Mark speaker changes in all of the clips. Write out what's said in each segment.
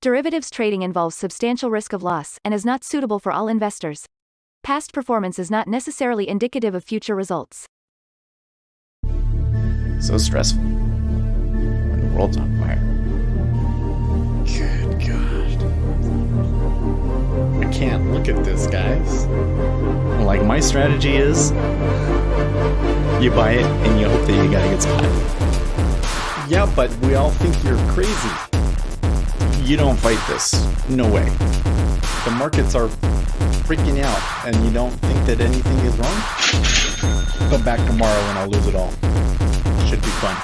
Speaker 1: Derivatives trading involves substantial risk of loss and is not suitable for all investors. Past performance is not necessarily indicative of future results.
Speaker 2: So stressful when the world's on fire. Good God. I can't look at this, guys. Like, my strategy is you buy it and you hope that you got a good spot. Yeah, but we all think you're crazy. You don't fight this. No way. The markets are freaking out and you don't think that anything is wrong? Come back tomorrow and I'll lose it all. Should be fun.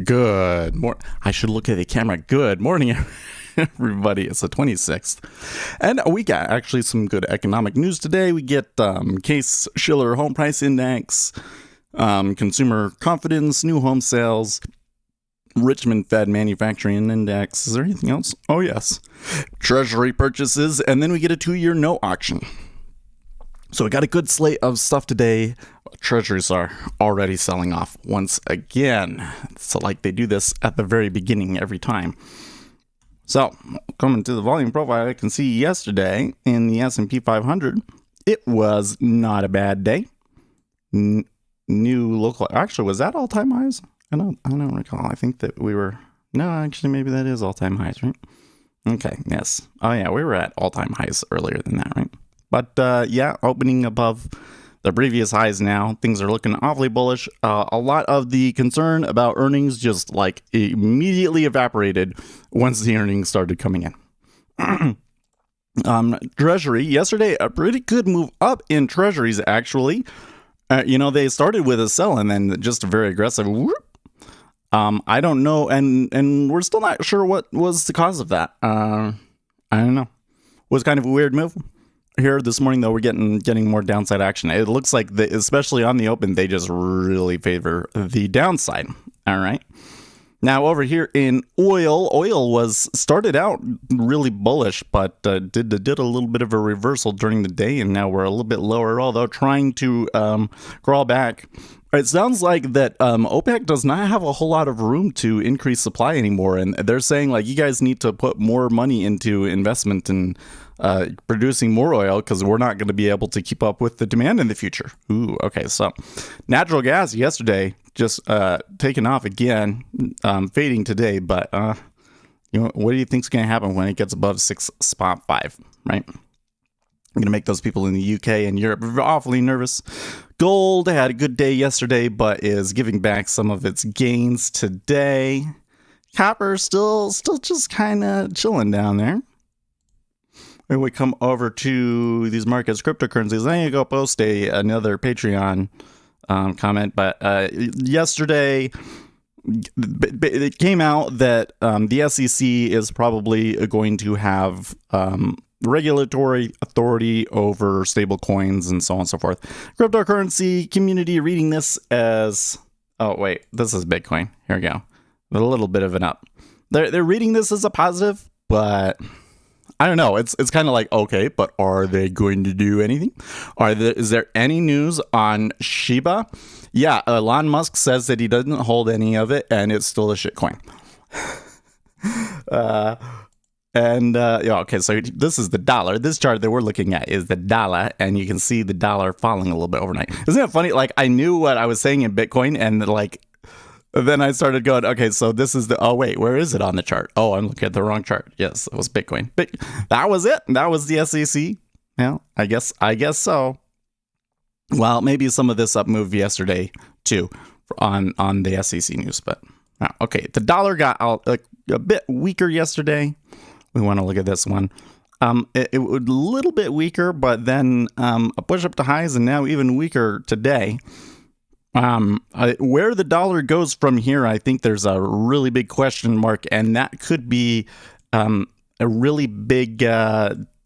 Speaker 2: Good morning. I should look at the camera. Good morning, everybody. It's the 26th. And we got actually some good economic news today. We get Case-Shiller Home Price Index, consumer confidence, new home sales, Richmond Fed Manufacturing Index. Is there anything else? Oh, yes. Treasury purchases. And then we get a 2-year note auction. So we got a good slate of stuff today. Treasuries are already selling off once again. So like they do this at the very beginning every time. So coming to the volume profile, I can see yesterday in the S&P 500, it was not a bad day. New local, actually, was that all-time highs? I don't recall. I think that we were, no, actually, maybe that is all-time highs, right? Okay, yes. Oh, yeah, we were at all-time highs earlier than that, right? But, yeah, opening above the previous highs now. Things are looking awfully bullish. A lot of the concern about earnings just, like, immediately evaporated once the earnings started coming in. Treasury, yesterday, a pretty good move up in treasuries, actually. They started with a sell and then just a very aggressive whoop. I don't know, and we're still not sure what was the cause of that. I don't know. It was kind of a weird move. Here this morning, though, we're getting more downside action. It looks like, especially on the open, they just really favor the downside. All right. Now, over here in oil started out really bullish, but did a little bit of a reversal during the day, and now we're a little bit lower, although trying to crawl back. It sounds like that OPEC does not have a whole lot of room to increase supply anymore, and they're saying, like, you guys need to put more money into investment and producing more oil because we're not going to be able to keep up with the demand in the future. Ooh, okay. So natural gas yesterday just taken off again, fading today. But what do you think is going to happen when it gets above 6.5, right? I'm going to make those people in the UK and Europe awfully nervous. Gold had a good day yesterday, but is giving back some of its gains today. Copper still just kind of chilling down there. When we come over to these markets, cryptocurrencies, I'm going to go post another Patreon comment. But yesterday, it came out that the SEC is probably going to have regulatory authority over stable coins and so on and so forth. Cryptocurrency community reading this as, oh, wait, this is Bitcoin. Here we go. A little bit of an up. They're reading this as a positive, but I don't know. It's kind of like, okay, but are they going to do anything? Is there any news on Shiba? Yeah, Elon Musk says that he doesn't hold any of it, and it's still a shitcoin. Okay, so this is the dollar. This chart that we're looking at is the dollar, and you can see the dollar falling a little bit overnight. Isn't it funny? Like, I knew what I was saying in Bitcoin, and then I started going, okay, so this is oh, wait, where is it on the chart? Oh, I'm looking at the wrong chart. Yes, it was Bitcoin. That was it. That was the SEC. Yeah, I guess so. Well, maybe some of this up moved yesterday, too, on the SEC news. But, okay, the dollar got a bit weaker yesterday. We want to look at this one. It was a little bit weaker, but then a push up to highs, and now even weaker today. Where the dollar goes from here, I think there's a really big question mark, and that could be a really big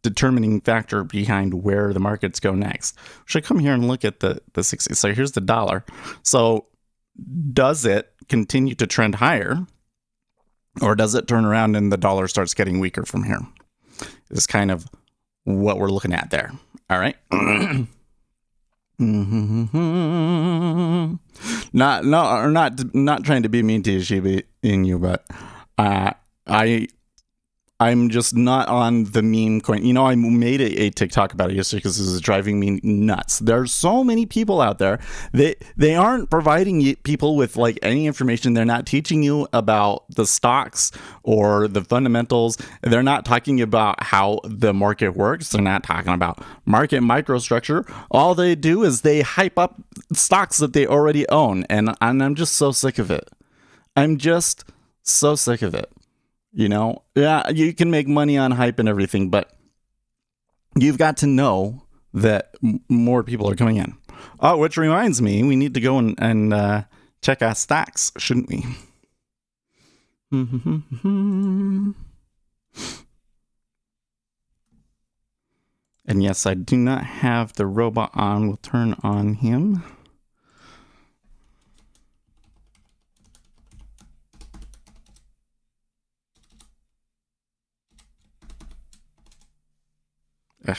Speaker 2: determining factor behind where the markets go next. Should I come here and look at the 60? So here's the dollar. So does it continue to trend higher, or does it turn around and the dollar starts getting weaker from here? Is kind of what we're looking at there. All right. Not trying to be mean to you, Shiba, in you, but I I'm just not on the meme coin. You know, I made a TikTok about it yesterday because this is driving me nuts. There's so many people out there. They aren't providing people with like any information. They're not teaching you about the stocks or the fundamentals. They're not talking about how the market works. They're not talking about market microstructure. All they do is they hype up stocks that they already own. And I'm just so sick of it. I'm just so sick of it. You know, yeah, you can make money on hype and everything, but you've got to know that more people are coming in. Oh, which reminds me, we need to go and check our stocks, shouldn't we? And yes, I do not have the robot on. We'll turn on him. Ugh.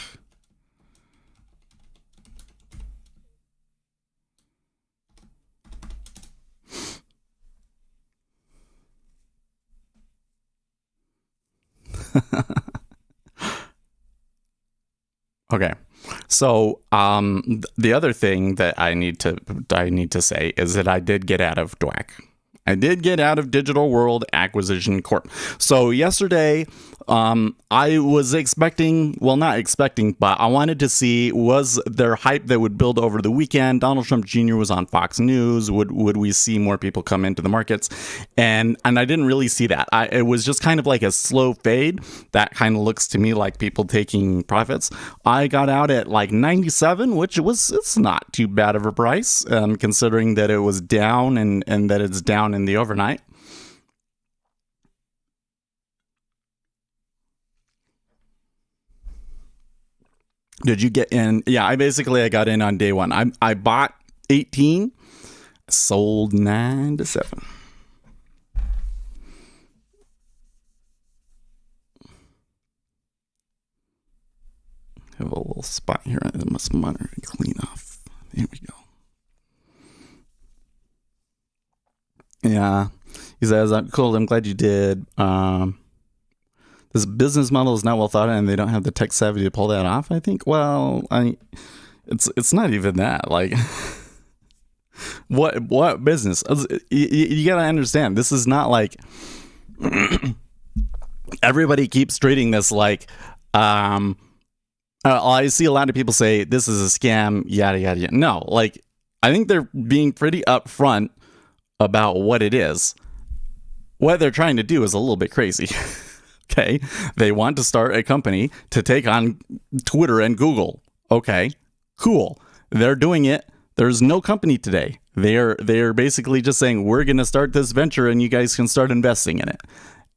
Speaker 2: Okay. So the other thing that I need to say is that I did get out of DWAC. I did get out of Digital World Acquisition Corp. So yesterday, I was expecting, well, not expecting, but I wanted to see, was there hype that would build over the weekend? Donald Trump Jr. was on Fox News. Would we see more people come into the markets? And I didn't really see that. It was just kind of like a slow fade. That kind of looks to me like people taking profits. I got out at like 97, which it's not too bad of a price, considering that it was down and that it's down in the overnight. Did you get in? Yeah, I got in on day one. I bought 18, sold 9 to 7. Have a little spot here. I must monitor and clean off. There we go. Yeah, he says, "Cool. I'm glad you did. This business model is not well thought out, and they don't have the tech savvy to pull that off." I think. Well, it's not even that. Like, what business? You gotta understand. This is not like everybody keeps treating this like. I see a lot of people say this is a scam. Yada yada yada. No, like I think they're being pretty upfront about what it is. What they're trying to do is a little bit crazy. Okay, they want to start a company to take on Twitter and Google. Okay, cool. They're doing it. There's no company today. They're basically just saying we're going to start this venture and you guys can start investing in it.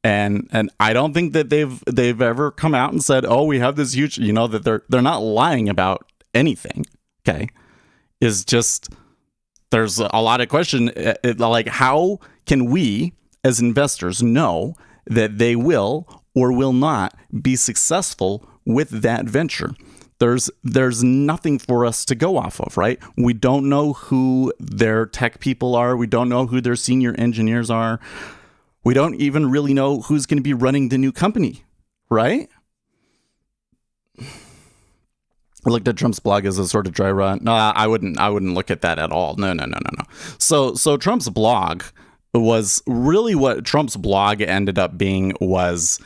Speaker 2: And I don't think that they've ever come out and said, "Oh, we have this huge," you know, that they're not lying about anything. Okay, is just there's a lot of question like how can we as investors know that they will or will not be successful with that venture? There's nothing for us to go off of, right? We don't know who their tech people are. We don't know who their senior engineers are. We don't even really know who's going to be running the new company, right? I looked at Trump's blog as a sort of dry run. No, I wouldn't look at that at all. No. So Trump's blog was really what Trump's blog ended up being was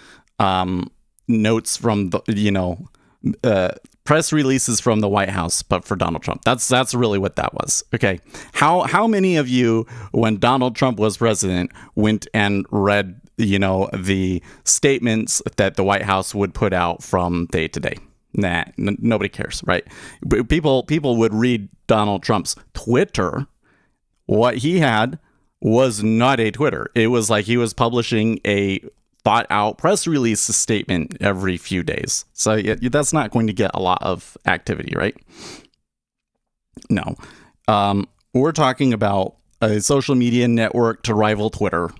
Speaker 2: notes from the press releases from the White House, but for Donald Trump. That's really what that was. Okay, how many of you, when Donald Trump was president, went and read the statements that the White House would put out from day to day? Nah, nobody cares, right? People would read Donald Trump's Twitter. What he had was not a Twitter. It was like he was publishing a thought out press release statement every few days. So that's not going to get a lot of activity, right? No. We're talking about a social media network to rival Twitter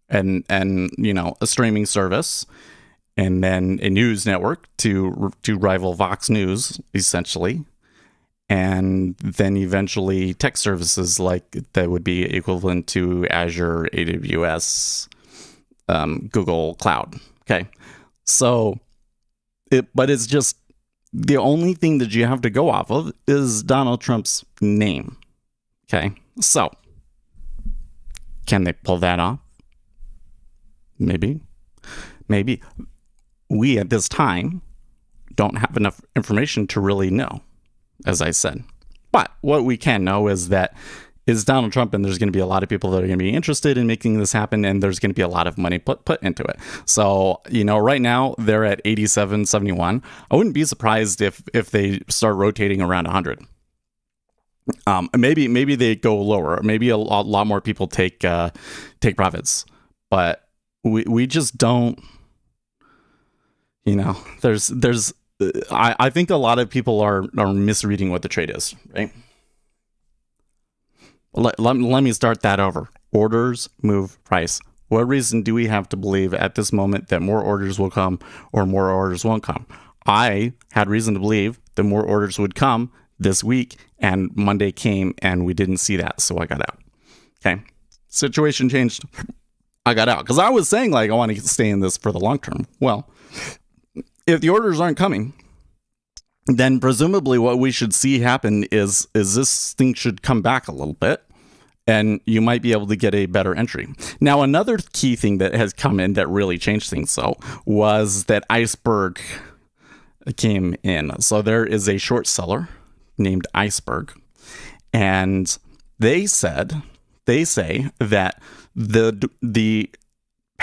Speaker 2: and a streaming service, and then a news network to rival Vox News, essentially. And then eventually tech services like that would be equivalent to Azure, AWS, Google Cloud. Okay. So, but it's just the only thing that you have to go off of is Donald Trump's name. Okay, so can they pull that off? Maybe. We at this time don't have enough information to really know, as I said. But what we can know is that is Donald Trump, and there's going to be a lot of people that are going to be interested in making this happen, and there's going to be a lot of money put into it. So, right now they're at 87.71. I wouldn't be surprised if they start rotating around 100. Maybe they go lower. Maybe a lot more people take profits, but we just don't. There's. I think a lot of people are misreading what the trade is, right? Let me start that over. Orders move price. What reason do we have to believe at this moment that more orders will come or more orders won't come? I had reason to believe that more orders would come this week, and Monday came and we didn't see that, so I got out. Okay. Situation changed. I got out because I was saying I want to stay in this for the long term. Well, if the orders aren't coming, then presumably what we should see happen is this thing should come back a little bit, and you might be able to get a better entry. Now, another key thing that has come in that really changed things, was that Iceberg came in. So there is a short seller named Iceberg, and they say that the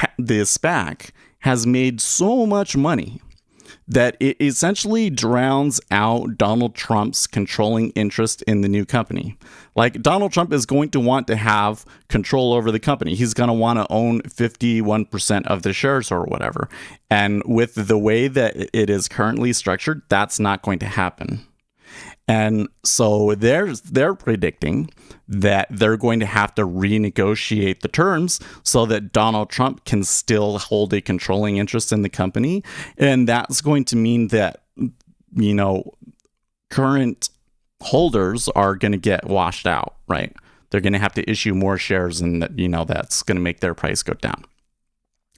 Speaker 2: SPAC has made so much money that it essentially drowns out Donald Trump's controlling interest in the new company. Donald Trump is going to want to have control over the company. He's going to want to own 51% of the shares or whatever. And with the way that it is currently structured, that's not going to happen. And so they're predicting that they're going to have to renegotiate the terms so that Donald Trump can still hold a controlling interest in the company. And that's going to mean that, current holders are going to get washed out, right? They're going to have to issue more shares, and that's going to make their price go down.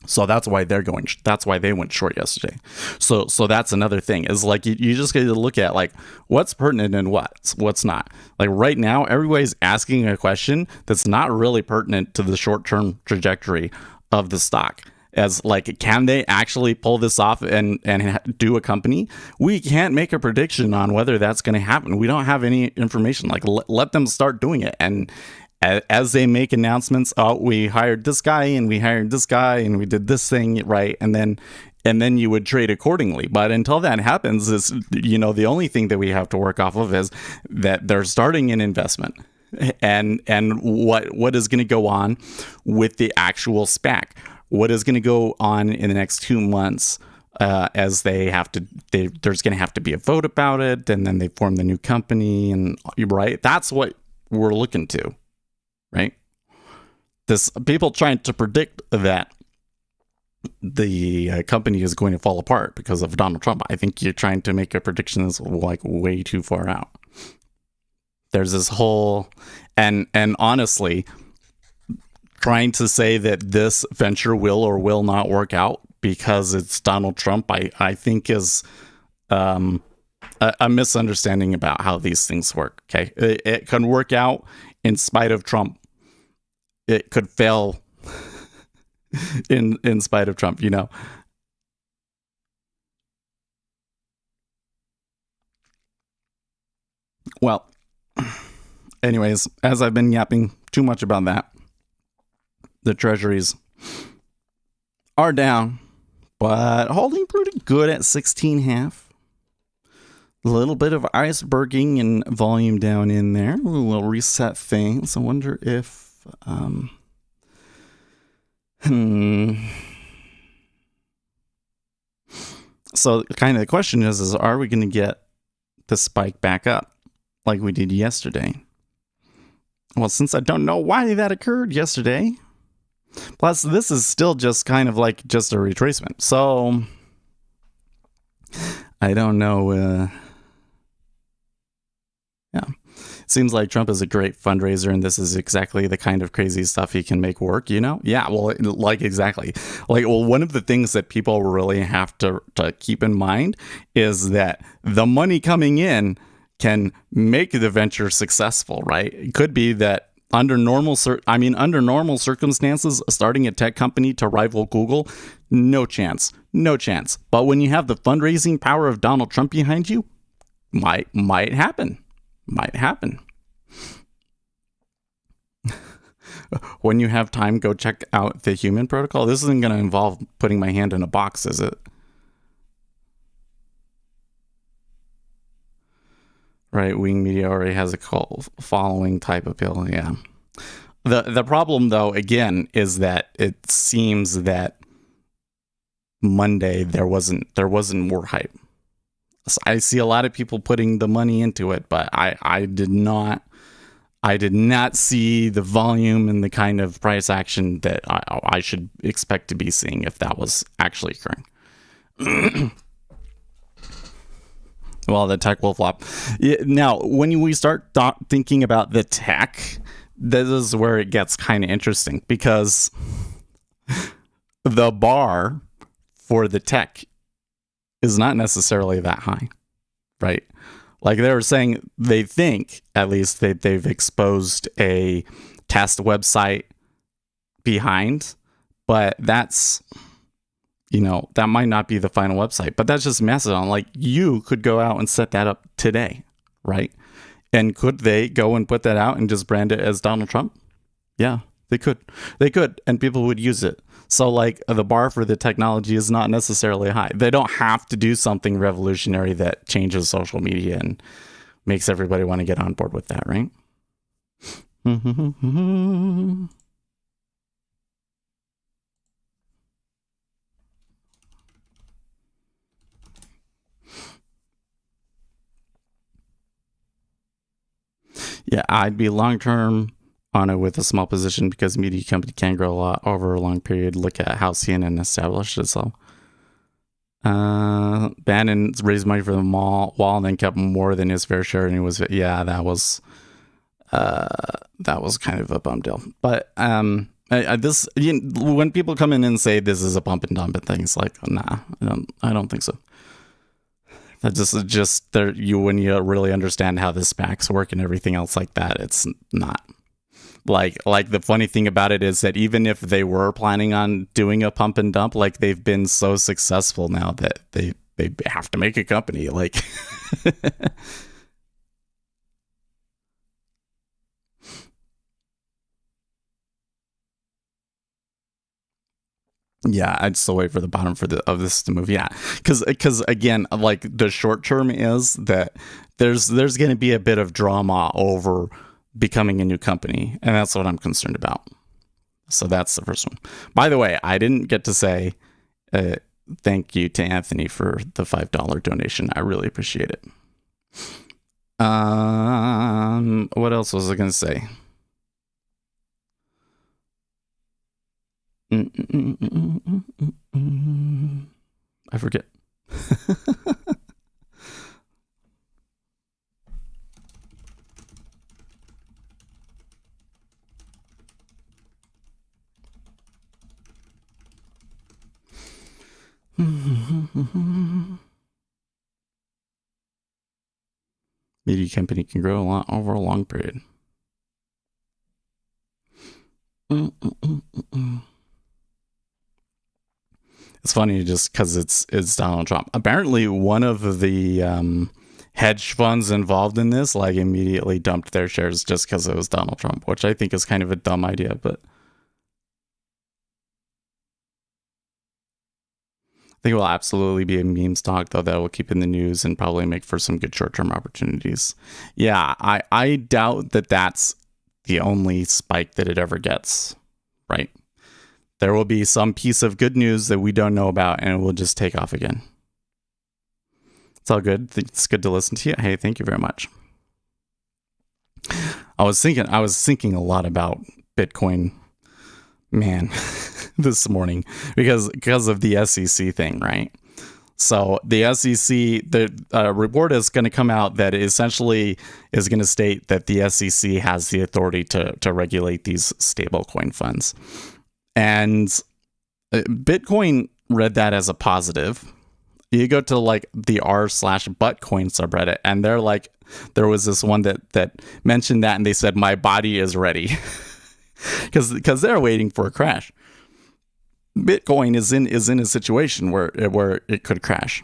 Speaker 2: So that's why they went short yesterday. So that's another thing is you just got to look at what's pertinent and what's not. Right now, everybody's asking a question that's not really pertinent to the short-term trajectory of the stock. As can they actually pull this off and do a company? We can't make a prediction on whether that's going to happen. We don't have any information. Let them start doing it. And as they make announcements, we hired this guy and we hired this guy and we did this thing, right? And then you would trade accordingly. But until that happens, is the only thing that we have to work off of is that they're starting an investment, and what is going to go on with the actual SPAC. What is going to go on in the next 2 months as there's going to have to be a vote about it, and then they form the new company, and right? That's what we're looking to, right? This people trying to predict that the company is going to fall apart because of Donald Trump. I think you're trying to make a prediction that's way too far out. There's this whole, and honestly, trying to say that this venture will or will not work out because it's Donald Trump, I think is a misunderstanding about how these things work. Okay, it can work out in spite of Trump. It could fail in spite of Trump. Well, anyways, as I've been yapping too much about that, the treasuries are down, but holding pretty good at 16.5. A little bit of iceberging and volume down in there. We'll reset things. I wonder if So kind of the question is are we going to get the spike back up like we did yesterday? Well, since I don't know why that occurred yesterday, plus this is still just kind of just a retracement. So I don't know. Yeah. seems like Trump is a great fundraiser, and this is exactly the kind of crazy stuff he can make work, you know? Yeah, well, like exactly. Like, well, one of the things that people really have to keep in mind is that the money coming in can make the venture successful, right? It could be that under normal circumstances, starting a tech company to rival Google, no chance. But when you have the fundraising power of Donald Trump behind you, might happen. When you have time, go check out the Human Protocol. This isn't going to involve putting my hand in a box, is it? Right-wing media already has a cult following type appeal. Yeah. The problem, though, again, is that it seems that Monday there wasn't more hype. I see a lot of people putting the money into it, but I did not see the volume and the kind of price action that I should expect to be seeing if that was actually occurring. Well, the tech will flop. Now, when we start thinking about the tech, this is where it gets kind of interesting, because the bar for the tech is not necessarily that high, right? Like they were saying, they think at least that they've exposed a test website behind, but that's, that might not be the final website, but that's just Mastodon. Like, you could go out and set that up today, right? And could they go and put that out and just brand it as Donald Trump? Yeah, they could, and people would use it. So, like, the bar for the technology is not necessarily high. They don't have to do something revolutionary that changes social media and makes everybody want to get on board with that, right? Yeah, I'd be long-term on it with a small position because media company can grow a lot over a long period. Look at how CNN established itself. Bannon raised money for the wall and then kept more than his fair share, and that was kind of a bum deal. But when people come in and say this is a pump and dump and things, like, nah, I don't think so. That's just there. When you really understand how the SPACs work and everything else like that, it's not. Like the funny thing about it is that even if they were planning on doing a pump and dump, like, they've been so successful now that they have to make a company. Like, yeah, I'd still wait for the bottom of this to move. Yeah, because again, like, the short term is that there's going to be a bit of drama over becoming a new company, and that's what I'm concerned about. So that's the first one. By the way, I didn't get to say thank you to Anthony for the $5 donation. I really appreciate it. What else was I going to say? I forget. Media company can grow a lot over a long period. It's funny just because it's Donald Trump. Apparently, one of the hedge funds involved in this, like, immediately dumped their shares just because it was Donald Trump, which I think is kind of a dumb idea, but I think it will absolutely be a meme stock, though, that will keep in the news and probably make for some good short-term opportunities. Yeah, I doubt that that's the only spike that it ever gets, right? There will be some piece of good news that we don't know about, and it will just take off again. It's all good. It's good to listen to you. Hey, thank you very much. I was thinking a lot about Bitcoin, man, this morning because of the SEC thing, right? So the SEC, the report is going to come out that essentially is going to state that the SEC has the authority to regulate these stablecoin funds. And Bitcoin read that as a positive. You go to like the r/Buttcoin subreddit, and they're like, there was this one that mentioned that, and they said, my body is ready. Because they're waiting for a crash. Bitcoin is in a situation where it could crash.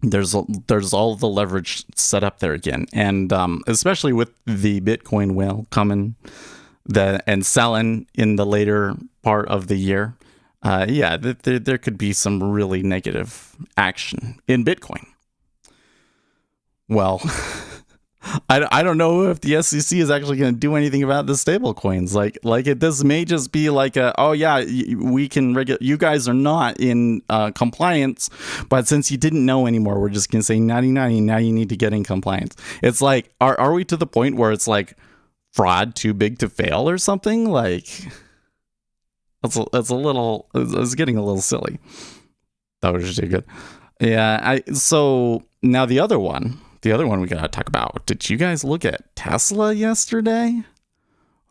Speaker 2: There's all the leverage set up there again, and especially with the Bitcoin whale coming and selling in the later part of the year, there could be some really negative action in Bitcoin. Well, I don't know if the SEC is actually going to do anything about the stable coins. This may just be like we can regulate. You guys are not in compliance, but since you didn't know anymore, we're just going to say 90-90. Now you need to get in compliance. It's like, are we to the point where it's like fraud too big to fail or something? Like, it's getting a little silly. That was just too good. Yeah. So now the other one we gotta talk about. Did you guys look at Tesla yesterday?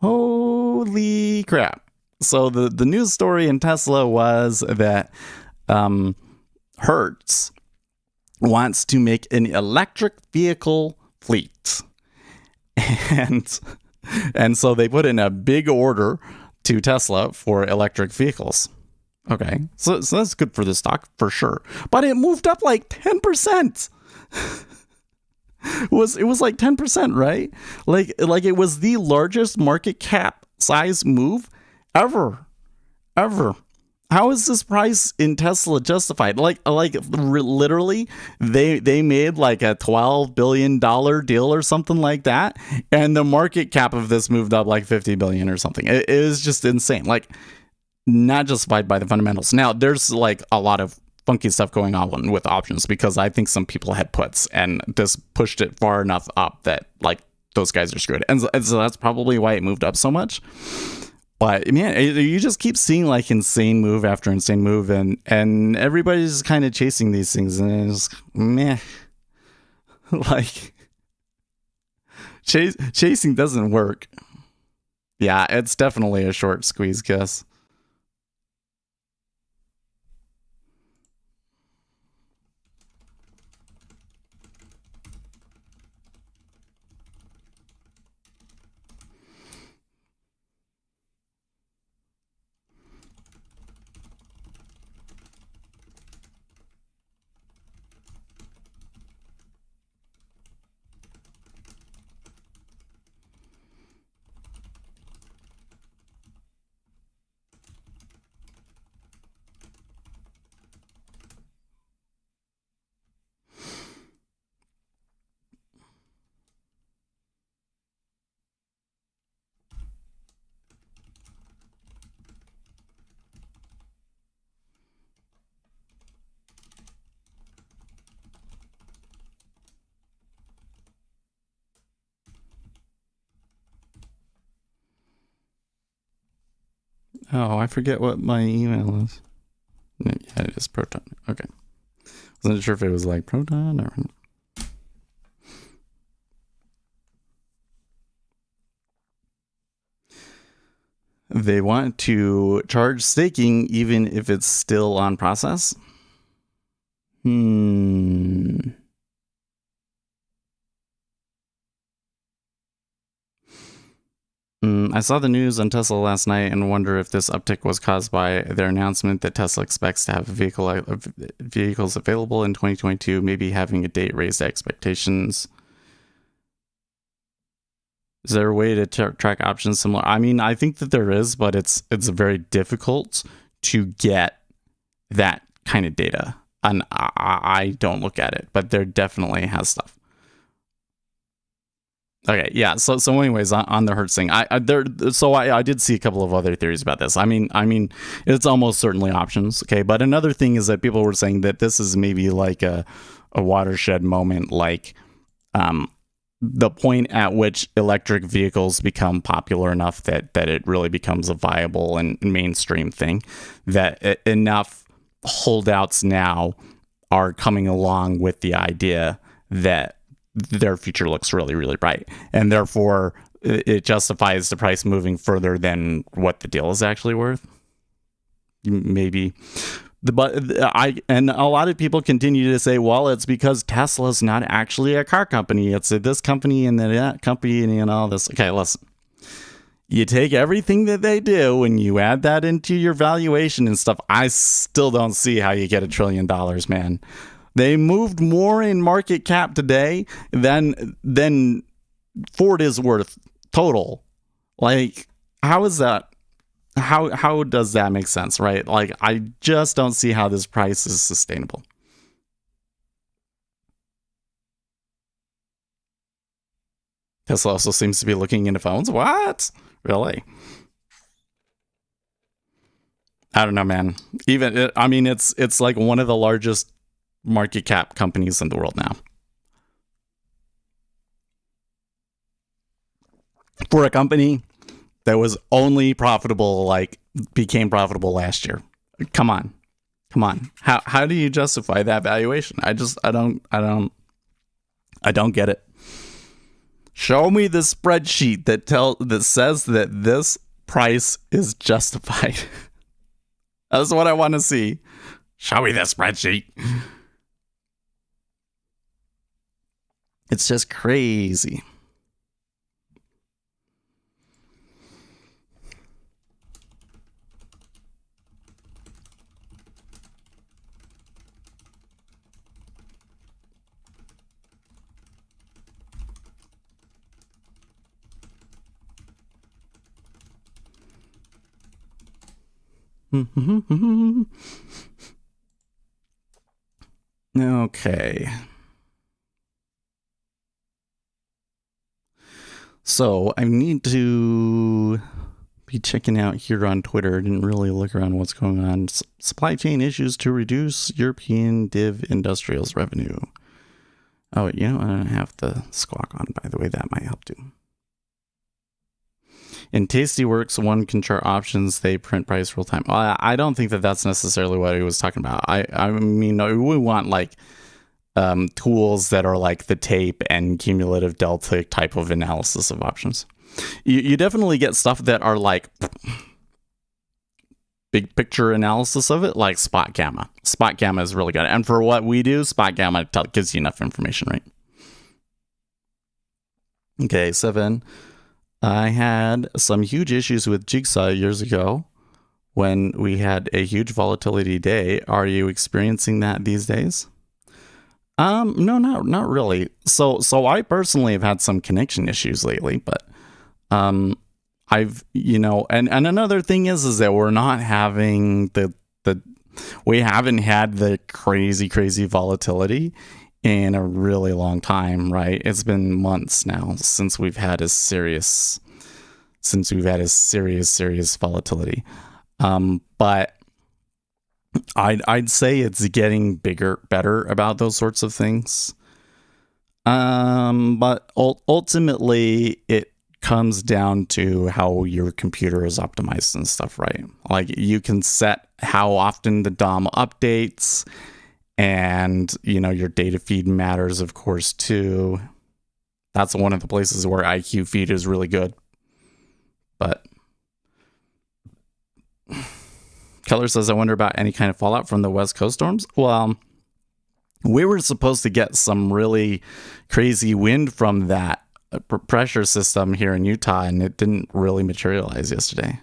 Speaker 2: Holy crap. So the news story in Tesla was that Hertz wants to make an electric vehicle fleet. And so they put in a big order to Tesla for electric vehicles. Okay. So that's good for the stock for sure. But it moved up like 10%. It was like 10%, right? Like it was the largest market cap size move ever. How is this price in Tesla justified? Literally, they made like a $12 billion deal or something like that, and the market cap of this moved up like 50 billion or something. It is just insane. Like, not justified by the fundamentals. Now, there's like a lot of funky stuff going on with options, because I think some people had puts and this pushed it far enough up that like those guys are screwed, and so that's probably why it moved up so much. But man, you just keep seeing like insane move after insane move, and everybody's kind of chasing these things, and it's meh. Like, chasing doesn't work. Yeah, it's definitely a short squeeze, Gus. Oh, I forget what my email is. Yeah, it is Proton. Okay. Wasn't sure if it was like Proton or... They want to charge staking even if it's still on process? I saw the news on Tesla last night and wonder if this uptick was caused by their announcement that Tesla expects to have vehicles available in 2022, maybe having a date raised expectations. Is there a way to track options similar? I mean, I think that there is, but it's very difficult to get that kind of data. And I don't look at it, but there definitely has stuff. Okay, yeah. So anyways, on the Hertz thing, I did see a couple of other theories about this. I mean, it's almost certainly options. Okay, but another thing is that people were saying that this is maybe like a watershed moment, like the point at which electric vehicles become popular enough that it really becomes a viable and mainstream thing, that enough holdouts now are coming along with the idea that their future looks really, really bright, and therefore it justifies the price moving further than what the deal is actually worth. Maybe. And a lot of people continue to say, well, it's because Tesla's not actually a car company. It's this company and that company and all this. Okay, listen. You take everything that they do and you add that into your valuation and stuff. I still don't see how you get $1 trillion, man. They moved more in market cap today than Ford is worth total. Like, how is that? How does that make sense, right? Like, I just don't see how this price is sustainable. Tesla also seems to be looking into phones. What? Really? I don't know, man. It's like one of the largest market cap companies in the world now. For a company that was only profitable, like became profitable last year. Come on. How do you justify that valuation? I don't get it. Show me the spreadsheet that says that this price is justified. That's what I want to see. Show me the spreadsheet. It's just crazy. Okay. So I need to be checking out here on Twitter. I didn't really look around what's going on. Supply chain issues to reduce European div industrials revenue. Oh, I don't have the squawk on, by the way. That might help too. In Tastyworks, one can chart options. They print price real time. I don't think that that's necessarily what he was talking about. I mean, we want like tools that are like the tape and cumulative delta type of analysis of options. You definitely get stuff that are like big picture analysis of it, like spot gamma. Spot gamma is really good. And for what we do, spot gamma gives you enough information, right? Okay, 7. I had some huge issues with Jigsaw years ago when we had a huge volatility day. Are you experiencing that these days? No, not really. So I personally have had some connection issues lately, but I've, and another thing is that we're not having we haven't had the crazy volatility in a really long time, right? It's been months now since we've had a serious volatility. But I'd say it's getting better about those sorts of things. But ultimately it comes down to how your computer is optimized and stuff, right? Like you can set how often the DOM updates, and your data feed matters, of course, too. That's one of the places where IQ feed is really good. But Keller says, I wonder about any kind of fallout from the West Coast storms. Well, we were supposed to get some really crazy wind from that pressure system here in Utah, and it didn't really materialize yesterday.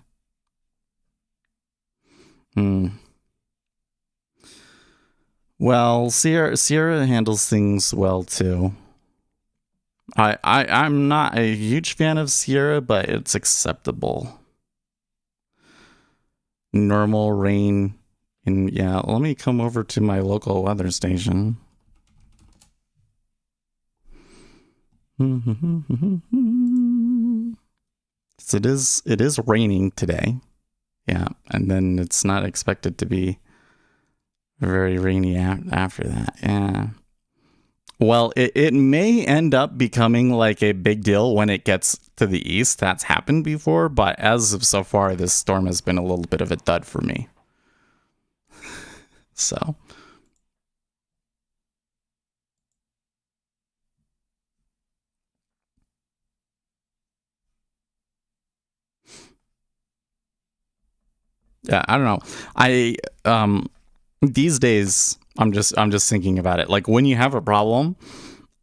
Speaker 2: Well, Sierra handles things well too. I'm not a huge fan of Sierra, but it's acceptable. Normal rain. And yeah, let me come over to my local weather station. So it is raining today. Yeah, and then it's not expected to be very rainy after that. Yeah. Well, it may end up becoming like a big deal when it gets to the east. That's happened before, but as of so far, this storm has been a little bit of a dud for me. So, Yeah, I don't know. I these days I'm just thinking about it. Like when you have a problem,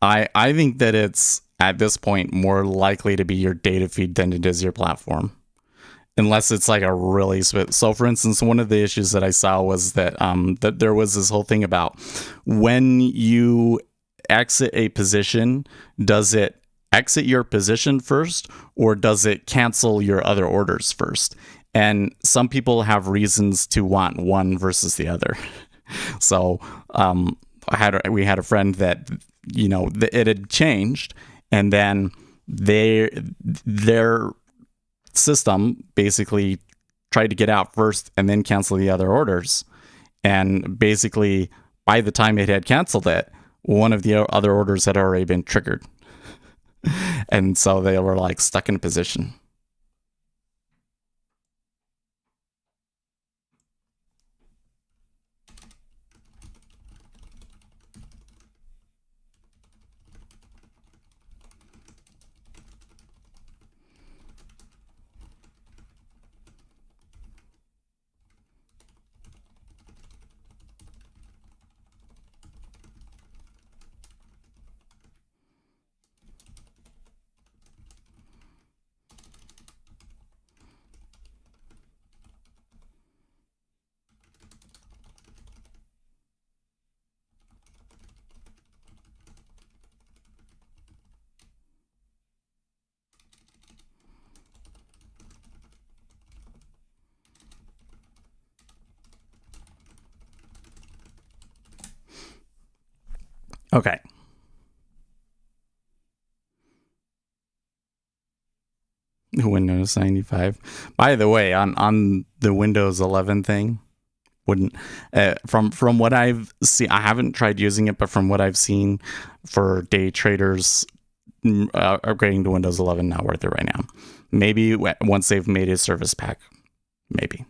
Speaker 2: I think that it's at this point more likely to be your data feed than it is your platform. Unless it's like a really so for instance, one of the issues that I saw was that that there was this whole thing about when you exit a position, does it exit your position first or does it cancel your other orders first? And some people have reasons to want one versus the other. So we had a friend that it had changed, and then their system basically tried to get out first and then cancel the other orders. And basically, by the time it had canceled it, one of the other orders had already been triggered. And so they were like stuck in a position. Okay. Windows 95. By the way, on the Windows 11 thing, wouldn't from what I've seen, I haven't tried using it, but from what I've seen for day traders, upgrading to Windows 11 not worth it right now. Maybe once they've made a service pack, maybe.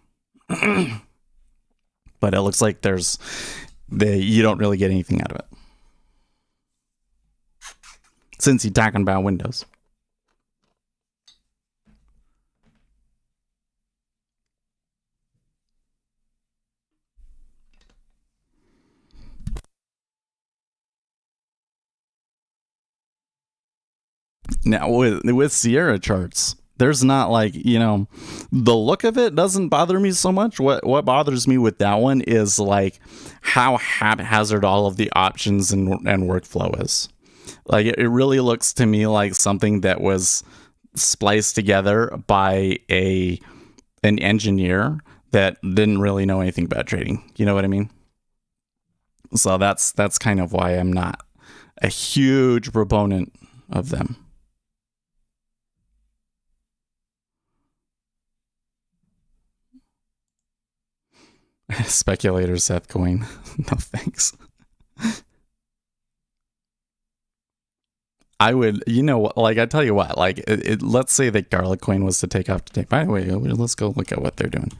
Speaker 2: But it looks like you don't really get anything out of it. Since you're talking about Windows. Now with Sierra charts, there's not like, the look of it doesn't bother me so much. What bothers me with that one is like how haphazard all of the options and workflow is. Like it really looks to me like something that was spliced together by an engineer that didn't really know anything about trading. You know what I mean? So that's kind of why I'm not a huge proponent of them. Speculator Seth Coin. No thanks. I would, like I tell you what, like let's say that Garlic Coin was to take off today. By the way, let's go look at what they're doing.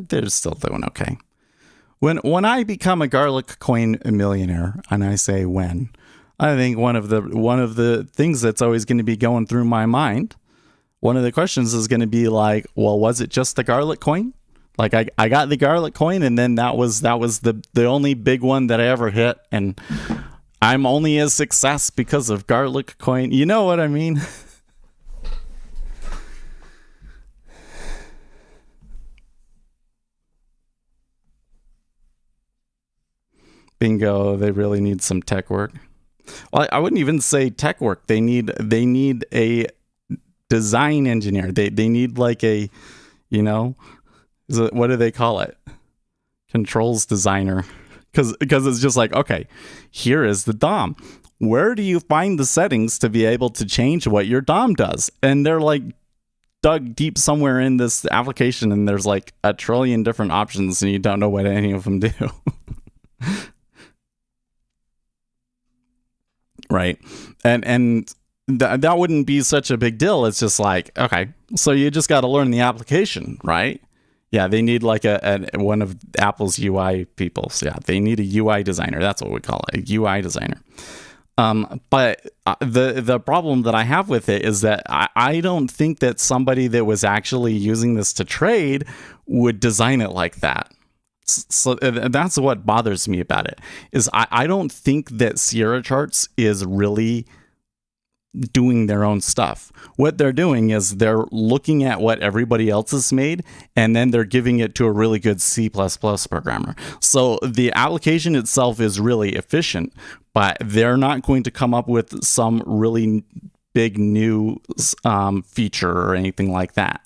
Speaker 2: They're still doing okay. When I become a Garlic Coin millionaire, and I say when, I think one of the things that's always going to be going through my mind, one of the questions is going to be like, well, was it just the Garlic Coin? Like I got the Garlic Coin, and then that was the only big one that I ever hit, and I'm only a success because of Garlic Coin. You know what I mean? Bingo, they really need some tech work. Well, I wouldn't even say tech work. They need a design engineer. They need like a, what do they call it? Controls designer. Because it's just like, okay, here is the DOM. Where do you find the settings to be able to change what your DOM does? And they're like dug deep somewhere in this application, and there's like a trillion different options, and you don't know what any of them do. Right. And that wouldn't be such a big deal. It's just like, okay, so you just got to learn the application, right? Yeah, they need like a one of Apple's UI people. So yeah, they need a UI designer. That's what we call it, a UI designer. But the problem that I have with it is that I don't think that somebody that was actually using this to trade would design it like that. So that's what bothers me about it, is I don't think that Sierra Charts is really doing their own stuff. What they're doing is they're looking at what everybody else has made, and then they're giving it to a really good C++ programmer. So the application itself is really efficient, but they're not going to come up with some really big new feature or anything like that.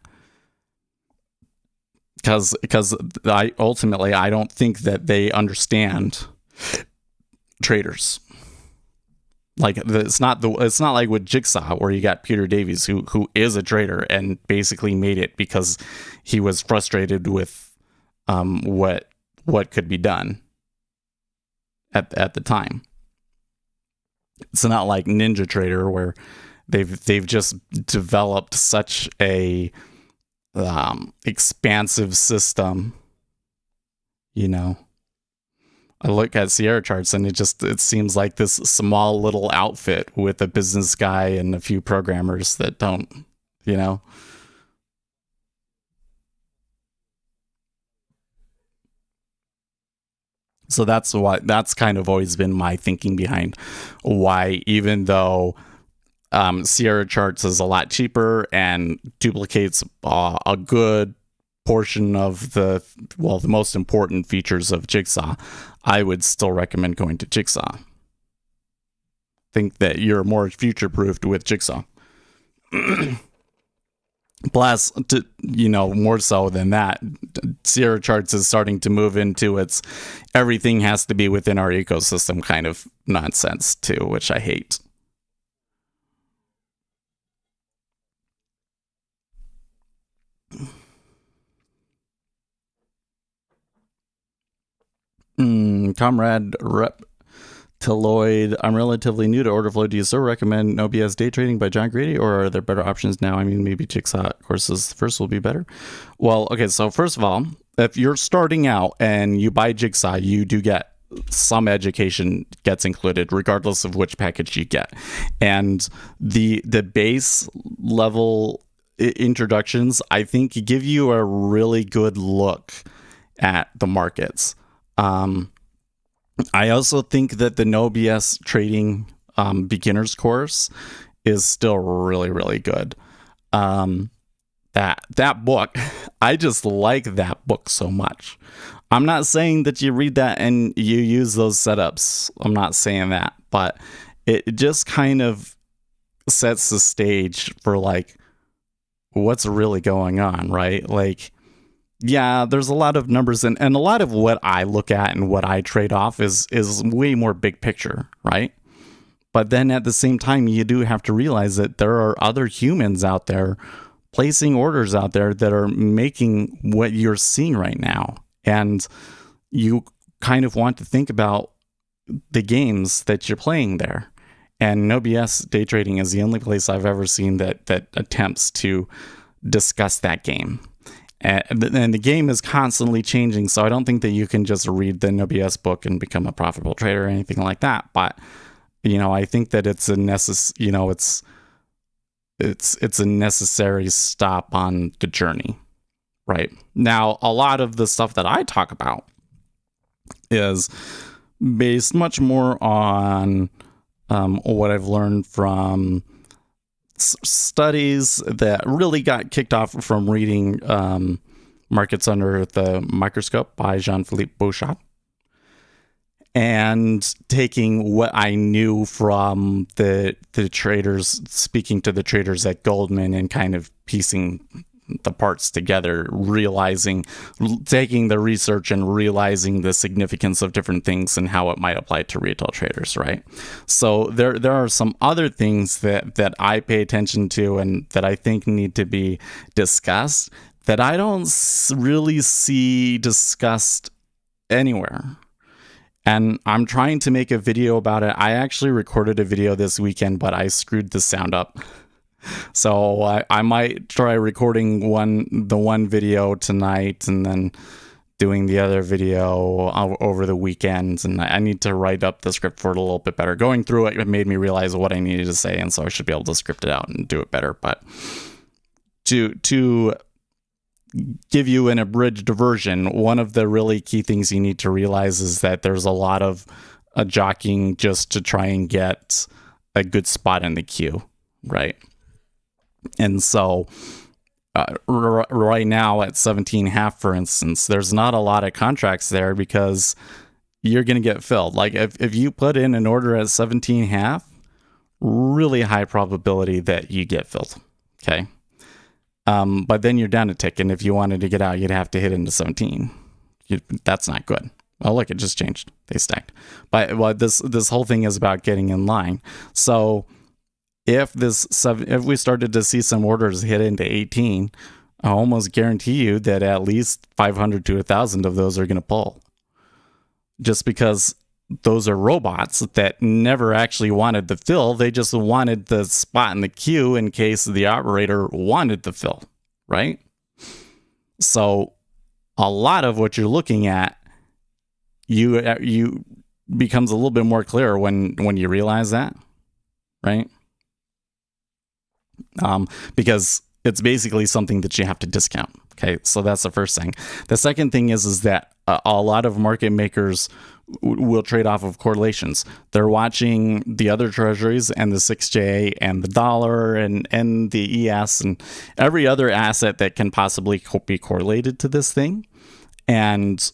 Speaker 2: Because I don't think that they understand traders. Like it's not like with Jigsaw, where you got Peter Davies, who is a trader and basically made it because he was frustrated with what could be done at the time. It's not like Ninja Trader, where they've just developed such a expansive system. You know, I look at Sierra Charts and it seems like this small little outfit with a business guy and a few programmers that don't, you know. So that's kind of always been my thinking behind why, even though Sierra Charts is a lot cheaper and duplicates a good portion of the most important features of Jigsaw, I would still recommend going to Jigsaw. Think that you're more future-proofed with Jigsaw. Plus, more so than that, Sierra Charts is starting to move into its everything has to be within our ecosystem kind of nonsense too, which I hate. Comrade Reptiloid, I'm relatively new to order flow. Do you still recommend No BS day trading by John Grady, or are there better options now? I mean, maybe Jigsaw courses first will be better. Well, okay, so first of all, if you're starting out and you buy Jigsaw, you do get some education gets included regardless of which package you get. And the base level introductions, I think, give you a really good look at the markets. I also think that the No BS trading beginners course is still really, really good. That book, I just like that book so much. I'm not saying that you read that and you use those setups. I'm not saying that, but it just kind of sets the stage for like what's really going on, right? Like, yeah, there's a lot of numbers and a lot of what I look at and what I trade off is way more big picture, right? But then at the same time, you do have to realize that there are other humans out there placing orders out there that are making what you're seeing right now. And you kind of want to think about the games that you're playing there. And No BS day trading is the only place I've ever seen that attempts to discuss that game. And the game is constantly changing, so I don't think that you can just read the No BS book and become a profitable trader or anything like that. But I think that it's a it's a necessary stop on the journey, right? Now, a lot of the stuff that I talk about is based much more on what I've learned from studies that really got kicked off from reading Markets Under the Microscope by Jean-Philippe Beauchamp, and taking what I knew from the traders, speaking to the traders at Goldman and kind of piecing the parts together, taking the research and realizing the significance of different things and how it might apply to retail traders, right? So there are some other things that I pay attention to and that I think need to be discussed that I don't really see discussed anywhere. And I'm trying to make a video about it. I actually recorded a video this weekend, but I screwed the sound up. So I might try recording the one video tonight and then doing the other video over the weekends, and I need to write up the script for it a little bit better. Going through it made me realize what I needed to say, and so I should be able to script it out and do it better. But to give you an abridged version, one of the really key things you need to realize is that there's a lot of jockeying just to try and get a good spot in the queue, right? And so right now at 17.5, for instance, there's not a lot of contracts there because you're going to get filled. Like if you put in an order at 17.5, really high probability that you get filled. Okay. But then you're down a tick. And if you wanted to get out, you'd have to hit into 17. That's not good. Oh, look, it just changed. They stacked. But this whole thing is about getting in line. So if we started to see some orders hit into 18, I almost guarantee you that at least 500 to 1,000 of those are going to pull. Just because those are robots that never actually wanted the fill. They just wanted the spot in the queue in case the operator wanted the fill, right? So a lot of what you're looking at, you becomes a little bit more clear when you realize that, right? Because it's basically something that you have to discount. Okay, so that's the first thing. The second thing is that a lot of market makers will trade off of correlations. They're watching the other treasuries and the 6J and the dollar and the ES and every other asset that can possibly be correlated to this thing, and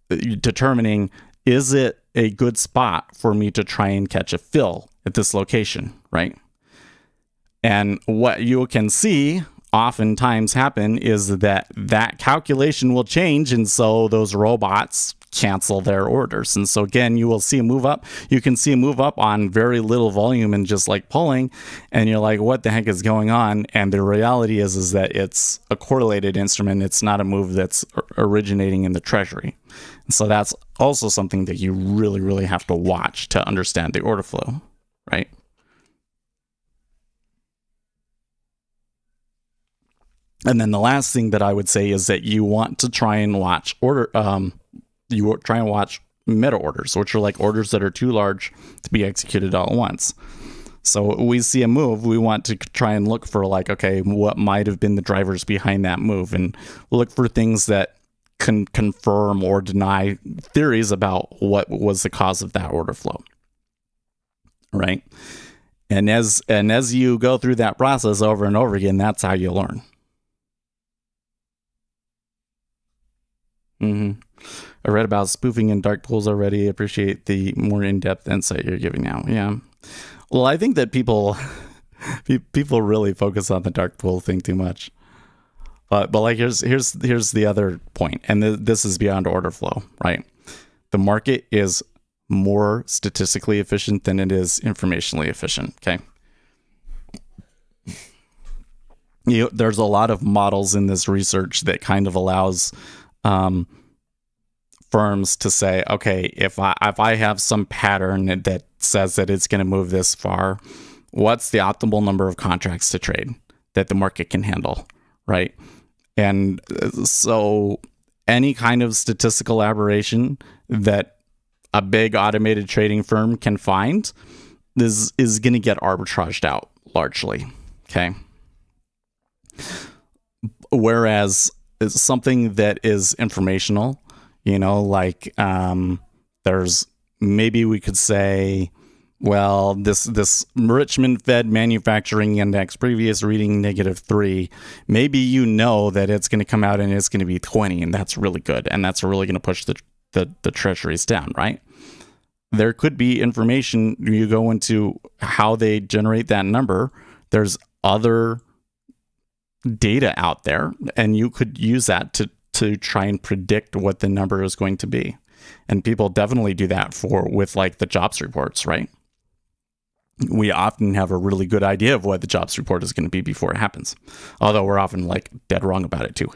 Speaker 2: determining, is it a good spot for me to try and catch a fill at this location, right? And what you can see oftentimes happen is that calculation will change, and so those robots cancel their orders. And so again, you will see a move up. You can see a move up on very little volume and just like pulling, and you're like, what the heck is going on? And the reality is that it's a correlated instrument. It's not a move that's originating in the treasury. And so that's also something that you really, really have to watch to understand the order flow, right? And then the last thing that I would say is that you want to try and watch meta orders, which are like orders that are too large to be executed all at once. So we see a move, we want to try and look for like, okay, what might have been the drivers behind that move, and look for things that can confirm or deny theories about what was the cause of that order flow, right? And as you go through that process over and over again, that's how you learn. I read about spoofing in dark pools already. Appreciate the more in-depth insight you're giving now. Yeah. Well, I think that people really focus on the dark pool thing too much. But like here's the other point, and this is beyond order flow, right? The market is more statistically efficient than it is informationally efficient. Okay. There's a lot of models in this research that kind of allows firms to say, okay, if I have some pattern that says that it's going to move this far, what's the optimal number of contracts to trade that the market can handle, right? And so any kind of statistical aberration that a big automated trading firm can find is going to get arbitraged out largely, okay? Whereas something that is informational, like there's, maybe we could say, well, this Richmond Fed Manufacturing Index, previous reading -3, maybe that it's going to come out and it's going to be 20, and that's really good, and that's really going to push the treasuries down, right? There could be information, you go into how they generate that number, there's other data out there, and you could use that to try and predict what the number is going to be. And people definitely do that with like the jobs reports, right? We often have a really good idea of what the jobs report is going to be before it happens. Although we're often like dead wrong about it too.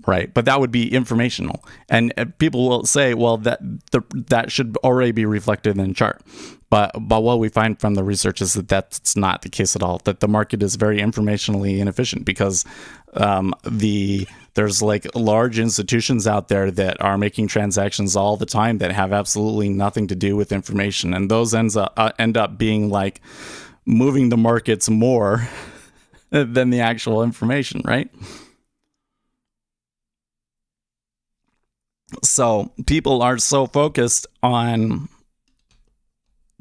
Speaker 2: Right. But that would be informational. And people will say, well, that should already be reflected in the chart. But what we find from the research is that that's not the case at all. That the market is very informationally inefficient because there's like large institutions out there that are making transactions all the time that have absolutely nothing to do with information, and those end up being like moving the markets more than the actual information, right? So people are so focused on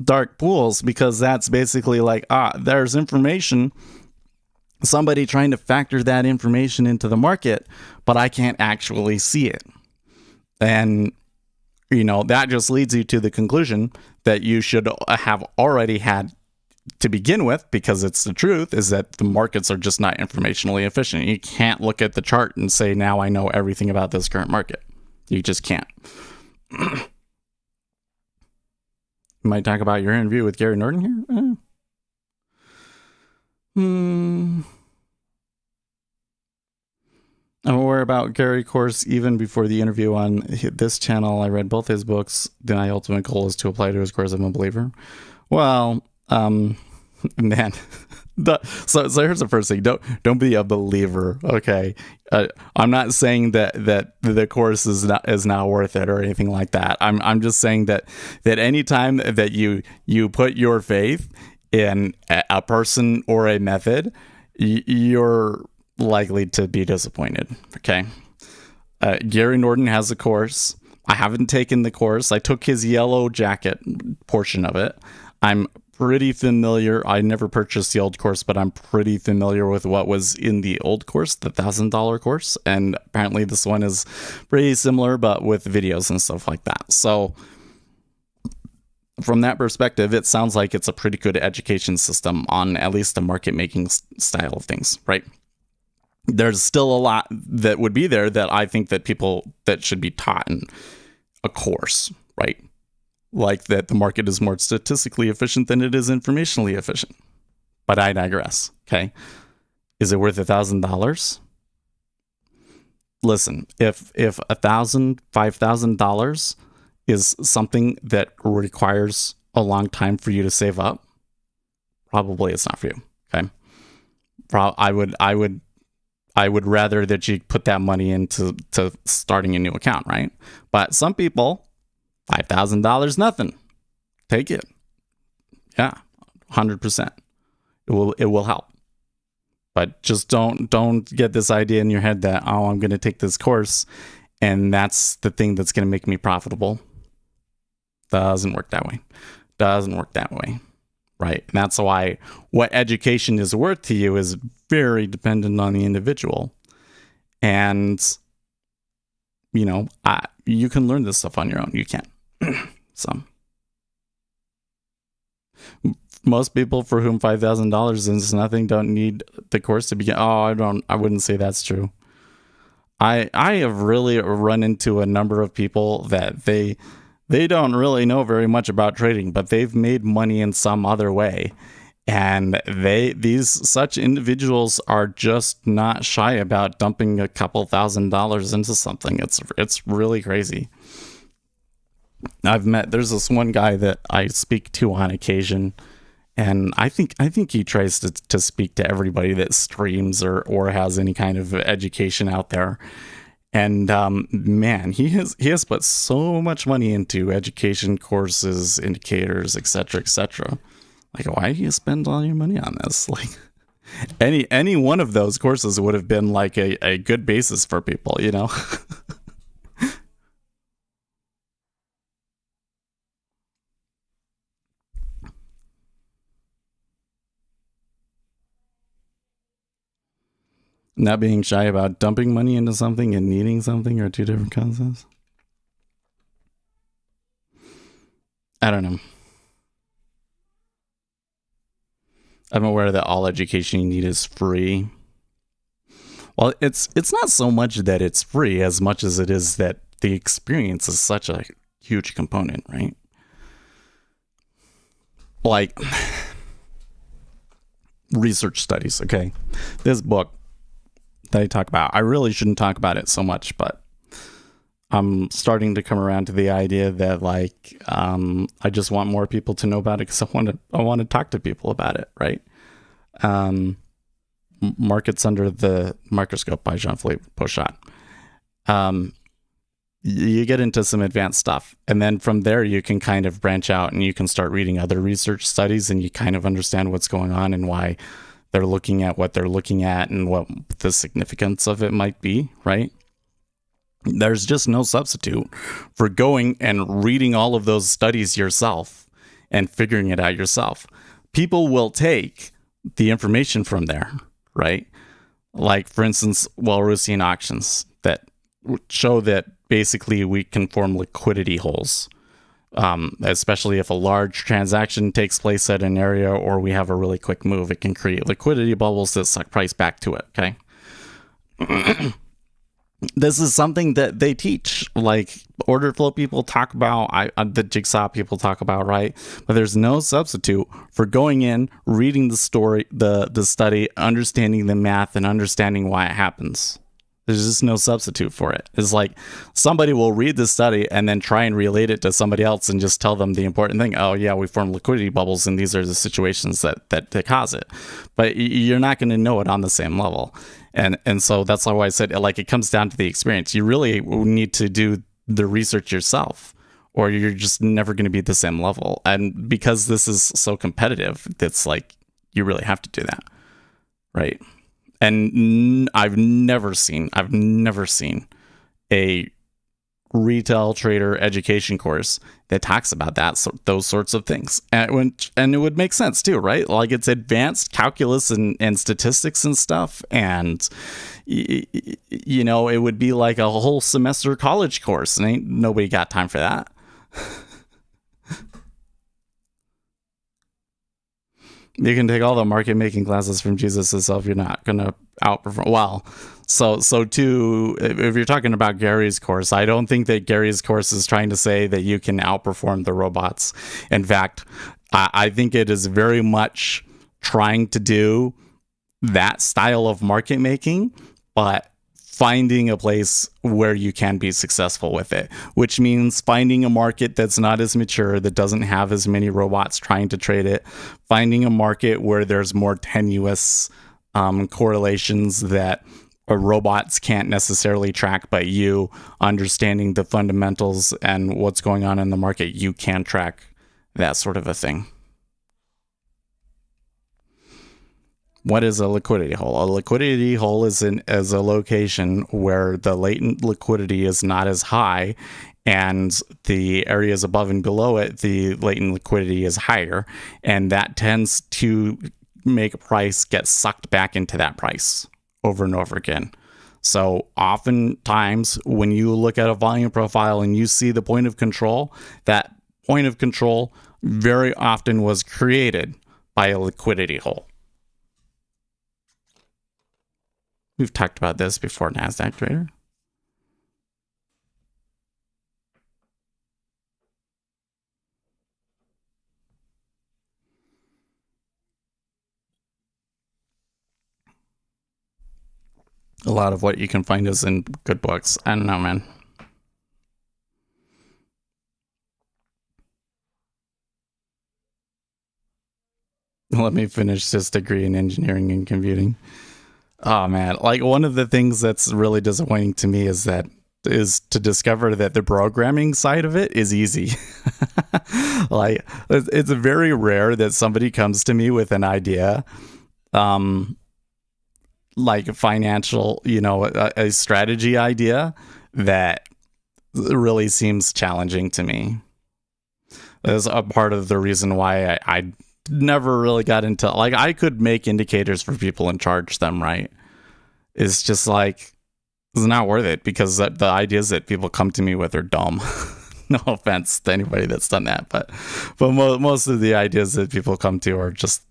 Speaker 2: dark pools because that's basically like, there's information, somebody trying to factor that information into the market, but I can't actually see it. And, that just leads you to the conclusion that you should have already had to begin with, because it's the truth, is that the markets are just not informationally efficient. You can't look at the chart and say, now I know everything about this current market. You just can't. You might talk about your interview with Gary Norton here. I'm aware about Gary course even before the interview on this channel. I read both his books. Then my ultimate goal is to apply to his course. I'm a believer. Well, man. So here's the first thing. Don't be a believer, okay? I'm not saying that the course is not worth it or anything like that. I'm just saying that anytime that you put your faith in a person or a method, you're likely to be disappointed. Okay. Gary Norton has a course. I haven't taken the course. I took his yellow jacket portion of it. I'm pretty familiar. I never purchased the old course, but I'm pretty familiar with what was in the old course, the $1,000 course. And apparently this one is pretty similar, but with videos and stuff like that. So from that perspective, it sounds like it's a pretty good education system on at least the market making style of things, right? There's still a lot that would be there that I think that people that should be taught in a course, right? Like that the market is more statistically efficient than it is informationally efficient. But I digress, okay? Is it worth $1,000? Listen, if $1,000, $5,000 is something that requires a long time for you to save up, probably it's not for you, okay? I would rather that you put that money into starting a new account, right? But some people, $5,000, nothing. Take it. Yeah, 100%. It will help. But just don't get this idea in your head that, I'm going to take this course and that's the thing that's going to make me profitable. Doesn't work that way. Right? And that's why what education is worth to you is very dependent on the individual. And, you can learn this stuff on your own. You can. So most people for whom $5,000 is nothing don't need the course to begin. I wouldn't say that's true. I have really run into a number of people that they don't really know very much about trading, but they've made money in some other way. And such individuals are just not shy about dumping a couple $1,000s into something. It's really crazy. There's this one guy that I speak to on occasion, and I think he tries to speak to everybody that streams or has any kind of education out there. And man, he has put so much money into education courses, indicators, etc. Like, why do you spend all your money on this? Like, any one of those courses would have been like a good basis for people, Not being shy about dumping money into something and needing something are two different concepts. I don't know. I'm aware that all education you need is free. Well, it's not so much that it's free as much as it is that the experience is such a huge component, right? Like research studies, okay? This book that I talk about, I really shouldn't talk about it so much, but I'm starting to come around to the idea that like I just want more people to know about it because I want to talk to people about it, right? Markets Under the Microscope by Jean-Philippe Pochat. You get into some advanced stuff, and then from there you can kind of branch out and you can start reading other research studies, and you kind of understand what's going on and why they're looking at what they're looking at and what the significance of it might be, right? There's just no substitute for going and reading all of those studies yourself and figuring it out yourself. People will take the information from there, right? Like, for instance, Walrusian auctions that show that basically we can form liquidity holes, especially if a large transaction takes place at an area or we have a really quick move. It can create liquidity bubbles that suck price back to it, okay? This is something that they teach, like order flow people talk about, the jigsaw people talk about, right? But there's no substitute for going in, reading the story, the study, understanding the math, and understanding why it happens. There's just no substitute for it. It's like somebody will read the study and then try and relate it to somebody else and just tell them the important thing. Oh yeah, we form liquidity bubbles and these are the situations that cause it. But you're not going to know it on the same level. And so that's why I said, like, it comes down to the experience. You really need to do the research yourself, or you're just never going to be at the same level. And because this is so competitive, it's like you really have to do that, right? And I've never seen a retail trader education course that talks about those sorts of things, and it would make sense too, right? Like, it's advanced calculus and statistics and stuff, and you know, it would be like a whole semester college course, and ain't nobody got time for that. You can take all the market making classes from Jesus himself. You're not gonna outperform. Well, so too, if you're talking about Gary's course, I don't think that Gary's course is trying to say that you can outperform the robots. In fact, I think it is very much trying to do that style of market making, but finding a place where you can be successful with it, which means finding a market that's not as mature, that doesn't have as many robots trying to trade it, finding a market where there's more tenuous correlations that robots can't necessarily track, but you understanding the fundamentals and what's going on in the market, you can track that sort of a thing. What is a liquidity hole? A liquidity hole is a location where the latent liquidity is not as high, and the areas above and below it, the latent liquidity is higher, and that tends to make a price get sucked back into that price over and over again. So oftentimes when you look at a volume profile and you see the point of control, that point of control very often was created by a liquidity hole. We've talked about this before, NASDAQ Trader. A lot of what you can find is in good books. I don't know, man. Let me finish this degree in engineering and computing. Oh man, like, one of the things that's really disappointing to me is to discover that the programming side of it is easy. Like, it's very rare that somebody comes to me with an idea, like a financial, a strategy idea that really seems challenging to me. That's a part of the reason why I never really got into, like, I could make indicators for people and charge them, right? It's just like, it's not worth it, because the ideas that people come to me with are dumb. No offense to anybody that's done that, but most of the ideas that people come to are just,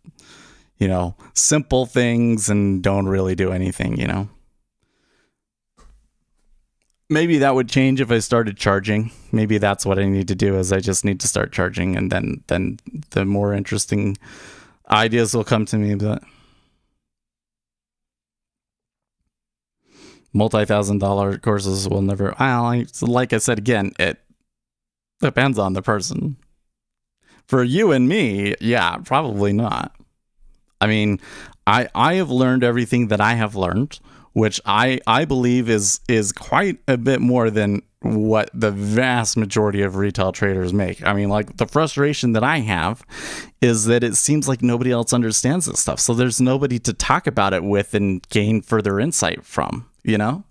Speaker 2: simple things and don't really do anything, Maybe that would change if I started charging. Maybe that's what I need to do, is I just need to start charging, and then the more interesting ideas will come to me. But Multi-$1,000 courses will never, like I said again, it depends on the person. For you and me, yeah, probably not. I mean, I have learned everything that I have learned, which I believe is quite a bit more than what the vast majority of retail traders make. I mean, like, the frustration that I have is that it seems like nobody else understands this stuff. So there's nobody to talk about it with and gain further insight from, you know?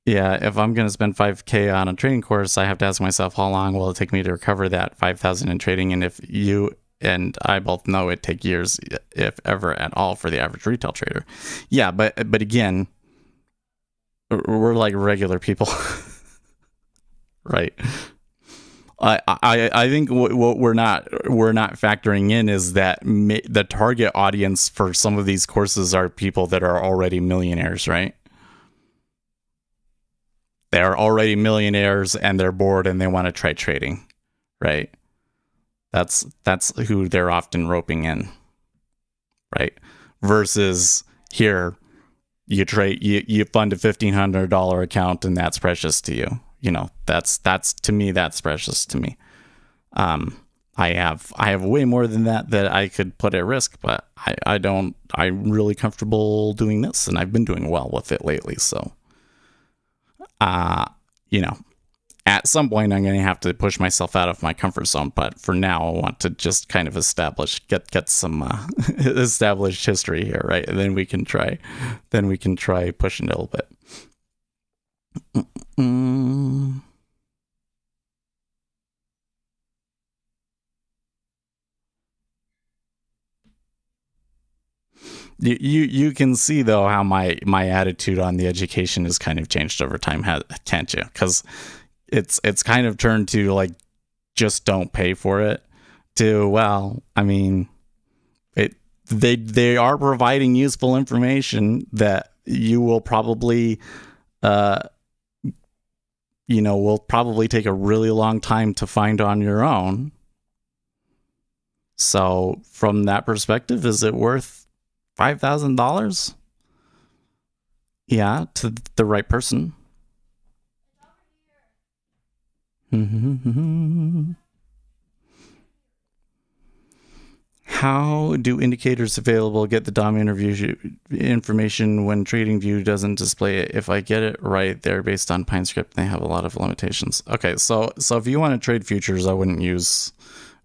Speaker 2: Yeah, if I'm going to spend 5K on a trading course, I have to ask myself, how long will it take me to recover that 5,000 in trading? And if you and I both know it take years, if ever at all, for the average retail trader. Yeah, but again, we're like regular people, right? I think what we're not factoring in is that the target audience for some of these courses are people that are already millionaires, right? They're already millionaires and they're bored and they want to try trading, right? That's who they're often roping in, right? Versus here, you trade, you fund a $1,500 account and that's precious to you. You know, that's to me, that's precious to me. I have way more than that I could put at risk, but I'm really comfortable doing this, and I've been doing well with it lately. So, you know, at some point I'm going to have to push myself out of my comfort zone. But for now, I want to just kind of get some established history here, right? And then we can try pushing it a little bit. You can see though how my attitude on the education has kind of changed over time, can't you? Because it's kind of turned to like, just don't pay for it, to, well, I mean, they are providing useful information that you will probably will probably take a really long time to find on your own. So from that perspective, is it worth $5,000? Yeah, to the right person. How do indicators available get the DOM interview information when TradingView doesn't display it? If I get it right, they're based on PineScript. They have a lot of limitations. Okay, so if you want to trade futures, I wouldn't use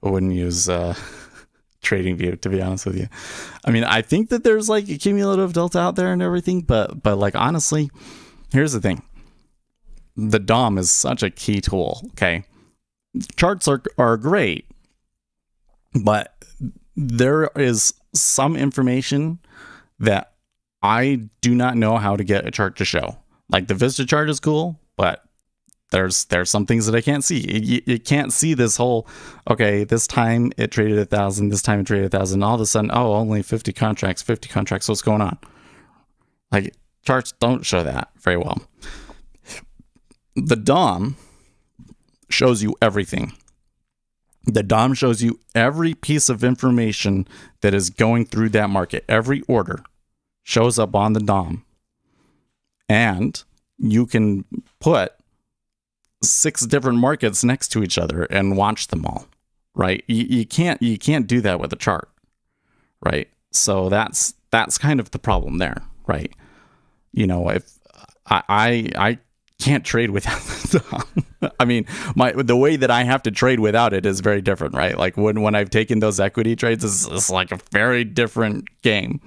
Speaker 2: TradingView, to be honest with you. I mean, I think that there's like a cumulative delta out there and everything, but like, honestly, here's the thing. The DOM is such a key tool, okay? Charts are great, but there is some information that I do not know how to get a chart to show. Like, the Vista chart is cool, but there's some things that I can't see. You can't see this whole, okay, this time it traded 1,000, this time it traded 1,000. All of a sudden, oh, only 50 contracts, what's going on? Like, charts don't show that very well. The DOM shows you everything. The DOM shows you every piece of information that is going through that market. Every order shows up on the DOM. And you can put 6 different markets next to each other and watch them all, right? You can't do that with a chart, right? So that's kind of the problem there, right? You know, if I can't trade without the DOM. I mean, the way that I have to trade without it is very different, right? Like when I've taken those equity trades, it's like a very different game.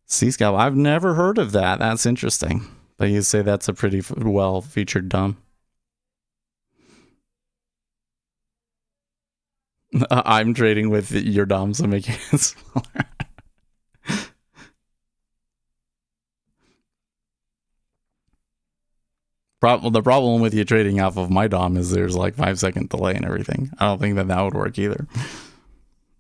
Speaker 2: C-Scalp, I've never heard of that. That's interesting. But you say that's a pretty well featured DOM. I'm trading with your DOM, so making it smaller. The problem with you trading off of my DOM is there's like 5-second delay and everything. I don't think that would work either.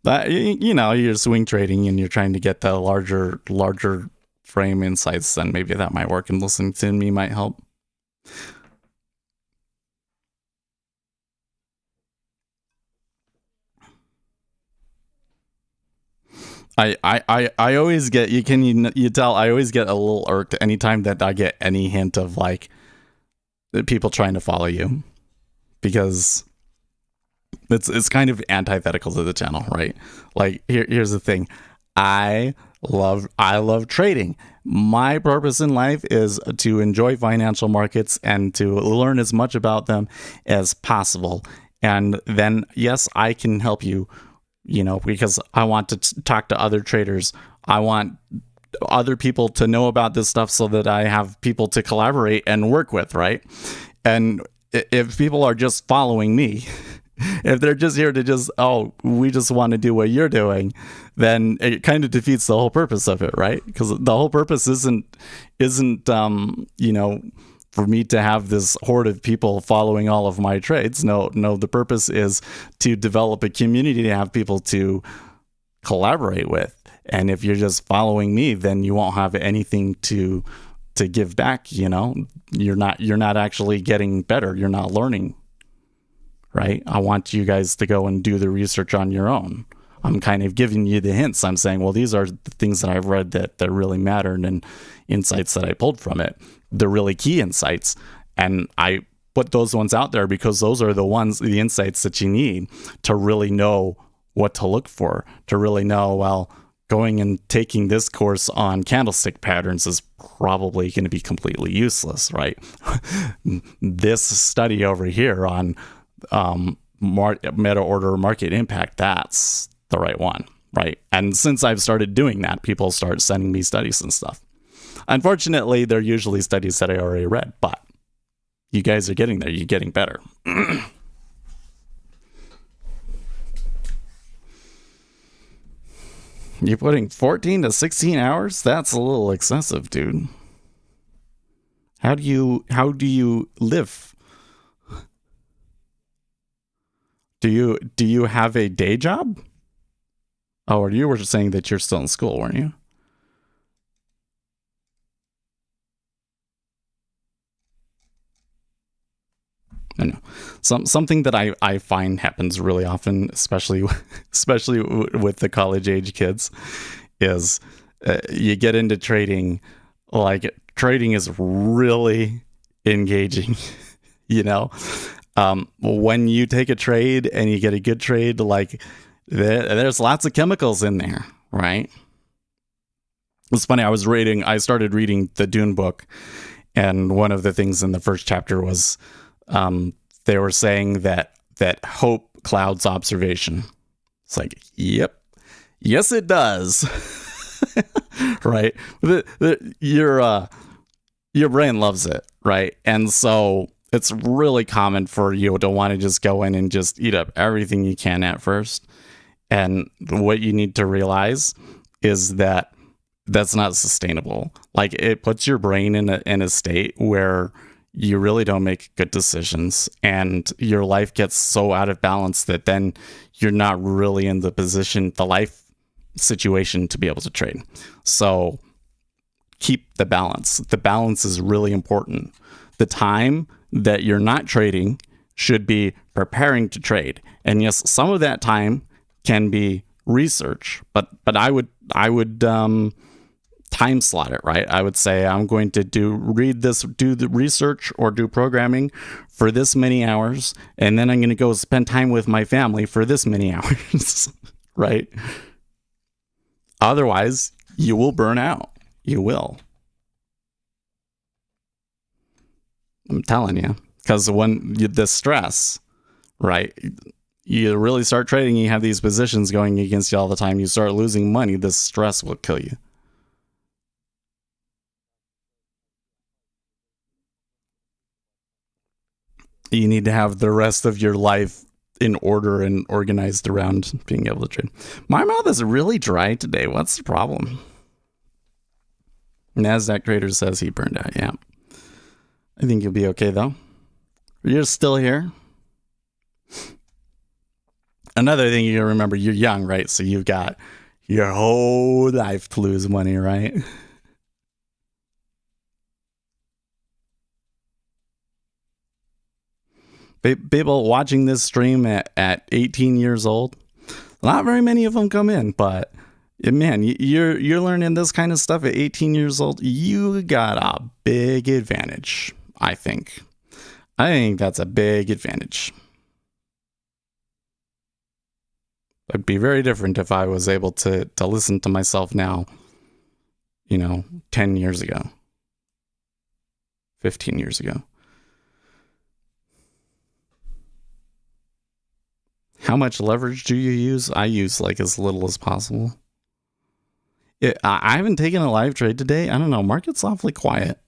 Speaker 2: But you know, you're swing trading and you're trying to get the larger frame insights, then maybe that might work, and listening to me might help. I always get you tell I always get a little irked anytime that I get any hint of like the people trying to follow you, because it's kind of antithetical to the channel, right? Like here's the thing. I love trading. My purpose in life is to enjoy financial markets and to learn as much about them as possible. And then yes, I can help you, because I want to talk to other traders. I want other people to know about this stuff so that I have people to collaborate and work with, right? And if people are just following me, if they're just here to we just want to do what you're doing, then it kind of defeats the whole purpose of it, right? Because the whole purpose isn't for me to have this horde of people following all of my trades. No, the purpose is to develop a community, to have people to collaborate with. And if you're just following me, then you won't have anything to give back. You're not actually getting better. You're not learning, right? I want you guys to go and do the research on your own. I'm kind of giving you the hints. I'm saying, well, these are the things that I've read that really mattered and insights that I pulled from it. The really key insights. And I put those ones out there because those are the insights that you need to really know what to look for, to really know, well, going and taking this course on candlestick patterns is probably going to be completely useless, right? This study over here on meta order market impact, that's the right one, right? And since I've started doing that, people start sending me studies and stuff. Unfortunately, they're usually studies that I already read, but you guys are getting there. You're getting better. You're putting 14 to 16 hours? That's a little excessive, dude. How do you live? Do you have a day job? Oh, or you were saying that you're still in school, weren't you? I know. Something that I find happens really often, especially with the college age kids, is you get into trading. Like, trading is really engaging. When you take a trade and you get a good trade, like there's lots of chemicals in there, right? It's funny. I started reading the Dune book, and one of the things in the first chapter was they were saying that hope clouds observation. It's like, yep, yes, it does. Right? Your brain loves it, right? And so it's really common for you to want to just go in and just eat up everything you can at first. And what you need to realize is that that's not sustainable. Like, it puts your brain in a state where you really don't make good decisions, and your life gets so out of balance that then you're not really in the life situation to be able to trade. So keep the balance. The balance is really important. The time that you're not trading should be preparing to trade. And yes, some of that time can be research, but I would time slot it, right? I would say I'm going to do the research or do programming for this many hours, and then I'm going to go spend time with my family for this many hours, right? Otherwise, you will burn out. You will. I'm telling you, because the stress, right? You really start trading, you have these positions going against you all the time, you start losing money, this stress will kill you. You need to have the rest of your life in order and organized around being able to trade. My mouth is really dry today. What's the problem? NASDAQ trader says he burned out. Yeah. I think you'll be okay, though. You're still here. Another thing you gotta remember, you're young, right? So you've got your whole life to lose money, right? People watching this stream at 18 years old, not very many of them come in, but Man, you're learning this kind of stuff at 18 years old. You got a big advantage, I think. I think that's a big advantage. It'd be very different if I was able to listen to myself now, 10 years ago, 15 years ago. How much leverage do you use? I use like as little as possible. I haven't taken a live trade today. I don't know. Market's awfully quiet.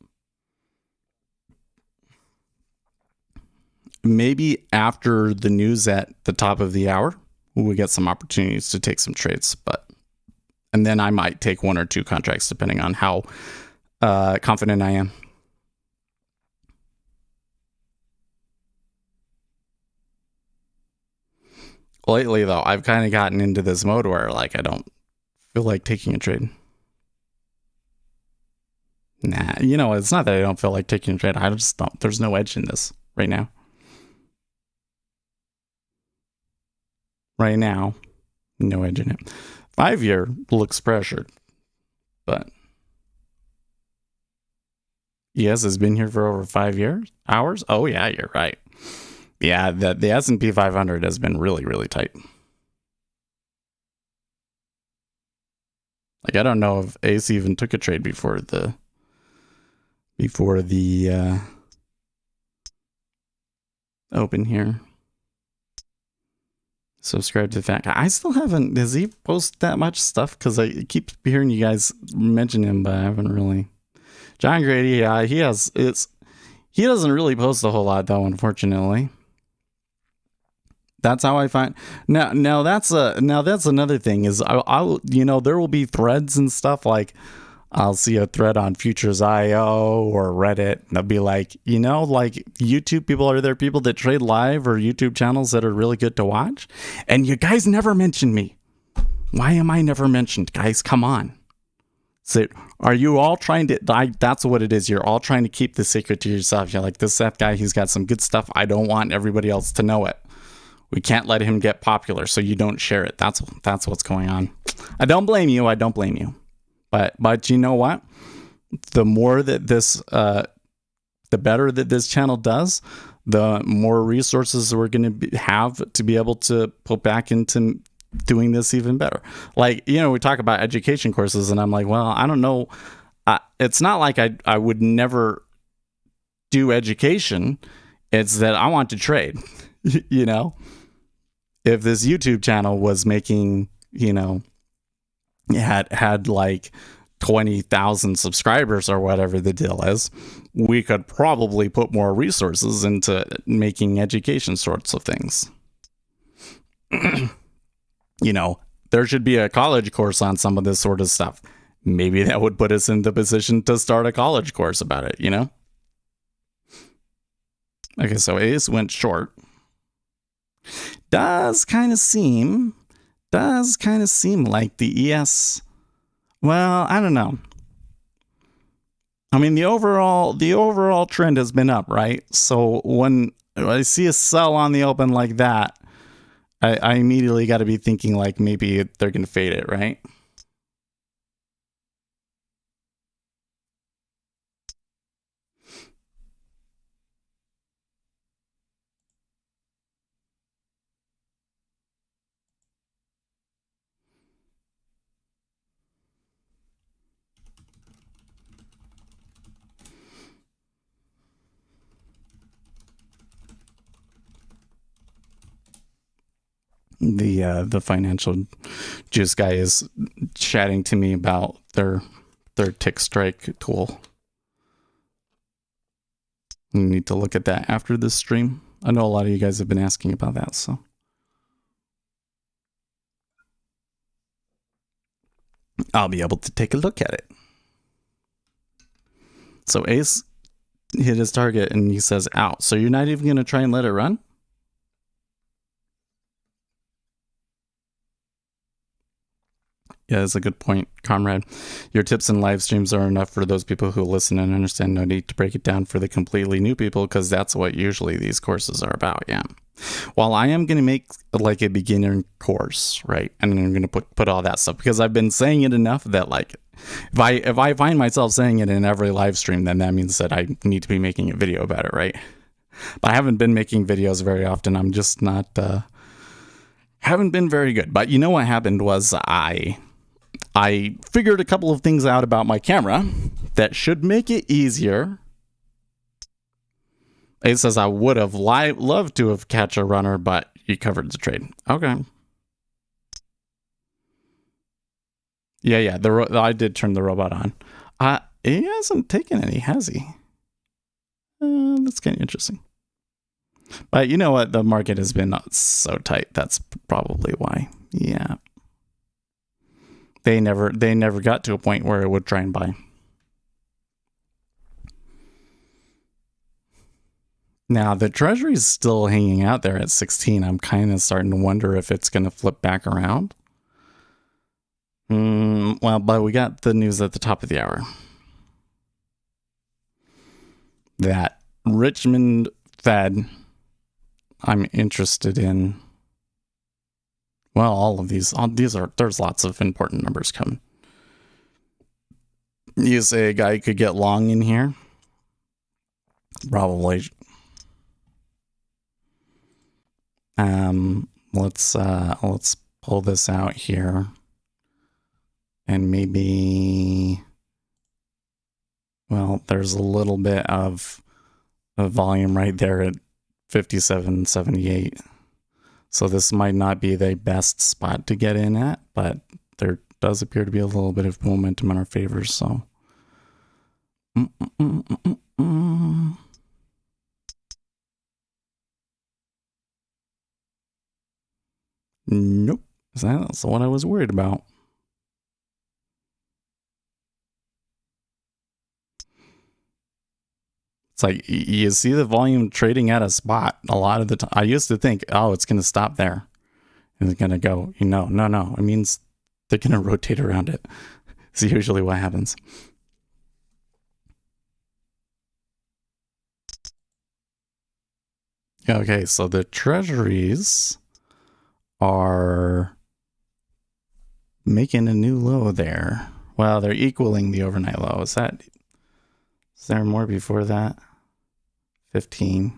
Speaker 2: Maybe after the news at the top of the hour, we get some opportunities to take some trades. And then I might take one or two contracts depending on how confident I am. Lately, though, I've kind of gotten into this mode where like I don't feel like taking a trade. Nah, it's not that I don't feel like taking a trade. I just don't. There's no edge in this right now. Right now, no edge in it. 5-year looks pressured, but ES has been here for over 5 years. Hours? Oh yeah, you're right. Yeah, the S&P 500 has been really, really tight. Like I don't know if Ace even took a trade before the open here. Subscribe to that guy. I still haven't. Does he post that much stuff? Because I keep hearing you guys mention him, but I haven't really. John Grady, yeah, he has. He doesn't really post a whole lot though, unfortunately. That's how I find. Now that's another thing is I'll there will be threads and stuff like. I'll see a thread on Futures.io or Reddit, and they'll be like, like YouTube people, are there people that trade live or YouTube channels that are really good to watch? And you guys never mention me. Why am I never mentioned? Guys, come on. So are you all trying to, that's what it is. You're all trying to keep the secret to yourself. You're like, that guy, he's got some good stuff. I don't want everybody else to know it. We can't let him get popular, so you don't share it. That's what's going on. I don't blame you. But you know what? The more that this, the better that this channel does, the more resources we're going to have to be able to put back into doing this even better. Like, we talk about education courses, and I'm like, well, I don't know. It's not like I would never do education. It's that I want to trade, If this YouTube channel was making, had like 20,000 subscribers or whatever the deal is, we could probably put more resources into making education sorts of things. There should be a college course on some of this sort of stuff. Maybe that would put us in the position to start a college course about it, Okay, so Ace went short. Does kind of seem like the ES. Well, I don't know. I mean, the overall trend has been up, right? So when I see a sell on the open like that, I immediately got to be thinking like maybe they're going to fade it, right? The financial juice guy is chatting to me about their tick strike tool. You need to look at that after this stream. I know a lot of you guys have been asking about that, so I'll be able to take a look at it. So Ace hit his target and he says out. So you're not even going to try and let it run? Yeah, that's a good point, comrade. Your tips and live streams are enough for those people who listen and understand. No need to break it down for the completely new people, because that's what usually these courses are about. Yeah. Well, I am going to make like a beginner course, right? And I'm going to put all that stuff because I've been saying it enough that like if I find myself saying it in every live stream, then that means that I need to be making a video about it, right? But I haven't been making videos very often. I'm just not haven't been very good. But you know what happened was I figured a couple of things out about my camera that should make it easier. It says I would have loved to have catch a runner, but you covered the trade. Okay. Yeah. I did turn the robot on. He hasn't taken any, has he? That's kind of interesting. But you know what? The market has been so tight. That's probably why. Yeah. They never got to a point where it would try and buy. Now, the Treasury's still hanging out there at 16. I'm kind of starting to wonder if it's going to flip back around. Well, but we got the news at the top of the hour. That Richmond Fed, I'm interested in. Well, all of these, there's lots of important numbers coming. You say a guy could get long in here? Probably. Let's pull this out here. And maybe, well, there's a little bit of volume right there at 57.78. So this might not be the best spot to get in at, but there does appear to be a little bit of momentum in our favor. So, nope. That's what I was worried about. It's like you see the volume trading at a spot a lot of the time. I used to think, oh, it's going to stop there. And it's going to go, no. It means they're going to rotate around it. It's usually what happens. Okay, so the treasuries are making a new low there. Well, they're equaling the overnight low. Is there more before that? 15.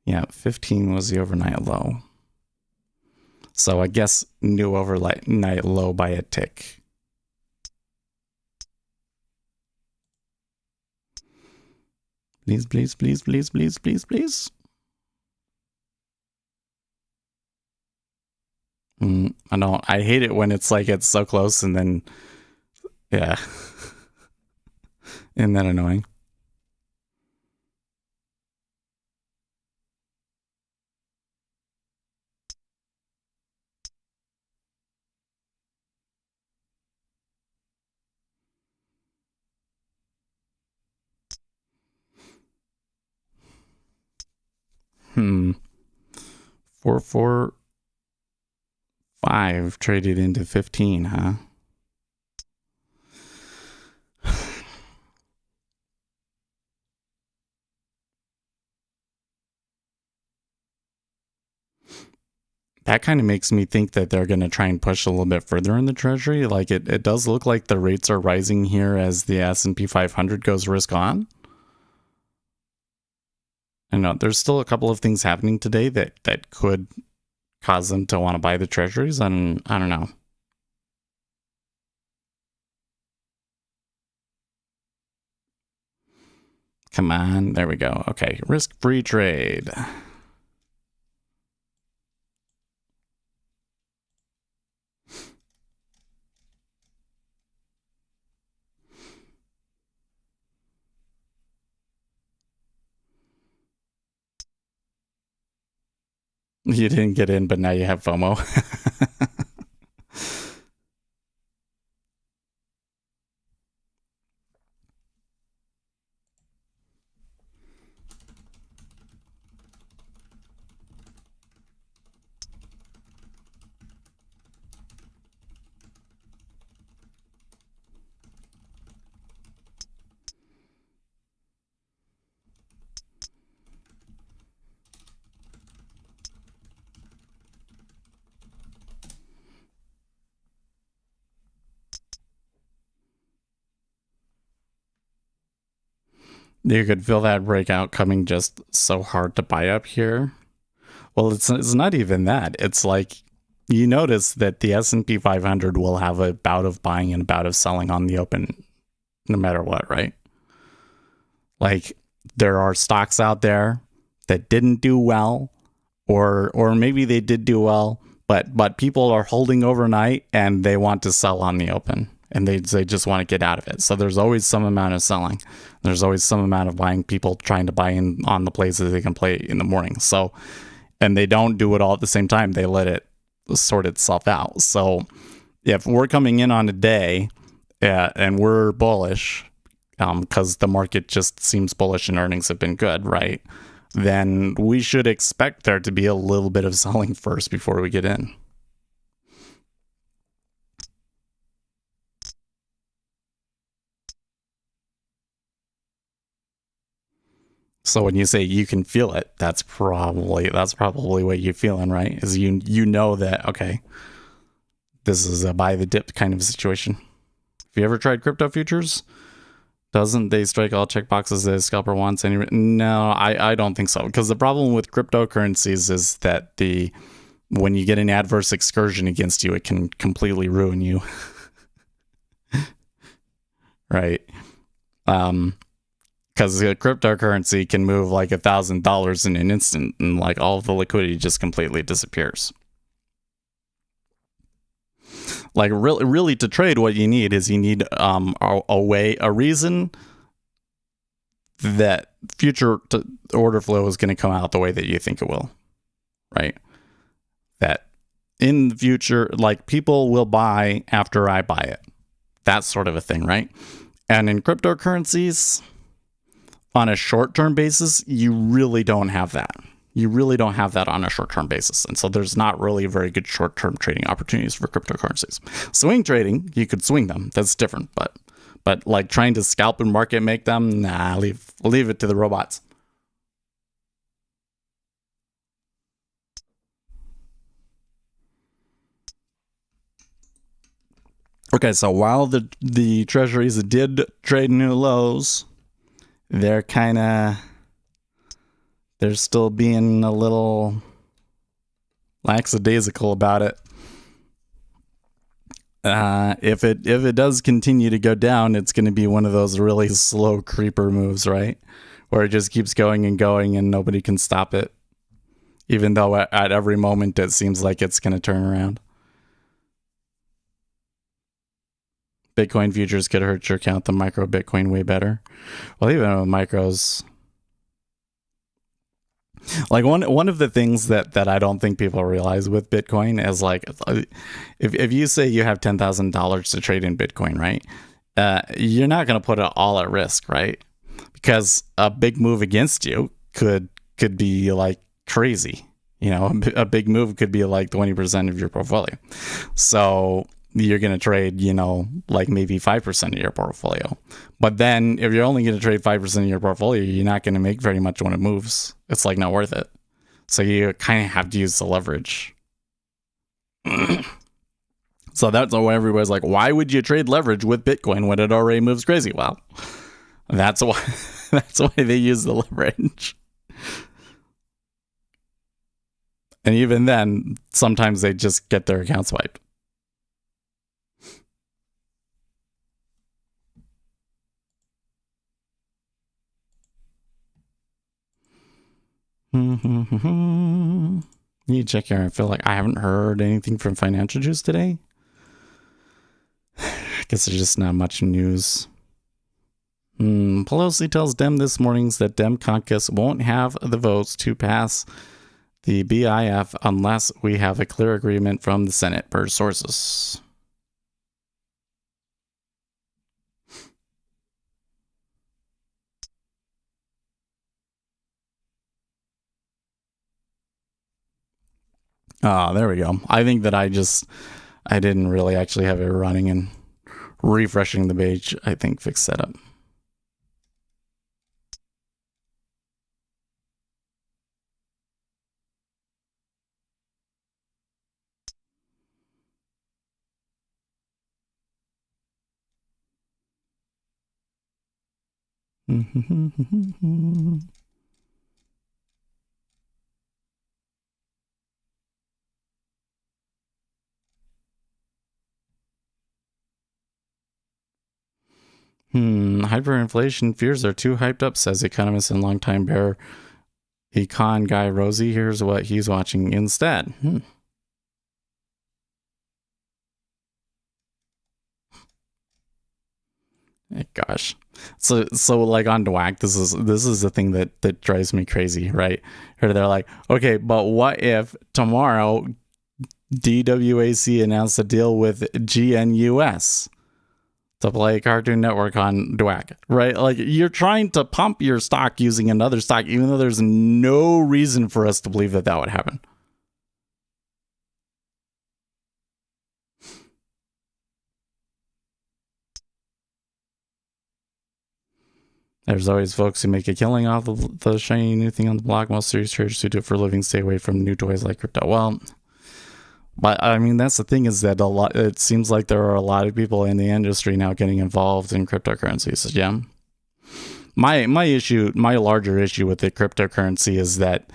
Speaker 2: Yeah, 15 was the overnight low. So I guess new overnight low by a tick. Please, please, please, please, please, please, please. I know. I hate it when it's like it's so close and then, yeah. Isn't that annoying? Hmm. 445 traded into 15, huh? That kind of makes me think that they're going to try and push a little bit further in the treasury. Like it does look like the rates are rising here as the S&P 500 goes risk on. I know there's still a couple of things happening today that could cause them to want to buy the treasuries, and I don't know. Come on, there we go. Okay, risk-free trade. You didn't get in, but now you have FOMO. You could feel that breakout coming just so hard to buy up here. Well, it's not even that. It's like you notice that the S&P 500 will have a bout of buying and a bout of selling on the open no matter what, right? Like there are stocks out there that didn't do well, or maybe they did do well, but people are holding overnight and they want to sell on the open, and they just want to get out of it. So there's always some amount of selling. There's always some amount of buying, people trying to buy in on the plays that they can play in the morning. So, and they don't do it all at the same time. They let it sort itself out. So if we're coming in on a day and we're bullish, because the market just seems bullish and earnings have been good, right? Then we should expect there to be a little bit of selling first before we get in. So when you say you can feel it, that's probably what you're feeling, right? Is you know that, okay, this is a buy the dip kind of situation. Have you ever tried crypto futures? Doesn't they strike all checkboxes that a scalper wants? No, I don't think so. Because the problem with cryptocurrencies is that when you get an adverse excursion against you, it can completely ruin you. Right? Because a cryptocurrency can move like $1,000 in an instant, and like all of the liquidity just completely disappears. Like really to trade, what you need a reason that future order flow is going to come out the way that you think it will, right? That in the future, like people will buy after I buy it. That sort of a thing, right? And in cryptocurrencies, on a short-term basis, you really don't have that. You really don't have that on a short-term basis. And so there's not really very good short-term trading opportunities for cryptocurrencies. Swing trading, you could swing them. That's different. But like trying to scalp and market make them, nah, leave it to the robots. Okay, so while the treasuries did trade new lows, they're still being a little lackadaisical about it. If it does continue to go down, it's going to be one of those really slow creeper moves, right? Where it just keeps going and going and nobody can stop it. Even though at every moment it seems like it's going to turn around. Bitcoin futures could hurt your account. The micro Bitcoin way better. Well, even with micros, like one of the things that I don't think people realize with Bitcoin is like, if you say you have $10,000 to trade in Bitcoin, right? You're not going to put it all at risk, right? Because a big move against you could be like crazy. You know, a big move could be like 20% of your portfolio. So you're going to trade, like maybe 5% of your portfolio. But then if you're only going to trade 5% of your portfolio, you're not going to make very much when it moves. It's like not worth it. So you kind of have to use the leverage. So that's why everybody's like, why would you trade leverage with Bitcoin when it already moves crazy? Well, that's why they use the leverage. And even then, sometimes they just get their accounts wiped. You check here. I feel like I haven't heard anything from Financial Juice today. I guess there's just not much news. Pelosi tells Dem this morning that Dem caucus won't have the votes to pass the BIF unless we have a clear agreement from the Senate, per sources. There we go. I think that I didn't really actually have it running, and refreshing the page, I think, fixed setup. Hyperinflation fears are too hyped up, says economist and longtime bear econ guy Rosie. Here's what he's watching instead. Gosh. So like on DWAC, this is the thing that drives me crazy, right? Or they're like, okay, but what if tomorrow DWAC announced a deal with GNUS to play Cartoon Network on DWAC, right? Like, you're trying to pump your stock using another stock, even though there's no reason for us to believe that would happen. There's always folks who make a killing off of the shiny new thing on the block. Most serious traders who do it for a living stay away from new toys like crypto. Well, but I mean, that's the thing, is that it seems like there are a lot of people in the industry now getting involved in cryptocurrencies. Yeah. My larger issue with the cryptocurrency is that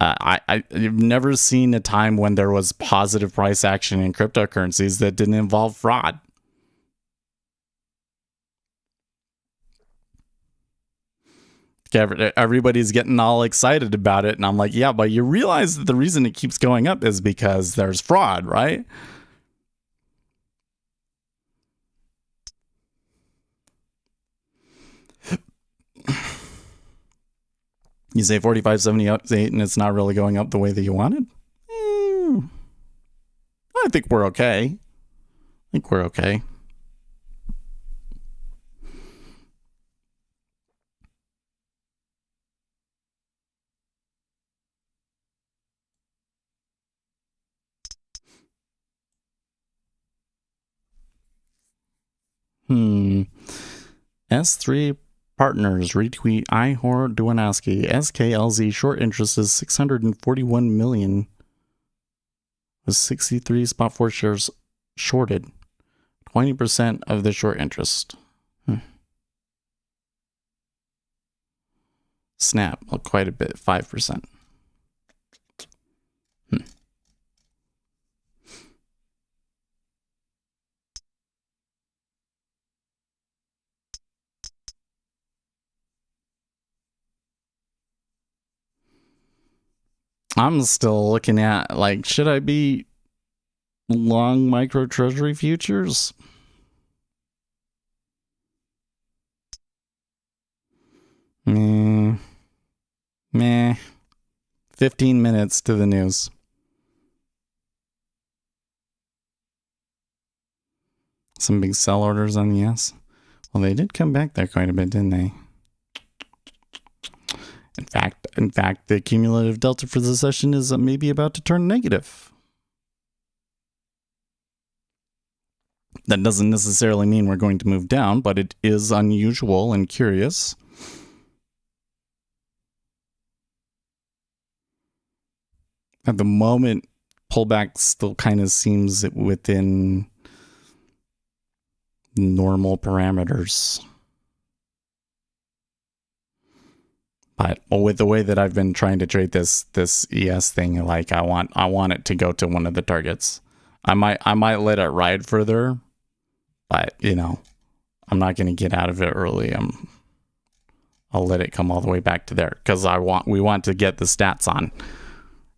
Speaker 2: I've never seen a time when there was positive price action in cryptocurrencies that didn't involve fraud. Everybody's getting all excited about it, and I'm like, yeah, but you realize that the reason it keeps going up is because there's fraud, right? You say 45.78 and it's not really going up the way that you wanted? I think we're okay. S3 Partners retweet Ihor Duanaski. SKLZ short interest is 641 million with 63 spot 4 shares shorted. 20% of the short interest. Snap, quite a bit, 5%. I'm still looking at, like, should I be long micro treasury futures? Meh. 15 minutes to the news. Some big sell orders on the S. Well, they did come back there quite a bit, didn't they? In fact, the cumulative delta for the session is maybe about to turn negative. That doesn't necessarily mean we're going to move down, but it is unusual and curious. At the moment, pullback still kind of seems within normal parameters. But with the way that I've been trying to trade this ES thing, like I want it to go to one of the targets. I might let it ride further, but I'm not going to get out of it early. I'll let it come all the way back to there, because we want to get the stats on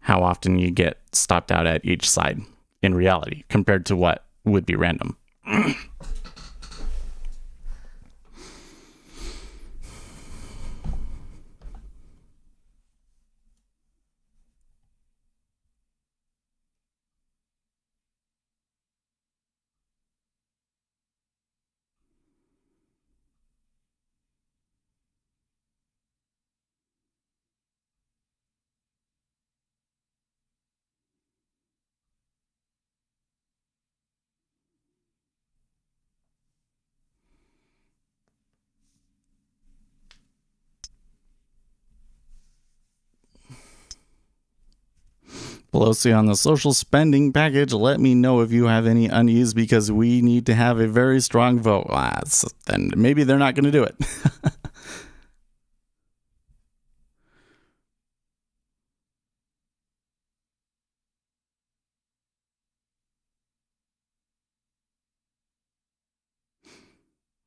Speaker 2: how often you get stopped out at each side in reality compared to what would be random. Pelosi on the social spending package. Let me know if you have any unease, because we need to have a very strong vote. Then maybe they're not going to do it.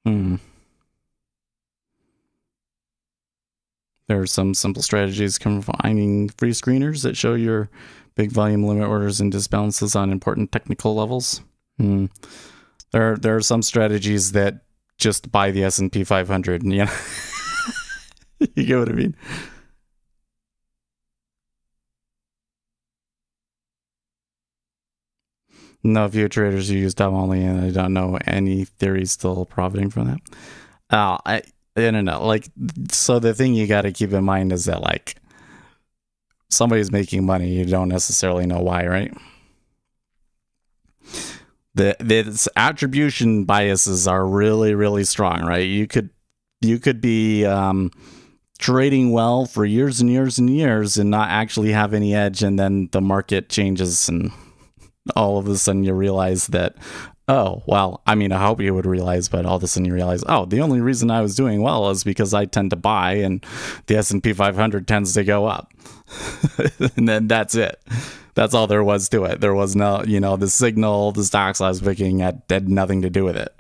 Speaker 2: Hmm. There are some simple strategies combining free screeners that show your big volume limit orders and disbalances on important technical levels. Hmm. There are some strategies that just buy the S&P 500. And, yeah, you get what I mean? No, few traders who use time only, and I don't know any theories still profiting from that. I don't know. Like, so the thing you got to keep in mind is that, like, somebody's making money, you don't necessarily know why, right? The attribution biases are really, really strong, right? You could be trading well for years and years and years and not actually have any edge, and then the market changes and all of a sudden you realize that, oh, well, I mean, I hope you would realize, but all of a sudden you realize, oh, the only reason I was doing well is because I tend to buy and the S&P 500 tends to go up. And then that's it. That's all there was to it. There was no, the signal, the stocks I was picking had nothing to do with it.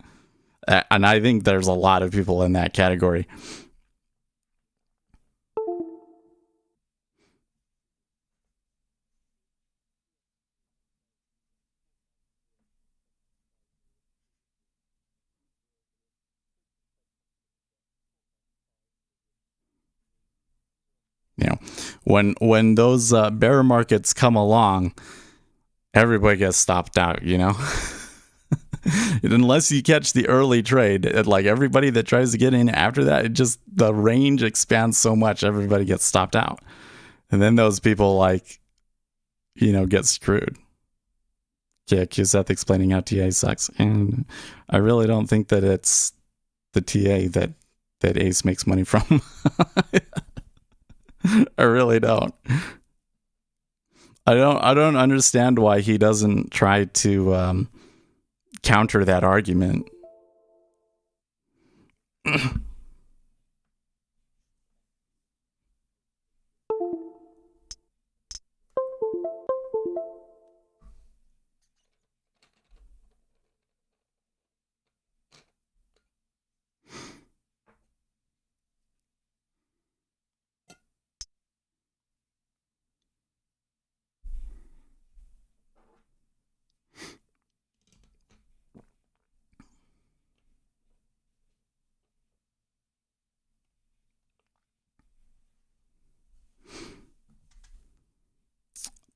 Speaker 2: And I think there's a lot of people in that category. When those bear markets come along, everybody gets stopped out, unless you catch the early trade. Like, everybody that tries to get in after that, the range expands so much, everybody gets stopped out, and then those people get screwed. Yeah, Seth explaining how TA sucks, and I really don't think that it's the TA that Ace makes money from. I really don't. I don't understand why he doesn't try to counter that argument.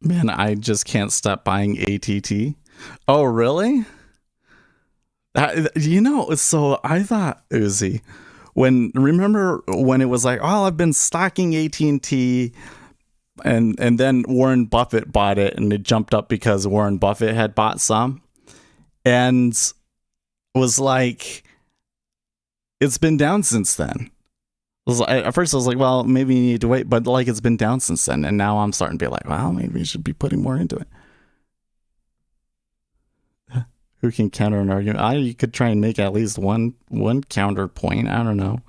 Speaker 2: Man, I just can't stop buying ATT. Oh, really? So I thought, Uzi, remember when it was like, oh, I've been stocking AT&T, and then Warren Buffett bought it, and it jumped up because Warren Buffett had bought some, and was like, it's been down since then. At first I was like, well, maybe you need to wait, but like, it's been down since then, and now I'm starting to be like, well, maybe you should be putting more into it. Who can counter an argument? You could try and make at least one counterpoint. I don't know.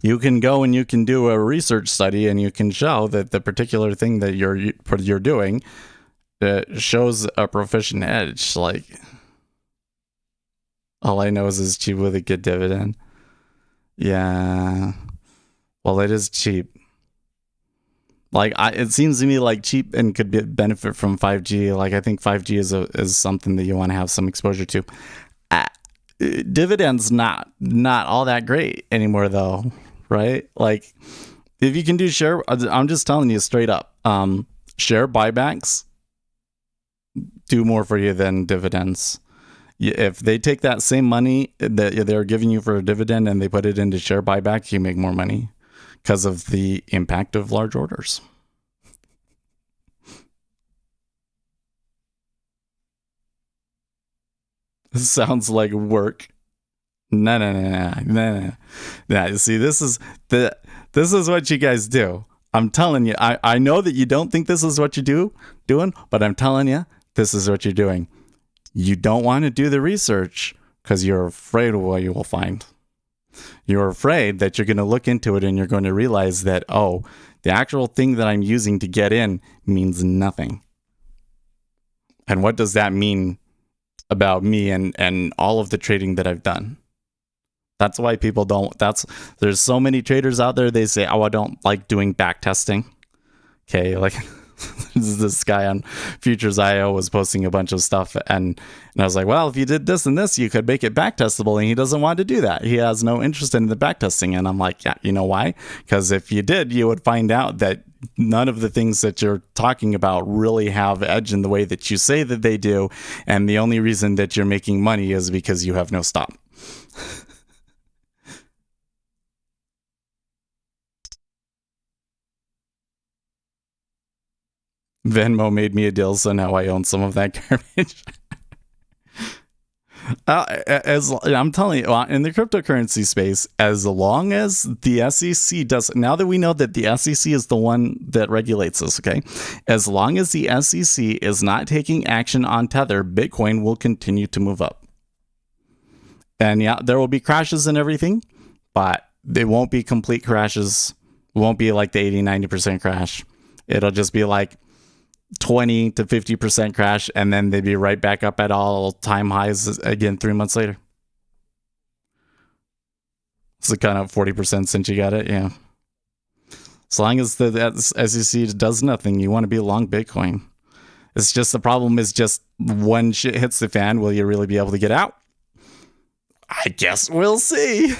Speaker 2: You can go and you can do a research study, and you can show that the particular thing that you're doing shows a proficient edge. Like, all I know is it's cheap with a good dividend. Yeah. Well, it is cheap. Like, it seems to me like cheap and could benefit from 5G. Like, I think 5G is something that you want to have some exposure to. Dividends not all that great anymore, though, right? Like, if you can do share, I'm just telling you straight up, share buybacks do more for you than dividends. If they take that same money that they're giving you for a dividend and they put it into share buyback, you make more money because of the impact of large orders. This sounds like work. No. See, this is what you guys do. I'm telling you, I know that you don't think this is what you're doing, but I'm telling you, this is what you're doing. You don't want to do the research because you're afraid of what you will find. You're afraid that you're going to look into it and you're going to realize that, oh, the actual thing that I'm using to get in means nothing. And what does that mean about me and all of the trading that I've done? That's why people don't, there's so many traders out there, they say, oh, I don't like doing back testing. Okay, like this guy on Futures.io was posting a bunch of stuff, and I was like, well, if you did this and this, you could make it back testable, and he doesn't want to do that. He has no interest in the back testing. And I'm like, yeah, you know why? Because if you did, you would find out that none of the things that you're talking about really have edge in the way that you say that they do, and the only reason that you're making money is because you have no stop. Venmo made me a deal, so now I own some of that garbage. As I'm telling you, in the cryptocurrency space, as long as the SEC does, now that we know that the SEC is the one that regulates this, okay, as long as the SEC is not taking action on Tether, Bitcoin will continue to move up. And yeah, there will be crashes and everything, but they won't be complete crashes. It won't be like the 80-90% crash. It'll just be like 20 to 50% crash, and then they'd be right back up at all time highs again 3 months later. So kind of 40% since you got it, yeah. As long as the SEC does nothing, you want to be long Bitcoin. It's just the problem is just when shit hits the fan, will you really be able to get out? I guess we'll see.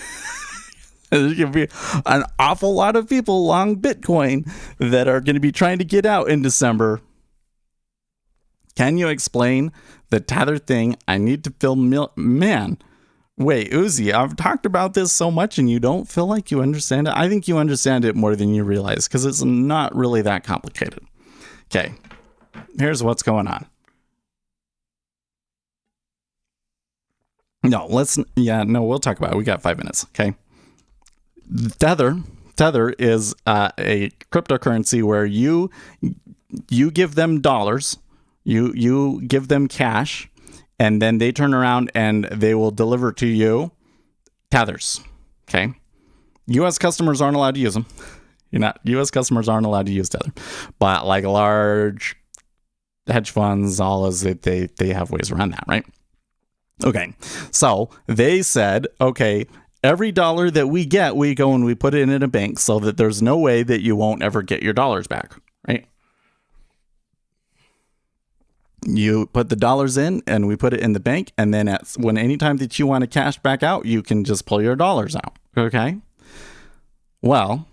Speaker 2: There's going to be an awful lot of people long Bitcoin that are going to be trying to get out in December. Can you explain the Tether thing? I need to feel man. Wait, Uzi, I've talked about this so much and you don't feel like you understand it? I think you understand it more than you realize because it's not really that complicated. Okay, here's what's going on. No, we'll talk about it. We got 5 minutes, okay? Tether is a cryptocurrency where you give them dollars, you give them cash, and then they turn around and they will deliver to you tethers. Okay, U.S. customers aren't allowed to use them. U.S. customers aren't allowed to use Tether, but like large hedge funds, all is that they have ways around that, right? Okay, so they said, okay, every dollar that we get, we go and we put it in a bank so that there's no way that you won't ever get your dollars back, right? You put the dollars in and we put it in the bank, and then anytime that you want to cash back out, you can just pull your dollars out, okay? Well,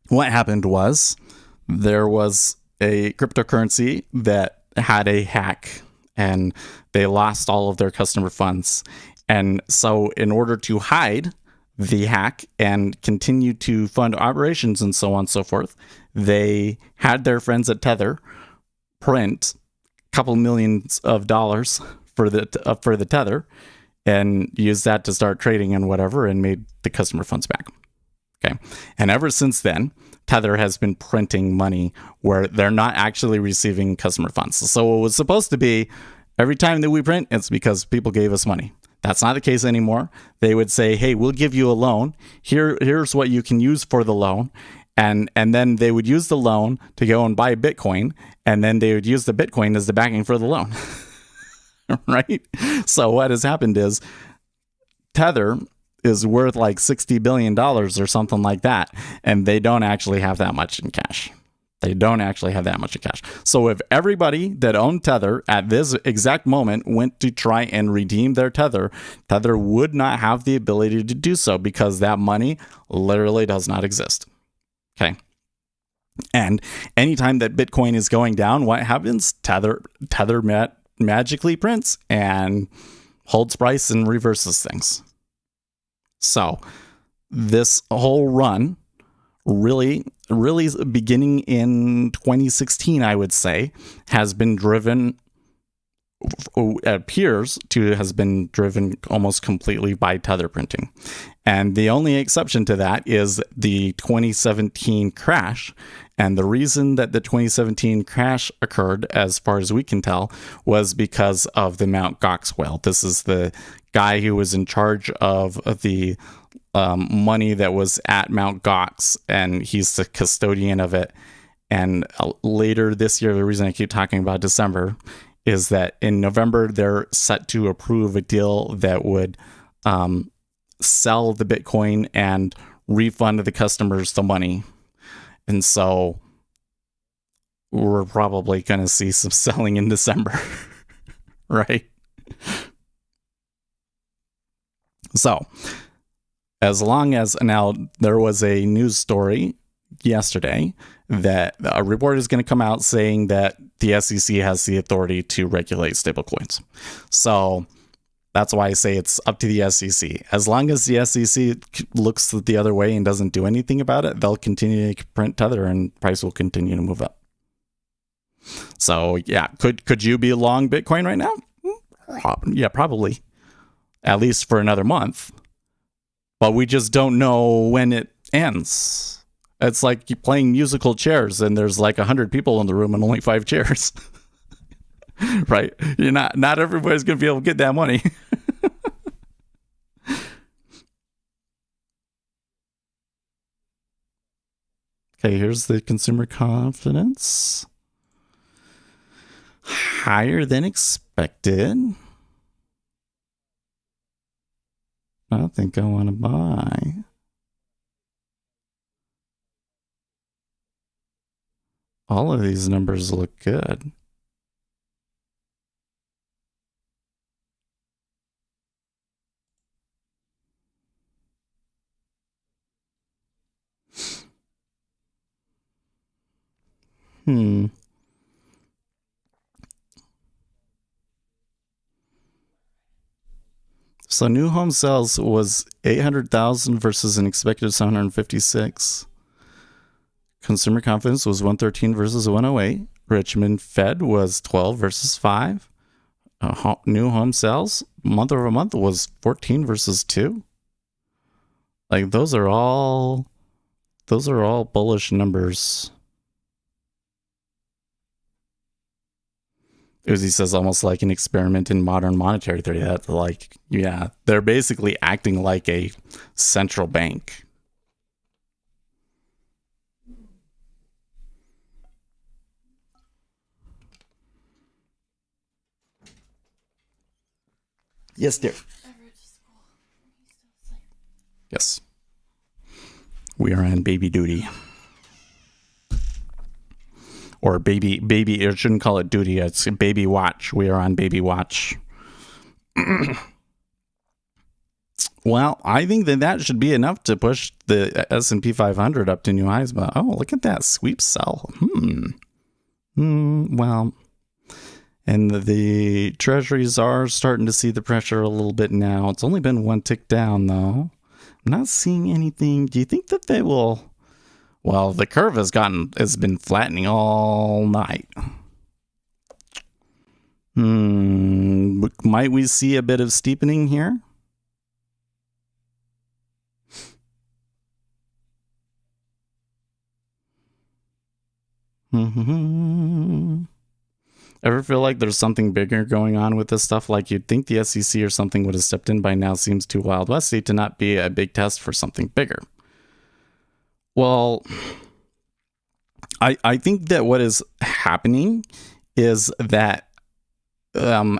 Speaker 2: what happened was there was a cryptocurrency that had a hack and they lost all of their customer funds. And so in order to hide the hack and continue to fund operations and so on and so forth, they had their friends at Tether print a couple millions of dollars for the Tether and use that to start trading and whatever, and made the customer funds back. Okay. And ever since then, Tether has been printing money where they're not actually receiving customer funds. So it was supposed to be every time that we print, it's because people gave us money. That's not the case anymore. They would say, hey, we'll give you a loan. Here's what you can use for the loan. And then they would use the loan to go and buy Bitcoin. And then they would use the Bitcoin as the backing for the loan. Right? So what has happened is Tether is worth like $60 billion or something like that. And they don't actually have that much in cash. So if everybody that owned Tether at this exact moment went to try and redeem their Tether would not have the ability to do so because that money literally does not exist. Okay. And anytime that Bitcoin is going down, what happens? Tether magically prints and holds price and reverses things. So this whole run really beginning in 2016, I would say, has been driven, appears to has been driven almost completely by Tether printing. And the only exception to that is the 2017 crash. And the reason that the 2017 crash occurred, as far as we can tell, was because of the Mt. Gox whale. This is the guy who was in charge of the money that was at Mt. Gox, and he's the custodian of it. And later this year, the reason I keep talking about December is that in November, they're set to approve a deal that would sell the Bitcoin and refund the customers the money. And so we're probably going to see some selling in December, right? So as long as now there was a news story yesterday that a report is going to come out saying that the SEC has the authority to regulate stablecoins. So that's why I say it's up to the SEC. As long as the SEC looks the other way and doesn't do anything about it, they'll continue to print Tether and price will continue to move up. So yeah, could you be long Bitcoin right now? Yeah, probably. At least for another month. But we just don't know when it ends. It's like playing musical chairs and there's like 100 people in the room and only 5 chairs. Right? You're not everybody's going to be able to get that money. Okay, here's the consumer confidence. Higher than expected. I think I want to buy. All of these numbers look good. So new home sales was 800,000 versus an expected 756. Consumer confidence was 113 versus 108. Richmond Fed was 12 versus 5. New home sales month over month was 14 versus 2. Like those are all bullish numbers. Uzi says almost like an experiment in modern monetary theory. That like, yeah, they're basically acting like a central bank. Yes, dear. Yes. We are on baby duty. Or baby, I shouldn't call it duty. It's baby watch. We are on baby watch. Well, I think that should be enough to push the S&P 500 up to new highs. But oh, look at that sweep sell. Well, and the treasuries are starting to see the pressure a little bit now. It's only been one tick down, though. I'm not seeing anything. Do you think that they will? Well, the curve has been flattening all night. Might we see a bit of steepening here? Ever feel like there's something bigger going on with this stuff? Like you'd think the SEC or something would have stepped in by now. Seems too Wild Westy to not be a big test for something bigger. Well, I think that what is happening is that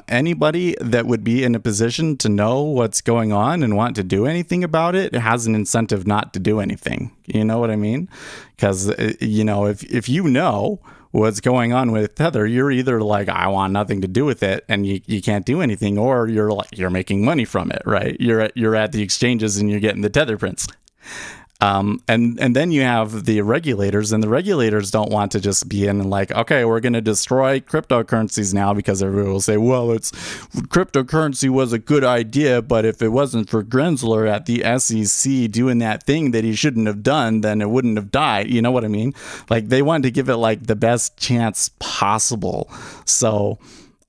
Speaker 2: anybody that would be in a position to know what's going on and want to do anything about it has an incentive not to do anything. You know what I mean? Because, if you know what's going on with Tether, you're either like, I want nothing to do with it, and you can't do anything, or you're like, you're making money from it, right? You're at the exchanges and you're getting the Tether prints. And then you have the regulators, and the regulators don't want to just be in and like, okay, we're going to destroy cryptocurrencies now, because everyone will say, well, cryptocurrency was a good idea, but if it wasn't for Gensler at the SEC doing that thing that he shouldn't have done, then it wouldn't have died. You know what I mean? Like they wanted to give it like the best chance possible. So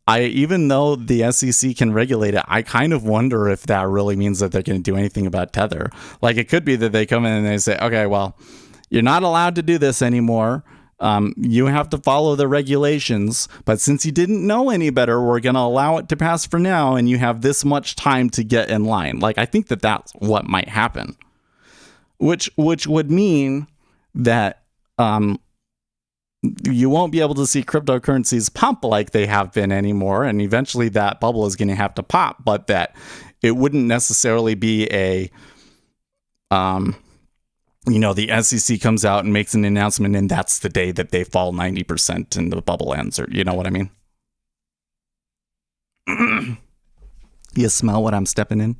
Speaker 2: even though the SEC can regulate it, I kind of wonder if that really means that they're going to do anything about Tether. Like it could be that they come in and they say, okay, well, you're not allowed to do this anymore. You have to follow the regulations. But since you didn't know any better, we're going to allow it to pass for now. And you have this much time to get in line. Like, I think that that's what might happen, which would mean that you won't be able to see cryptocurrencies pump like they have been anymore, and eventually that bubble is going to have to pop, but that it wouldn't necessarily be a the SEC comes out and makes an announcement and that's the day that they fall 90% and the bubble ends, or you know what I mean. You smell what I'm stepping in?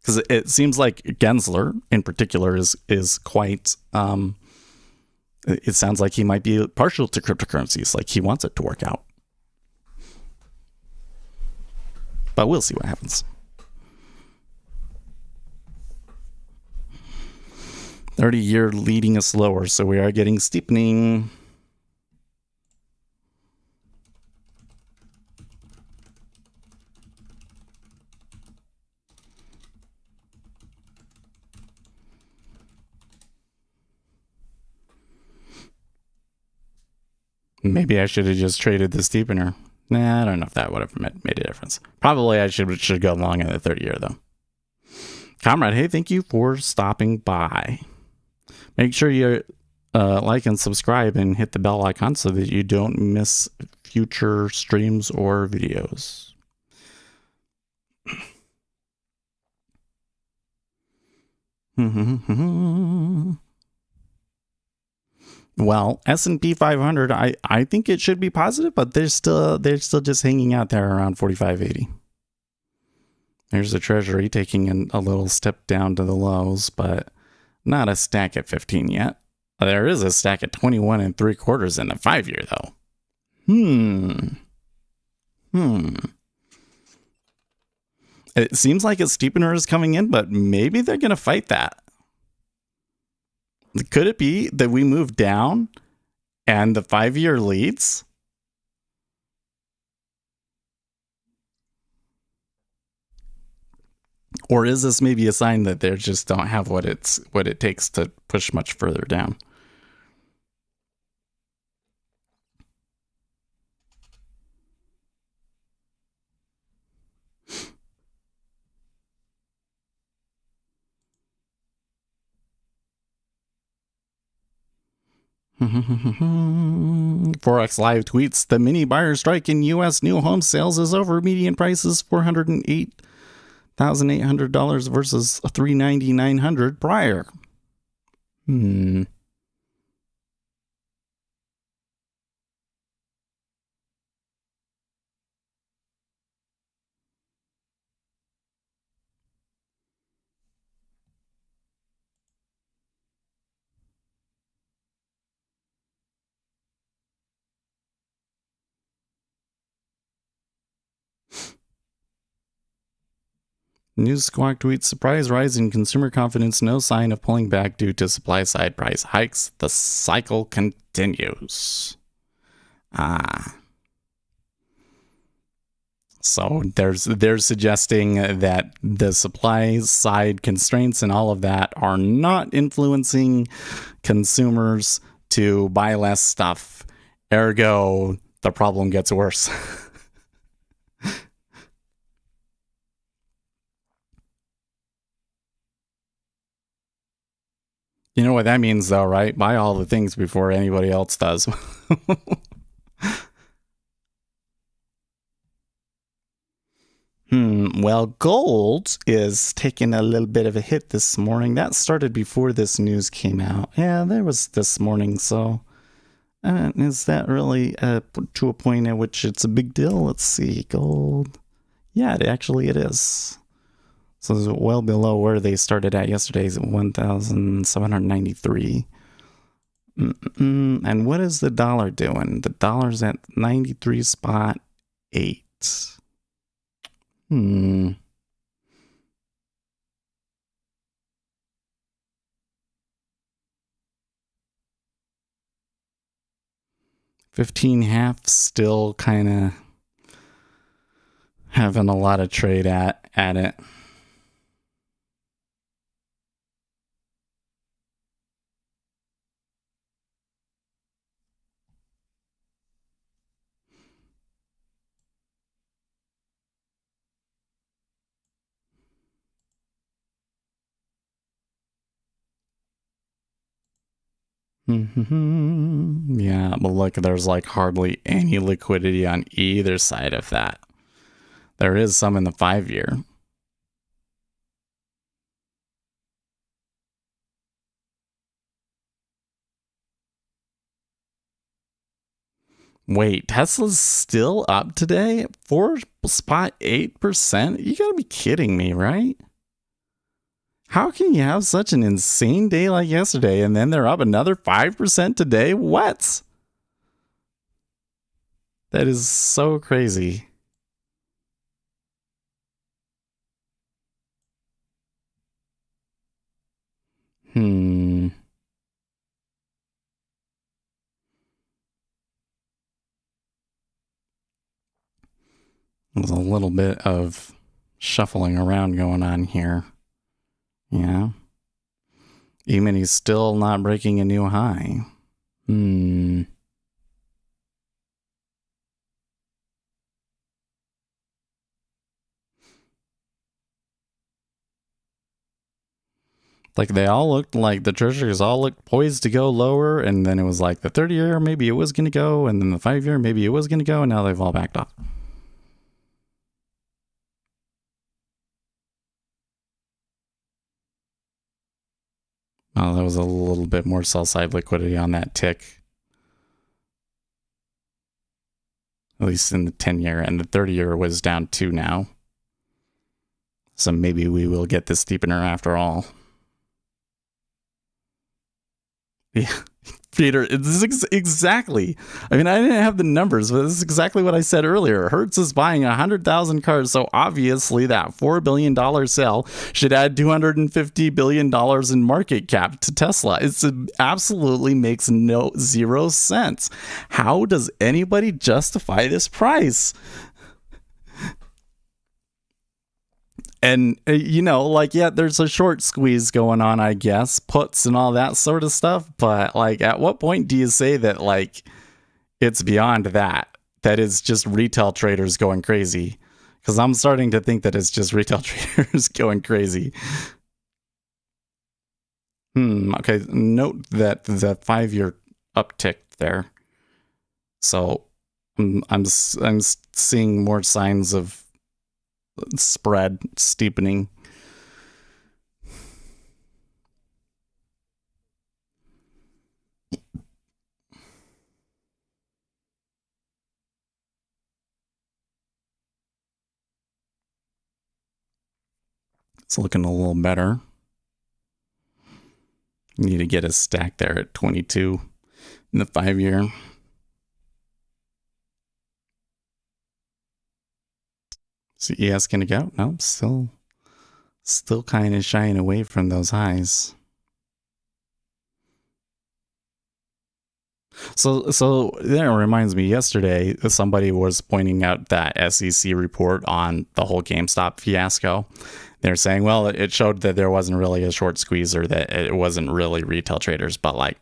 Speaker 2: Because it seems like Gensler in particular is quite it sounds like he might be partial to cryptocurrencies, like he wants it to work out. But we'll see what happens. 30-year leading us lower, so we are getting steepening. Maybe I should have just traded the steepener. Nah, I don't know if that would have made a difference. Probably I should go long in the 30-year, though. Comrade, hey, thank you for stopping by. Make sure you like and subscribe and hit the bell icon so that you don't miss future streams or videos. Well, S&P 500, I think it should be positive, but they're still just hanging out there around 45.80. There's the Treasury taking a little step down to the lows, but not a stack at 15 yet. There is a stack at 21 3/4 in the 5-year though. It seems like a steepener is coming in, but maybe they're going to fight that. Could it be that we move down and the 5-year leads? Or is this maybe a sign that they just don't have what it takes to push much further down? Forex Live tweets, the mini buyer strike in U.S. new home sales is over. Median price is $408,800 versus $390,900 prior. 'News Squawk tweets, surprise rise in consumer confidence, no sign of pulling back due to supply side price hikes. The cycle continues. So they're suggesting that the supply side constraints and all of that are not influencing consumers to buy less stuff. Ergo, the problem gets worse. You know what that means, though, right? Buy all the things before anybody else does. Well, gold is taking a little bit of a hit this morning. That started before this news came out. Yeah, there was this morning. So is that really to a point at which it's a big deal? Let's see. Gold. Yeah, it is. So it's well below where they started at yesterday's at 1,793. And what is the dollar doing? The dollar's at 93.8. Hmm. 15.5 still kind of having a lot of trade at it. Yeah, but look, there's like hardly any liquidity on either side of that. There is some in the 5-year. Wait, Tesla's still up today? 4.8%? You gotta be kidding me, right? How can you have such an insane day like yesterday and then they're up another 5% today? What? That is so crazy. There's a little bit of shuffling around going on here. Yeah. E-mini's still not breaking a new high. Like they all looked like the treasuries all looked poised to go lower, and then it was like the 30-year maybe it was going to go, and then the 5-year maybe it was going to go, and now they've all backed off. Oh, that was a little bit more sell side liquidity on that tick. At least in the 10-year, and the 30-year was down 2 now. So maybe we will get this steepener after all. Yeah, Peter, this is exactly. I mean, I didn't have the numbers, but this is exactly what I said earlier. Hertz is buying 100,000 cars, so obviously that $4 billion sale should add $250 billion in market cap to Tesla. It absolutely makes zero sense. How does anybody justify this price? And, like, yeah, there's a short squeeze going on, I guess, puts and all that sort of stuff. But, like, at what point do you say that, like, it's beyond that? That is just retail traders going crazy? Because I'm starting to think that it's just retail traders going crazy. Okay, note that the 5-year uptick there. So I'm seeing more signs of spread steepening. It's looking a little better. Need to get a stack there at 22 in the 5-year. CES gonna go? Nope, still kind of shying away from those highs. So that reminds me, yesterday somebody was pointing out that SEC report on the whole GameStop fiasco. They're saying, well, it showed that there wasn't really a short squeeze, or that it wasn't really retail traders. But like,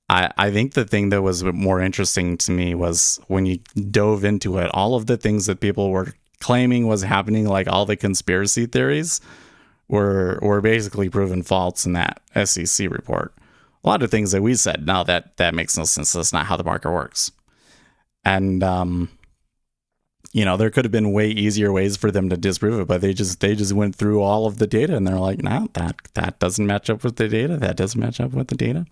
Speaker 2: I think the thing that was more interesting to me was when you dove into it, all of the things that people were claiming was happening, like all the conspiracy theories, were basically proven false in that SEC report. A lot of things that we said, no, that makes no sense. That's not how the market works. And there could have been way easier ways for them to disprove it, but they just went through all of the data and they're like, no, that doesn't match up with the data. That doesn't match up with the data.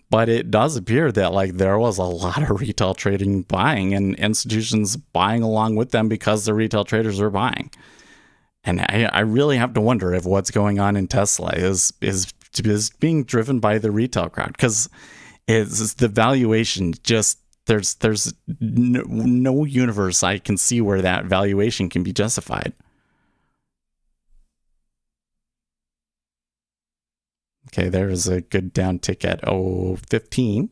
Speaker 2: But it does appear that like there was a lot of retail trading buying, and institutions buying along with them because the retail traders are buying. And I really have to wonder if what's going on in Tesla is being driven by the retail crowd, because it's the valuation. Just there's no universe I can see where that valuation can be justified. Okay, there's a good down tick at 0.15.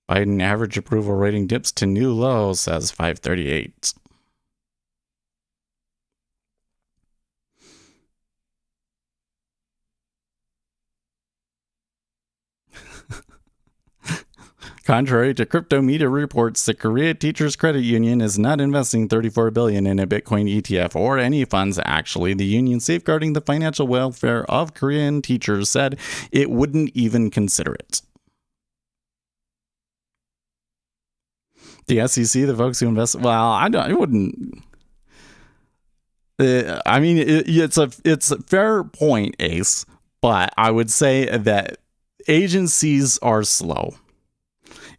Speaker 2: Biden average approval rating dips to new low, says 538. Contrary to crypto media reports, the Korea Teachers Credit Union is not investing $34 billion in a Bitcoin ETF or any funds. Actually, the union safeguarding the financial welfare of Korean teachers said it wouldn't even consider it. The SEC, the folks who invest, well, I wouldn't. I mean, it's a fair point, Ace, but I would say that agencies are slow.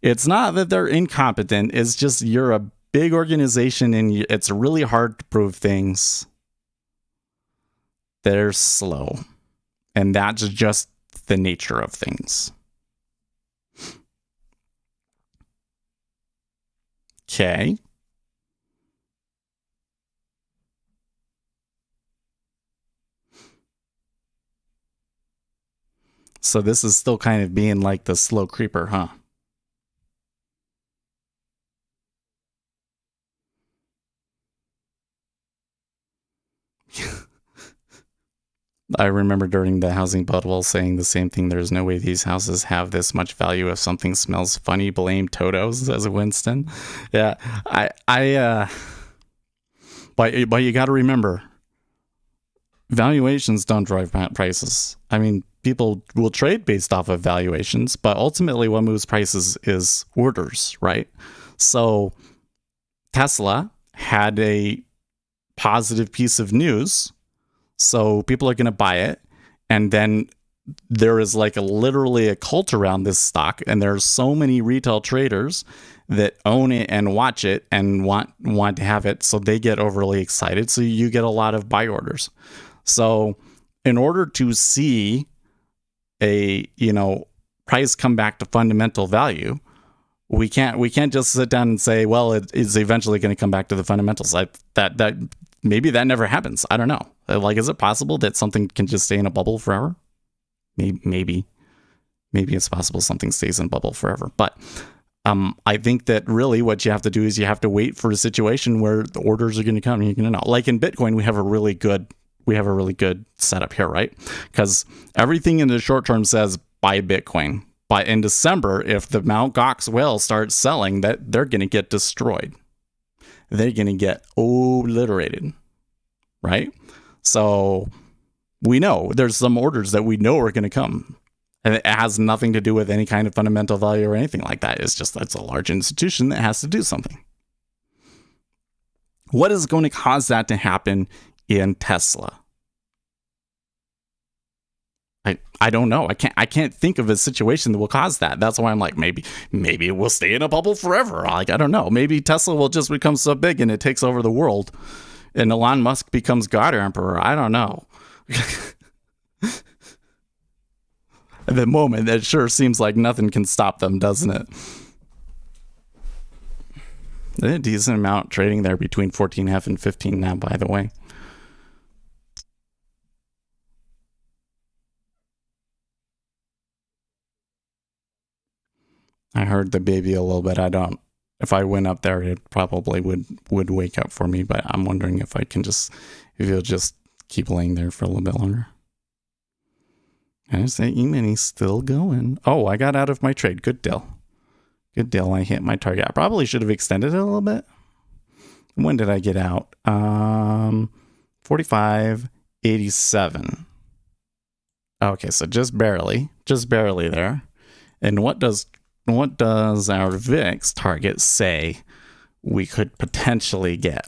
Speaker 2: It's not that they're incompetent. It's just you're a big organization and it's really hard to prove things. They're slow. And that's just the nature of things. Okay. So this is still kind of being like the slow creeper, huh? I remember during the housing bubble saying the same thing. There's no way these houses have this much value. If something smells funny, blame Toto, says Winston. Yeah, but you got to remember, valuations don't drive prices. I mean, people will trade based off of valuations, but ultimately what moves prices is orders, right? So Tesla had a positive piece of news, so people are going to buy it, and then there is like literally a cult around this stock, and there's so many retail traders that own it and watch it and want to have it, so they get overly excited, so you get a lot of buy orders. So in order to see a price come back to fundamental value, we can't just sit down and say, well, it is eventually going to come back to the fundamentals. That maybe that never happens. I don't know. Like, is it possible that something can just stay in a bubble forever? Maybe it's possible something stays in a bubble forever. But I think that really what you have to do is you have to wait for a situation where the orders are going to come. You're going to know. Like in Bitcoin, we have a really good setup here, right? Because everything in the short term says buy Bitcoin. But in December, if the Mt. Gox whale starts selling, that they're going to get destroyed. They're going to get obliterated, right? So we know there's some orders that we know are going to come. And it has nothing to do with any kind of fundamental value or anything like that. It's just that's a large institution that has to do something. What is going to cause that to happen in Tesla? I don't know. I can't think of a situation that will cause that. That's why I'm like, maybe it will stay in a bubble forever. Like, I don't know. Maybe Tesla will just become so big and it takes over the world and Elon Musk becomes God Emperor. I don't know. At the moment, it sure seems like nothing can stop them, doesn't it? A decent amount trading there between 14.5 and 15 now, by the way. I heard the baby a little bit. If I went up there, it probably would wake up for me, but I'm wondering if you'll just keep laying there for a little bit longer. There's that E-mini still going. Oh, I got out of my trade. Good deal. I hit my target. I probably should have extended it a little bit. When did I get out? 45.87. Okay, so just barely there. And what does our VIX target say we could potentially get?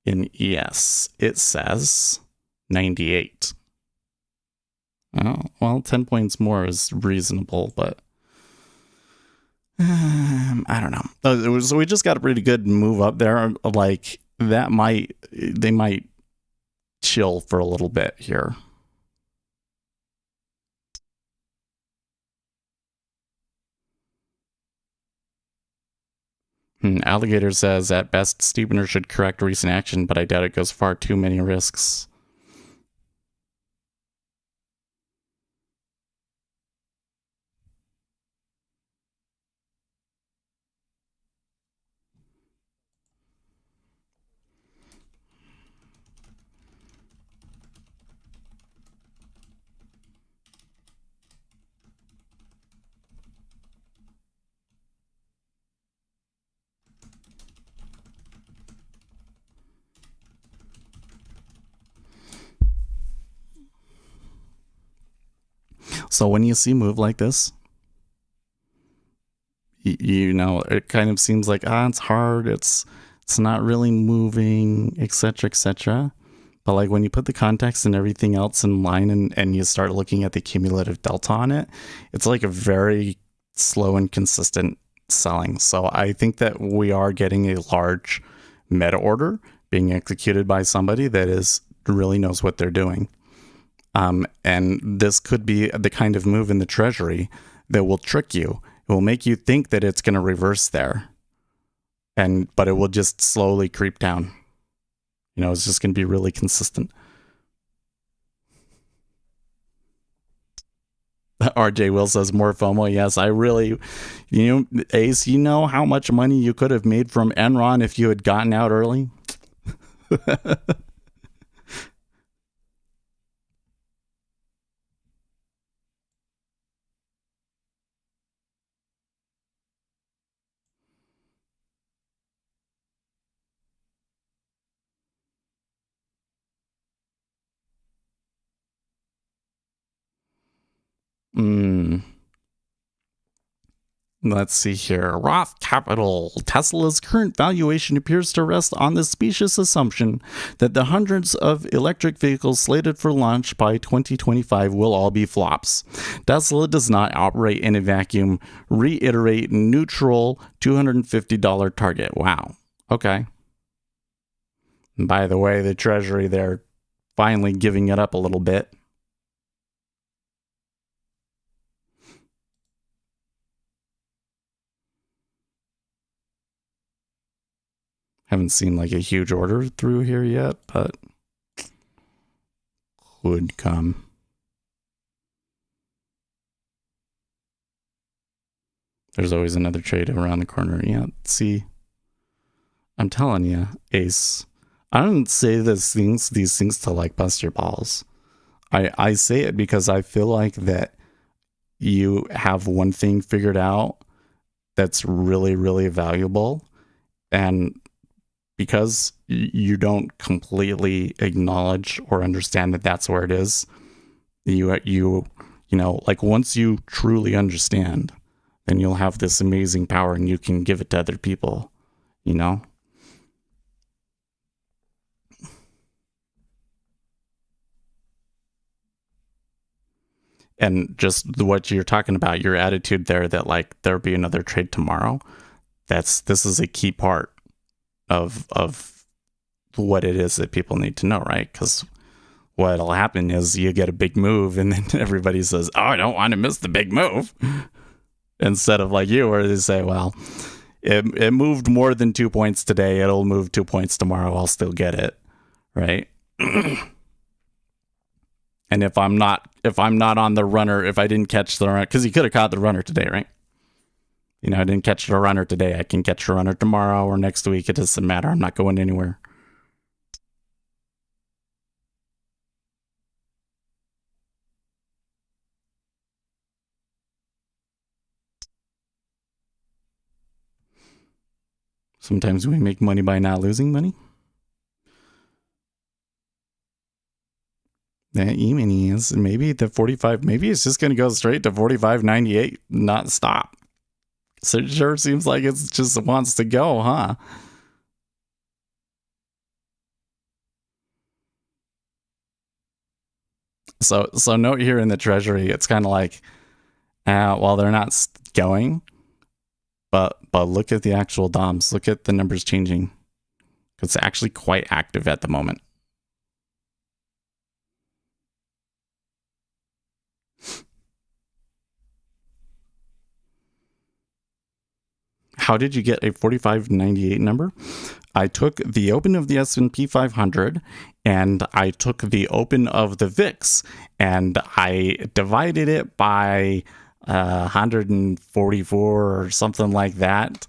Speaker 2: In ES, it says 98. Oh, well, 10 points more is reasonable, but I don't know. So we just got a pretty good move up there. Like, they might chill for a little bit here. Alligator says, at best, Steepener should correct recent action, but I doubt it goes far too many risks. So when you see move like this, you know, it kind of seems like, it's hard, it's not really moving, etc., etc. But like when you put the context and everything else in line and you start looking at the cumulative delta on it, it's like a very slow and consistent selling. So I think that we are getting a large meta order being executed by somebody that really knows what they're doing. And this could be the kind of move in the treasury that will trick you. It will make you think that it's going to reverse there, but it will just slowly creep down. You know, it's just going to be really consistent. RJ Will says more FOMO. Yes, I really, Ace, you know how much money you could have made from Enron if you had gotten out early? Let's see here. Roth Capital. Tesla's current valuation appears to rest on the specious assumption that the hundreds of electric vehicles slated for launch by 2025 will all be flops. Tesla does not operate in a vacuum. Reiterate neutral $250 target. Wow. Okay. And by the way, the Treasury, they're finally giving it up a little bit. Haven't seen like a huge order through here yet, but could come. There's always another trade around the corner. Yeah, see, I'm telling you, Ace, I don't say these things to like bust your balls. I say it because I feel like that you have one thing figured out that's really, really valuable, and because you don't completely acknowledge or understand that that's where it is, you know, like once you truly understand, then you'll have this amazing power and you can give it to other people, you know? And just what you're talking about, your attitude there that like there'll be another trade tomorrow, this is a key part of what it is that people need to know, right? Because what'll happen is you get a big move and then everybody says, oh, I don't want to miss the big move. Instead of like you, where they say, well, it moved more than 2 points today, it'll move 2 points tomorrow, I'll still get it, right? And if I'm not on the runner, if I didn't catch the runner, because you could have caught the runner today, right? You know, I didn't catch the runner today, I can catch the runner tomorrow or next week. It doesn't matter. I'm not going anywhere. Sometimes we make money by not losing money. That E-mini is maybe the 45, maybe it's just going to go straight to 45.98, not stop. So it sure seems like it just wants to go, huh? So note here in the Treasury, it's kind of like, well, they're not going, but look at the actual DOMs. Look at the numbers changing. It's actually quite active at the moment. How did you get a 45.98 number? I took the open of the S&P 500 and I took the open of the VIX and I divided it by 144 or something like that.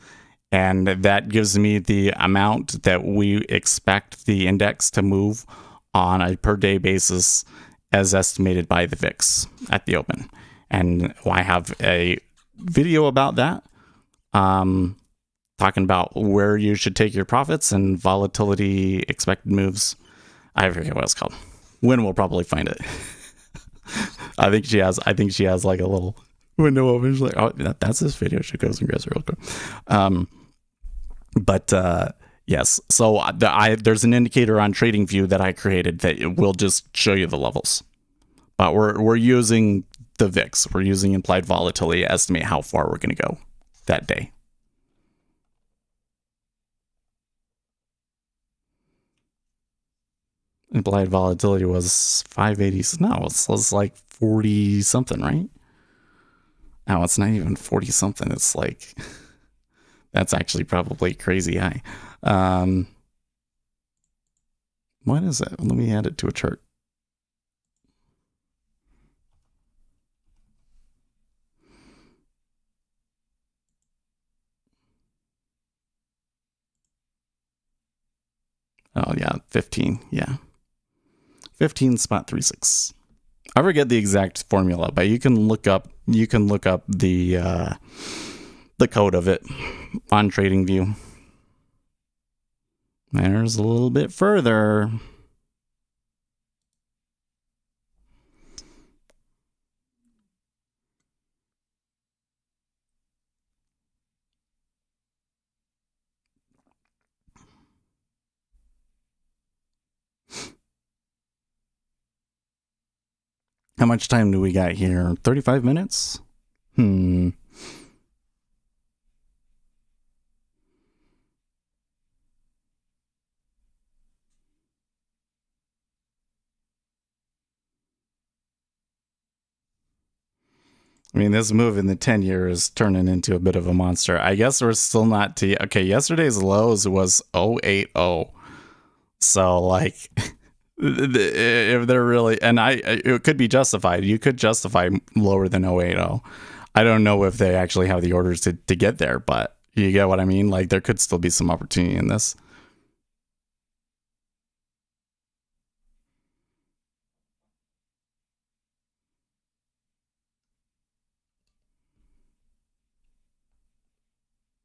Speaker 2: And that gives me the amount that we expect the index to move on a per day basis as estimated by the VIX at the open. And I have a video about that. Talking about where you should take your profits and volatility expected moves. I forget what it's called. Win will probably find it. I think she has. I think she has like a little window open. She's like, oh, that's this video. She goes and grabs it real quick. But yes. So there's an indicator on TradingView that I created that it will just show you the levels. But we're using the VIX. We're using implied volatility to estimate how far we're going to go that day. Implied volatility was 580. No, it's like 40 something, right? No, it's not even 40 something. It's like, that's actually probably crazy high. What is it? Let me add it to a chart. Oh yeah, 15. Yeah. 15.36. I forget the exact formula, but you can look up the code of it on TradingView. There's a little bit further. How much time do we got here? 35 minutes? I mean, this move in the 10-year is turning into a bit of a monster. I guess we're still not to... Okay, yesterday's lows was 080. So, like... if they're really, and it could be justified. You could justify lower than 080. I don't know if they actually have the orders to get there, but you get what I mean. Like there could still be some opportunity in this.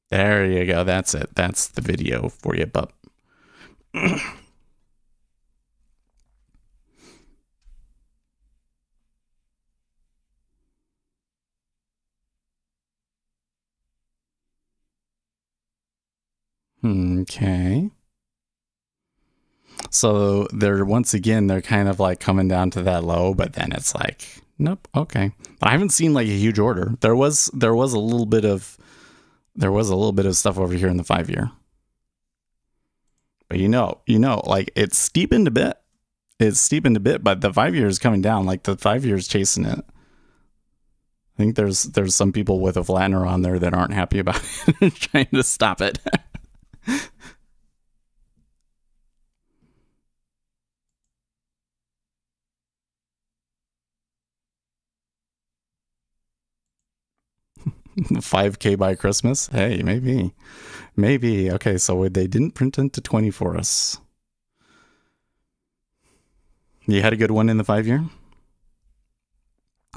Speaker 2: There you go. That's it. That's the video for you, bub. Okay. So they're kind of like coming down to that low, but then it's like, nope. Okay. I haven't seen like a huge order. There was a little bit of stuff over here in the 5-year. But you know, like it's steepened a bit. But the 5-year is coming down. Like the 5-year is chasing it. I think there's some people with a flattener on there that aren't happy about it, trying to stop it. $5K by Christmas? Hey, maybe. Okay, so they didn't print into 20 for us. You had a good one in the 5-year?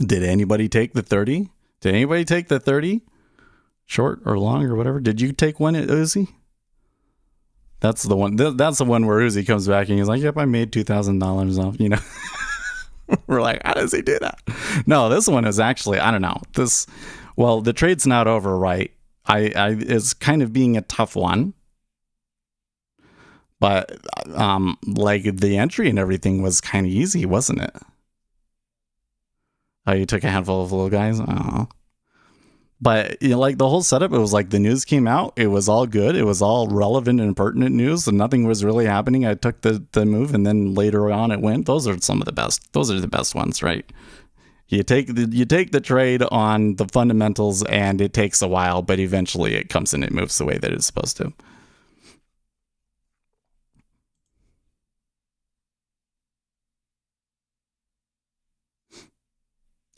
Speaker 2: Did anybody take the 30? Did anybody take the 30? Short or long or whatever? Did you take one at Uzi? That's the one. That's the one where Uzi comes back and he's like, "Yep, I made $2,000 off." You know, we're like, "How does he do that?" No, this one is actually, I don't know. Well, the trade's not over, right? It's kind of being a tough one, but like the entry and everything was kind of easy, wasn't it? Oh, you took a handful of little guys. Oh. But you know, like the whole setup, it was like the news came out, it was all good, it was all relevant and pertinent news, and nothing was really happening. I took the move, and then later on it went. Those are some of the best. Those are the best ones, right? You take the trade on the fundamentals, and it takes a while, but eventually it comes and it moves the way that it's supposed to.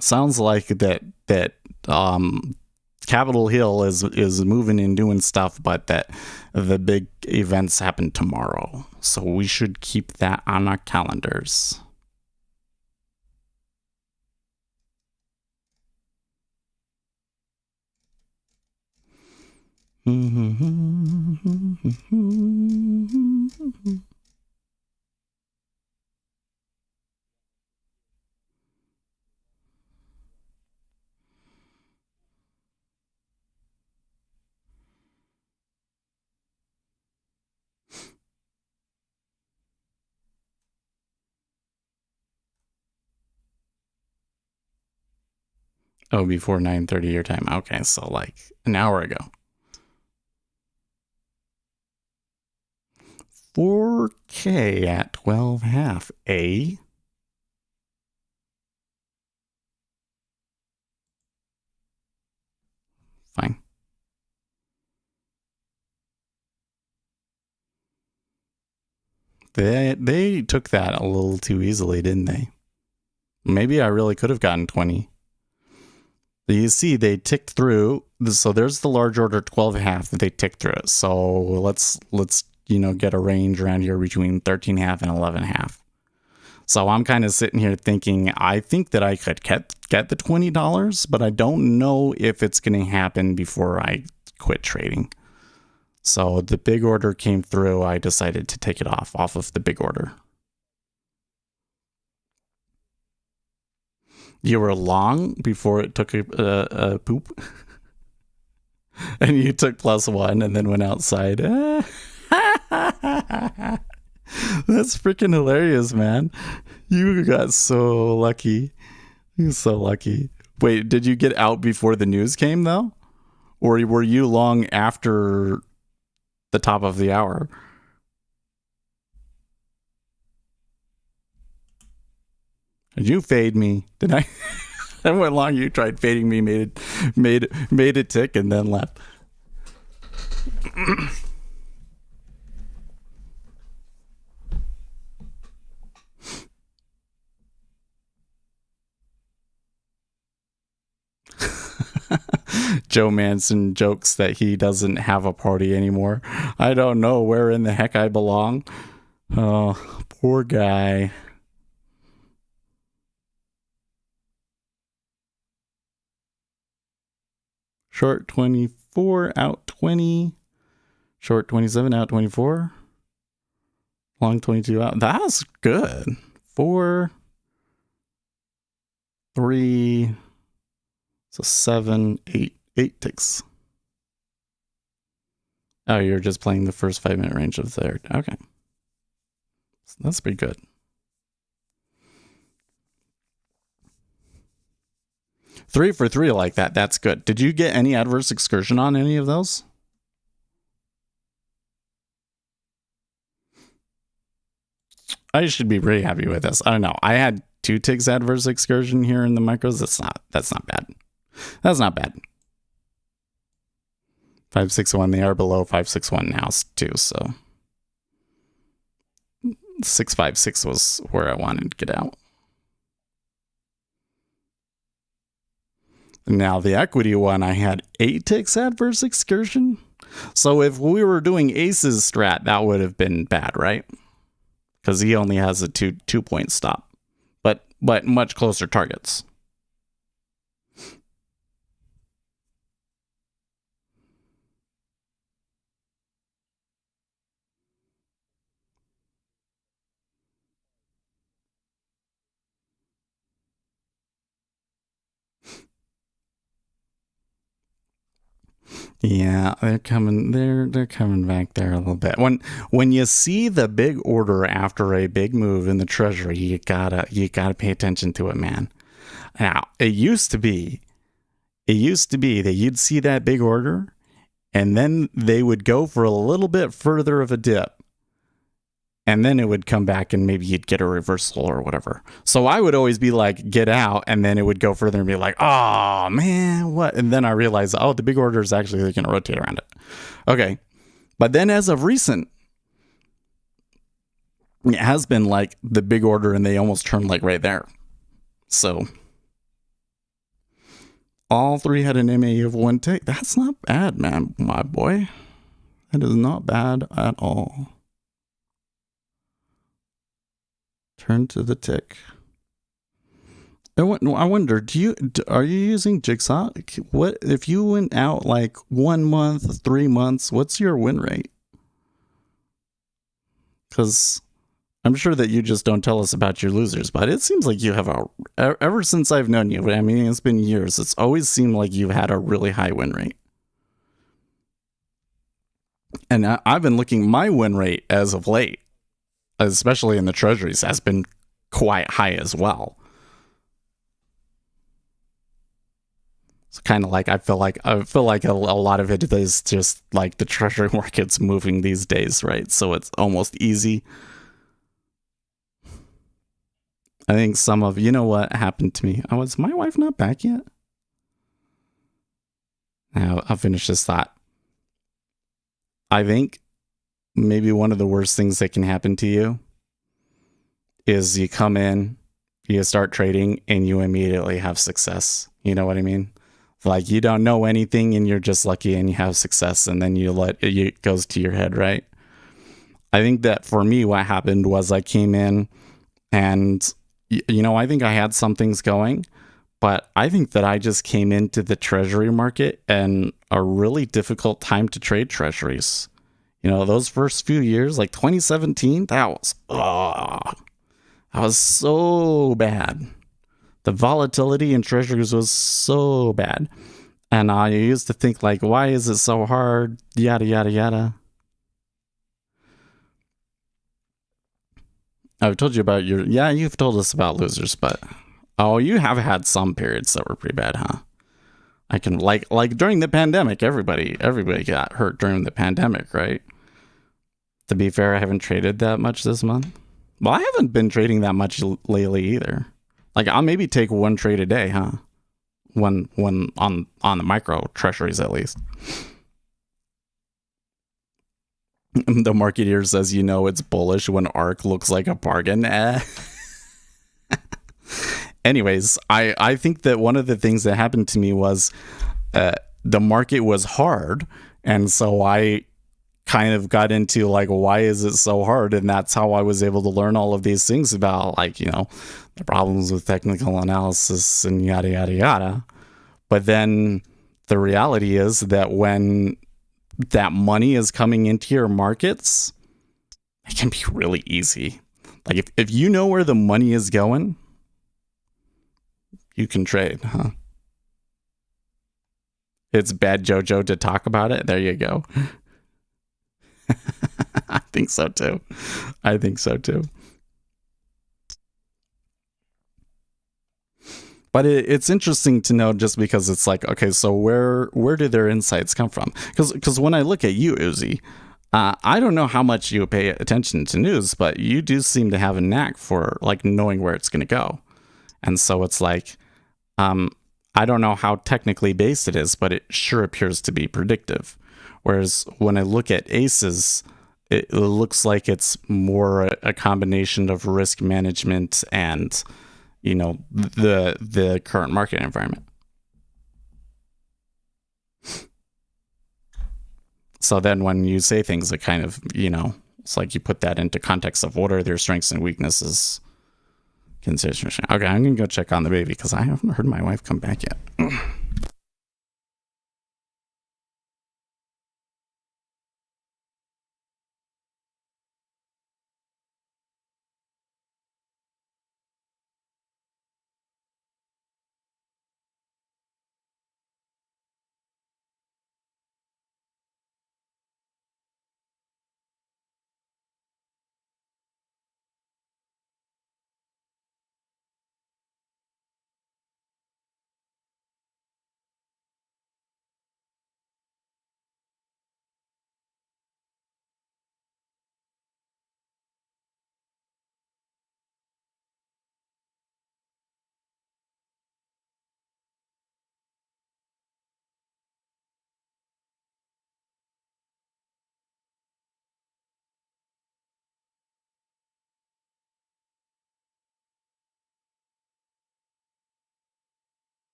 Speaker 2: Sounds like that Capitol Hill is moving and doing stuff, but that the big events happen tomorrow. So we should keep that on our calendars. Oh, before 9:30 your time. Okay, so like an hour ago. 4K at 12.5. A. Fine. They took that a little too easily, didn't they? Maybe I really could have gotten 20. You see, they ticked through. So there's the large order 12.5 that they ticked through it. So let's get a range around here between 13.5 and 11.5. So I'm kind of sitting here thinking, I think that I could get the $20, but I don't know if it's going to happen before I quit trading. So the big order came through. I decided to take it off of the big order. You were long before it took a poop, and you took +1 and then went outside. That's freaking hilarious, man. You got so lucky. You're so lucky. Wait, did you get out before the news came, though? Or were you long after the top of the hour? Did you fade me? Did I? I went long. You tried fading me, made it tick, and then left. Joe Manson jokes that he doesn't have a party anymore. I don't know where in the heck I belong. Oh, poor guy. Short 24, out 20. Short 27, out 24. Long 22, out. That's good. 4, 3, so 7, 8. 8 ticks. Oh, you're just playing the first 5-minute range of there. Okay. So that's pretty good. 3 for 3 like that. That's good. Did you get any adverse excursion on any of those? I should be pretty happy with this. I don't know. I had 2 ticks adverse excursion here in the micros. That's not bad. That's not bad. 561. They are below 561 now too. So 656 was where I wanted to get out. Now the equity one, I had 8 ticks adverse excursion. So if we were doing aces strat, that would have been bad, right? Because he only has a 2-point stop, but much closer targets. Yeah, they're coming. They're coming back there a little bit. When you see the big order after a big move in the treasury, you gotta pay attention to it, man. Now it used to be that you'd see that big order, and then they would go for a little bit further of a dip, and then it would come back and maybe you'd get a reversal or whatever. So I would always be like, get out, and then it would go further and be like, oh man, what? And then I realized, oh, the big order is actually going to rotate around it. Okay. But then as of recent, it has been like the big order and they almost turned like right there. So all 3 had an MA of 1 tick. That's not bad, man, my boy. That is not bad at all. Turn to the tick. I wonder, are you using Jigsaw? What if you went out like 1 month, 3 months? What's your win rate? Because I'm sure that you just don't tell us about your losers, but it seems like you have ever since I've known you. I mean, it's been years. It's always seemed like you've had a really high win rate. And I've been looking, my win rate as of late, especially in the treasuries, has been quite high as well. It's kind of like I feel like a lot of it is just like the treasury market's moving these days, right? So it's almost easy. I think some of, you know what happened to me? Oh, is my wife not back yet? Now I'll finish this thought. I think maybe one of the worst things that can happen to you is you come in, you start trading, and you immediately have success. You know what I mean? Like you don't know anything and you're just lucky and you have success, and then it goes to your head, right? I think that for me, what happened was I came in and, I think I had some things going, but I think that I just came into the treasury market and a really difficult time to trade treasuries. Those first few years, like 2017, that was so bad. The volatility in treasuries was so bad. And I used to think like, why is it so hard? Yada, yada, yada. I've told you about you've told us about losers, but you have had some periods that were pretty bad, huh? I can like during the pandemic, everybody got hurt during the pandemic, right? To be fair, I haven't traded that much this month. Well, I haven't been trading that much lately either. Like I'll maybe take one trade a day, huh? One on the micro treasuries at least. The marketeer says, it's bullish when ARK looks like a bargain. Anyways, I think that one of the things that happened to me was the market was hard. And so I kind of got into like, why is it so hard? And that's how I was able to learn all of these things about like, the problems with technical analysis and yada, yada, yada. But then the reality is that when that money is coming into your markets, it can be really easy. Like if you know where the money is going, you can trade, huh? It's bad JoJo to talk about it. There you go. I think so too. But it's interesting to know just because it's like, okay, so where do their insights come from? Because when I look at you, Uzi, I don't know how much you pay attention to news, but you do seem to have a knack for like knowing where it's going to go. And so it's like, I don't know how technically based it is, but it sure appears to be predictive. Whereas when I look at ACEs, it looks like it's more a combination of risk management and the current market environment. So then when you say things that kind of, it's like you put that into context of what are their strengths and weaknesses. Consideration. Okay, I'm going to go check on the baby because I haven't heard my wife come back yet.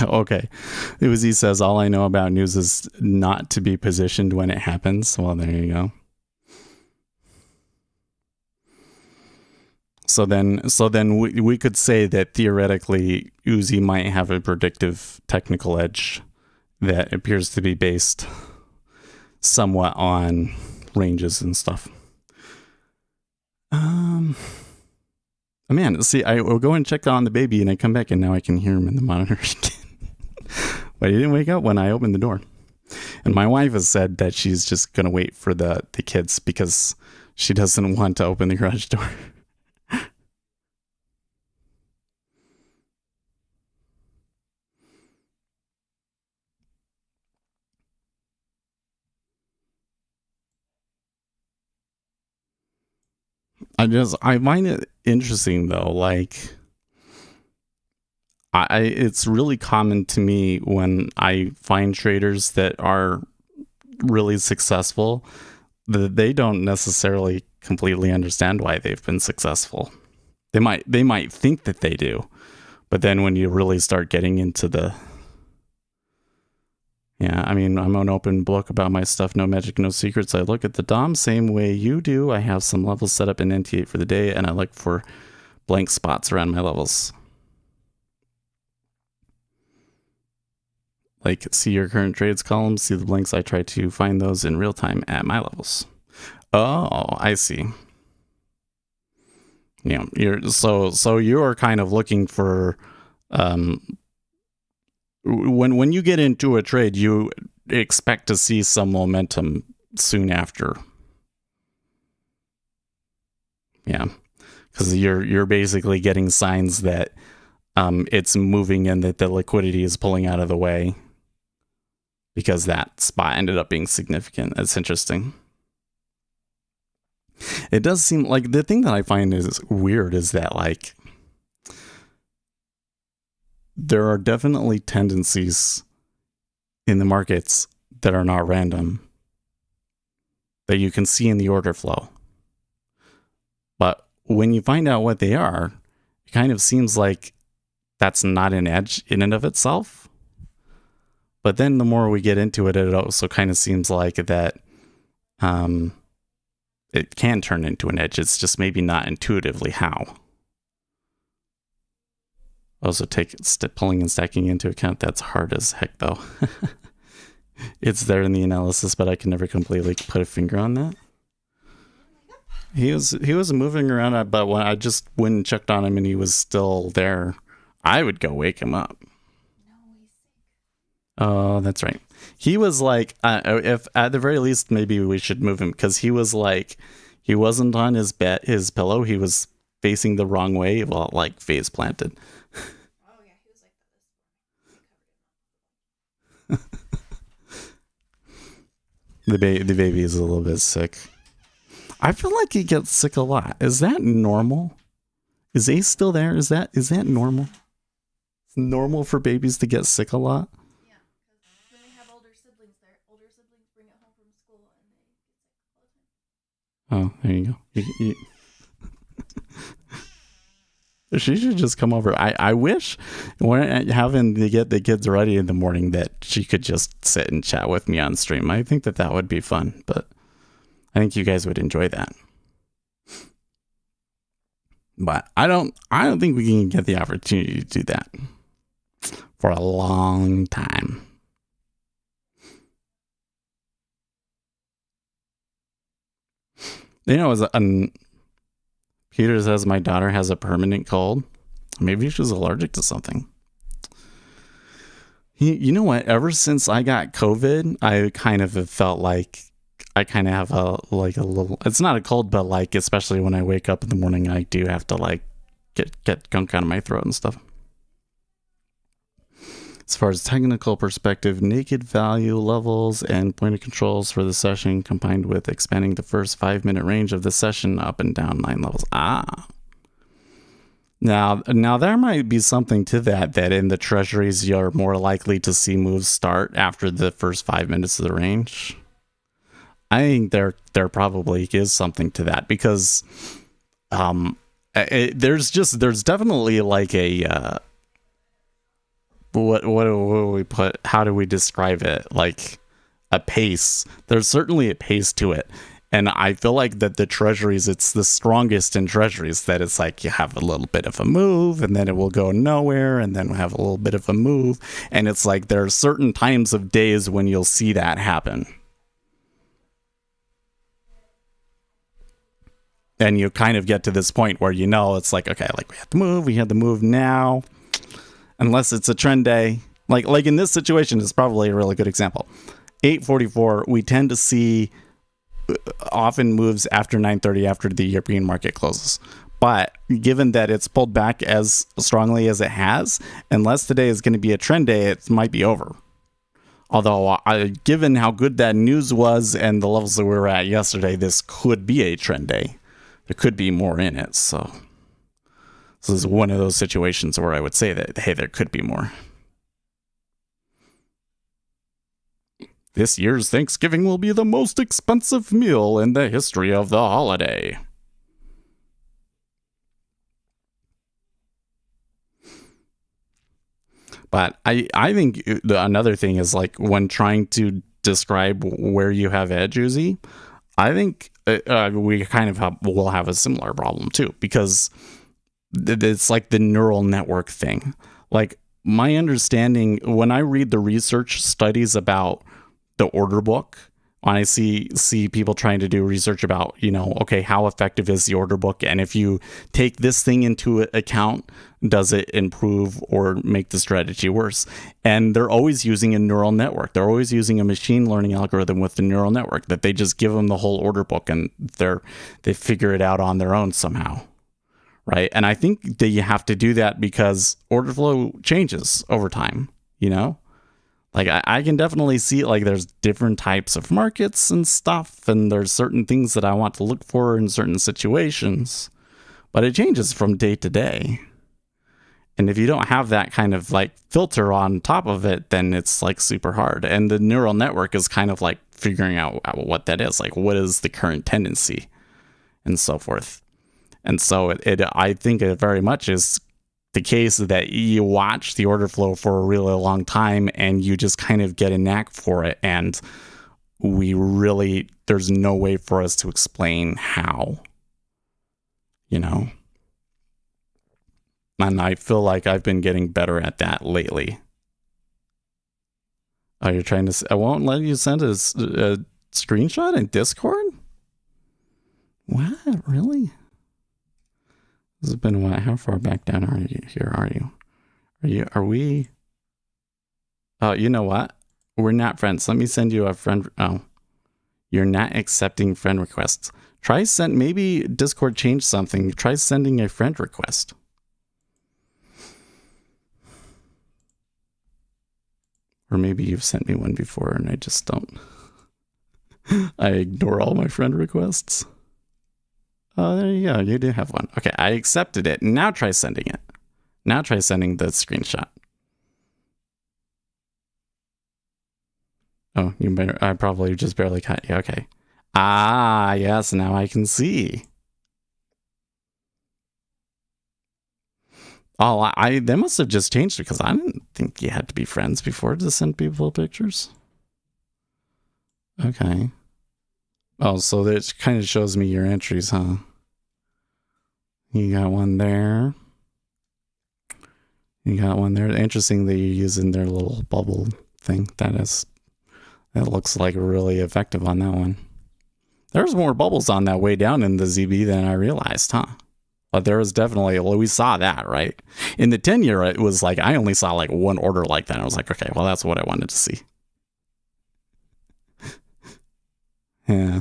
Speaker 2: Okay. Uzi says, all I know about news is not to be positioned when it happens. Well, there you go. So then we could say that theoretically Uzi might have a predictive technical edge that appears to be based somewhat on ranges and stuff. Man, see, I will go and check on the baby and I come back and now I can hear him in the monitor again. But he didn't wake up when I opened the door. And my wife has said that she's just going to wait for the kids because she doesn't want to open the garage door. I find it interesting though, like it's really common to me when I find traders that are really successful that they don't necessarily completely understand why they've been successful. They might think that they do, but then when you really start getting into the I mean, I'm an open book about my stuff, no magic, no secrets. I look at the DOM same way you do. I have some levels set up in NT8 for the day, and I look for blank spots around my levels. Like, see your current trades column, see the blanks. I try to find those in real time at my levels. Oh, I see. Yeah, so you're kind of looking for when you get into a trade, you expect to see some momentum soon after. Yeah, because you're basically getting signs that it's moving and that the liquidity is pulling out of the way because that spot ended up being significant. That's interesting. It does seem like the thing that I find is weird is that like there are definitely tendencies in the markets that are not random that you can see in the order flow. But when you find out what they are, it kind of seems like that's not an edge in and of itself. But then the more we get into it, it also kind of seems like that it can turn into an edge. It's just maybe not intuitively how. Also take pulling and stacking into account. That's hard as heck, though. It's there in the analysis, but I can never completely put a finger on that. He was moving around, but when I just went and checked on him and he was still there, I would go wake him up. Oh, that's right. He was like, if at the very least, maybe we should move him because he was like, he wasn't on his pillow. He was facing the wrong way, well, like face planted.
Speaker 3: Oh yeah, he was like
Speaker 2: the baby is a little bit sick. I feel like he gets sick a lot. Is that normal? Is Ace still there? Is that normal? It's normal for babies to get sick a lot?
Speaker 3: Yeah, because when they have older siblings bring it home from school and they get sick all the time.
Speaker 2: Oh, there you go. She should just come over. I wish when having to get the kids ready in the morning that she could just sit and chat with me on stream. I think that would be fun, but I think you guys would enjoy that. But I don't think we can get the opportunity to do that for a long time. You know, Peter says my daughter has a permanent cold. Maybe she's allergic to something. You know what? Ever since I got COVID, I kind of have felt like I kind of have a little. It's not a cold, but like especially when I wake up in the morning, I do have to like get gunk out of my throat and stuff. As far as technical perspective, naked value levels and point of controls for the session combined with expanding the first 5-minute range of the session up and down 9 levels. Now there might be something to that in the treasuries you're more likely to see moves start after the first 5 minutes of the range. I think there probably is something to that because there's definitely like a what do we put? How do we describe it? Like a pace. There's certainly a pace to it, And I feel like that the treasuries, it's the strongest in treasuries, that it's like you have a little bit of a move and then it will go nowhere, and then we'll have a little bit of a move. And it's like there are certain times of days when you'll see that happen. And you kind of get to this point where it's like, okay, like we had the move now, unless it's a trend day. Like in this situation, it's probably a really good example. 844, we tend to see often moves after 9:30 after the European market closes. But given that it's pulled back as strongly as it has, unless today is going to be a trend day, it might be over. Although, given how good that news was and the levels that we were at yesterday, this could be a trend day. There could be more in it. So this is one of those situations where I would say that, hey, there could be more. This year's Thanksgiving will be the most expensive meal in the history of the holiday. But I think another thing is, like, when trying to describe where you have edge, Uzi, I think we kind of will have a similar problem too, because it's like the neural network thing. Like, my understanding, when I read the research studies about the order book, when I see people trying to do research about, okay, how effective is the order book? And if you take this thing into account, does it improve or make the strategy worse? And they're always using a neural network. They're always using a machine learning algorithm with the neural network, that they just give them the whole order book and they figure it out on their own somehow. Right. And I think that you have to do that because order flow changes over time, Like, I can definitely see, like, there's different types of markets and stuff, and there's certain things that I want to look for in certain situations, but it changes from day to day. And if you don't have that kind of, like, filter on top of it, then it's, like, super hard. And the neural network is kind of like figuring out what that is, like, what is the current tendency and so forth. And so I think it very much is the case that you watch the order flow for a really long time and you just kind of get a knack for it. And there's no way for us to explain how, And I feel like I've been getting better at that lately. Oh, you're trying to, I won't let you send a screenshot in Discord? What? Really? This has been what? How far back down are you? Are we? Oh, you know what? We're not friends. Let me send you a friend. Oh, you're not accepting friend requests. Maybe Discord changed something. Try sending a friend request. Or maybe you've sent me one before and I just don't. I ignore all my friend requests. Oh, there you go. You do have one. Okay, I accepted it. Now try sending it. Now try sending the screenshot. Oh, I probably just barely cut you. Okay. Ah, yes, now I can see. Oh, they must have just changed it because I didn't think you had to be friends before to send people pictures. Okay. Oh, so that kind of shows me your entries, huh? You got one there. You got one there. Interesting that you're using their little bubble thing. That looks like really effective on that one. There's more bubbles on that way down in the ZB than I realized, huh? But there was definitely, we saw that, right? In the 10-year, it was like, I only saw like one order like that. I was like, okay, well, that's what I wanted to see. Yeah.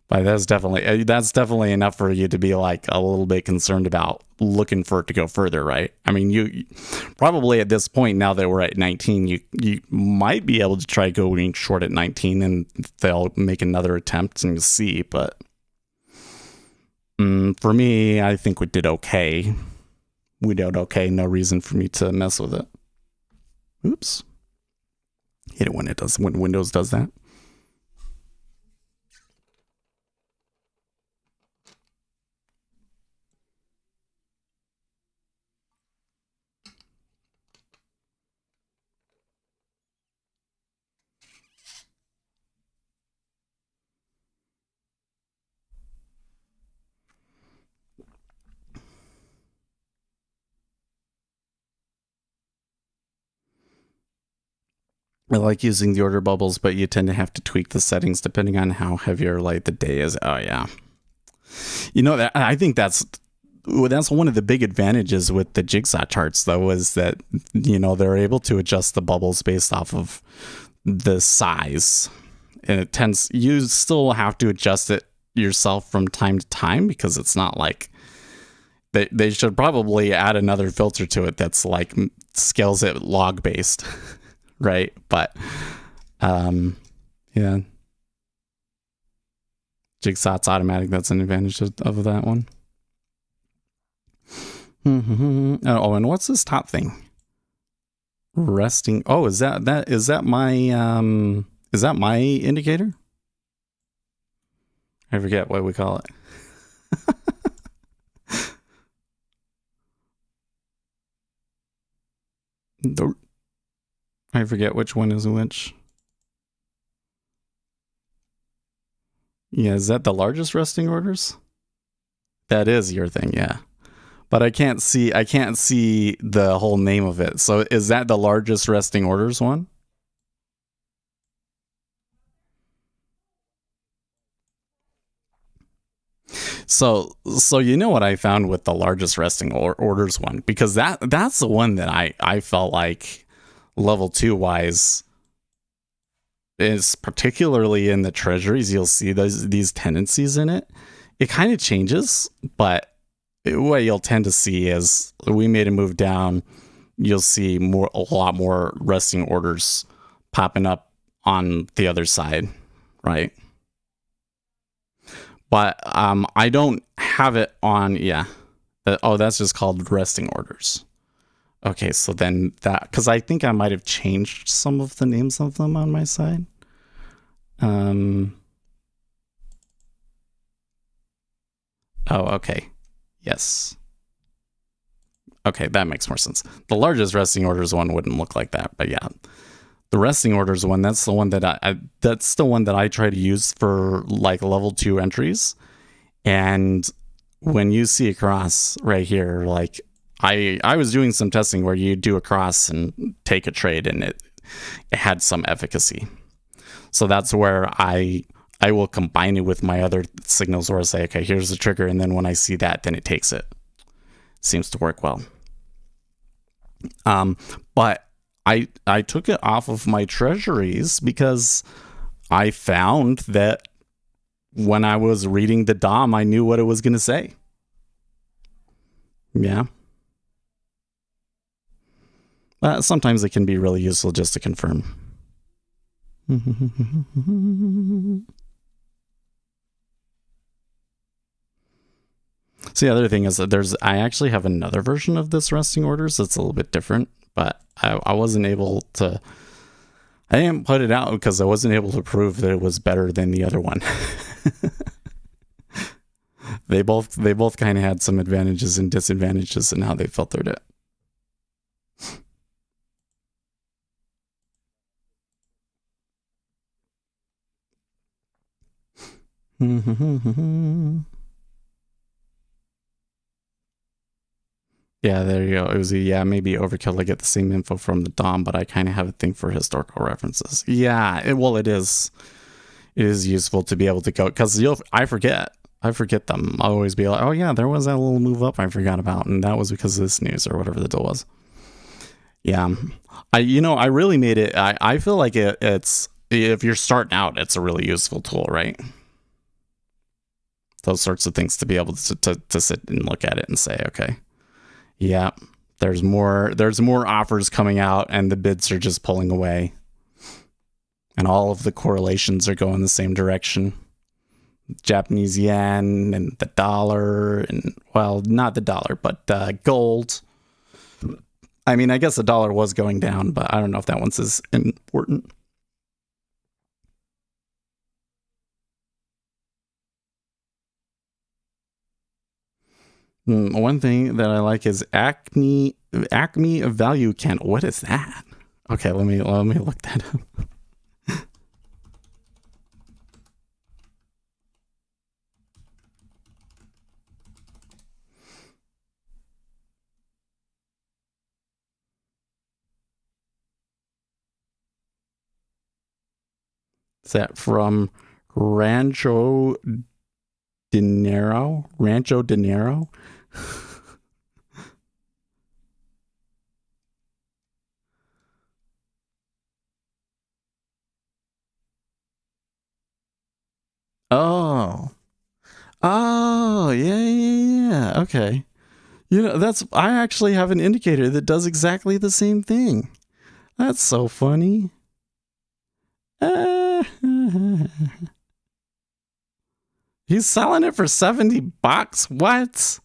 Speaker 2: But that's definitely enough for you to be like a little bit concerned about looking for it to go further, right? I mean, you probably at this point, now that we're at 19, you might be able to try going short at 19 and they'll make another attempt and see. But for me, I think we did okay. We did okay. No reason for me to mess with it. Oops. Hate it when Windows does that. I like using the order bubbles, but you tend to have to tweak the settings depending on how heavy or light the day is. Oh yeah. That I think that's one of the big advantages with the jigsaw charts, though, is that they're able to adjust the bubbles based off of the size, and you still have to adjust it yourself from time to time, because it's not like they should probably add another filter to it that's like scales it log based, right? But yeah. Jigsaw's automatic. That's an advantage of that one. Oh, and what's this top thing? Resting. Oh, is that my indicator? I forget what we call it. I forget which one is which. Yeah, is that the largest resting orders? That is your thing, yeah. But I can't see the whole name of it. So is that the largest resting orders one? So what I found with the largest resting orders one, because that's the one that I felt like level 2 wise is particularly in the treasuries. You'll see these tendencies in it. It kind of changes, but what you'll tend to see is we made a move down. You'll see a lot more resting orders popping up on the other side, right? But I don't have it on. Yeah. That's just called resting orders. Okay, so then because I think I might have changed some of the names of them on my side. Oh, okay. Yes. Okay, that makes more sense. The largest resting orders one wouldn't look like that, but yeah. The resting orders one, that's the one that I try to use for like level 2 entries. And when you see a cross right here, like I was doing some testing where you do a cross and take a trade, and it had some efficacy. So that's where I will combine it with my other signals, where I say, okay, here's the trigger, and then when I see that, then it takes it. Seems to work well. But I took it off of my treasuries because I found that when I was reading the DOM, I knew what it was going to say. Yeah. Sometimes it can be really useful just to confirm. So the other thing is that I actually have another version of this resting orders that's a little bit different, but I wasn't able to. I didn't put it out because I wasn't able to prove that it was better than the other one. They both kind of had some advantages and disadvantages in how they filtered it. Yeah, there you go. It was maybe overkill to get the same info from the DOM, but I kind of have a thing for historical references. Yeah, it is. It is useful to be able to go, because I forget them. I'll always be like, oh yeah, there was that little move up I forgot about, and that was because of this news or whatever the deal was. Yeah, I really made it. I feel like it's, if you're starting out, it's a really useful tool, right? Those sorts of things, to be able to sit and look at it and say, okay, yeah, there's more offers coming out, and the bids are just pulling away, and all of the correlations are going the same direction. Japanese yen and the dollar, and, well, not the dollar, but gold. I mean, I guess the dollar was going down, but I don't know if that one's as important. One thing that I like is Acme value candle. What is that? Okay, let me look that up. Is that from Rancho Dinero? Rancho Dinero? Oh. Oh, yeah. Okay. I actually have an indicator that does exactly the same thing. That's so funny. He's selling it for $70. What?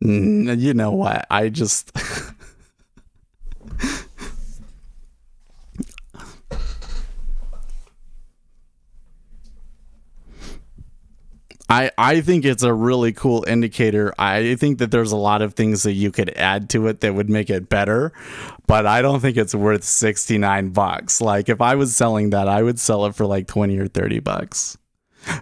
Speaker 2: You know what? I just I think it's a really cool indicator. I think that there's a lot of things that you could add to it that would make it better, but I don't think it's worth $69. Like if I was selling that, I would sell it for like $20 or $30.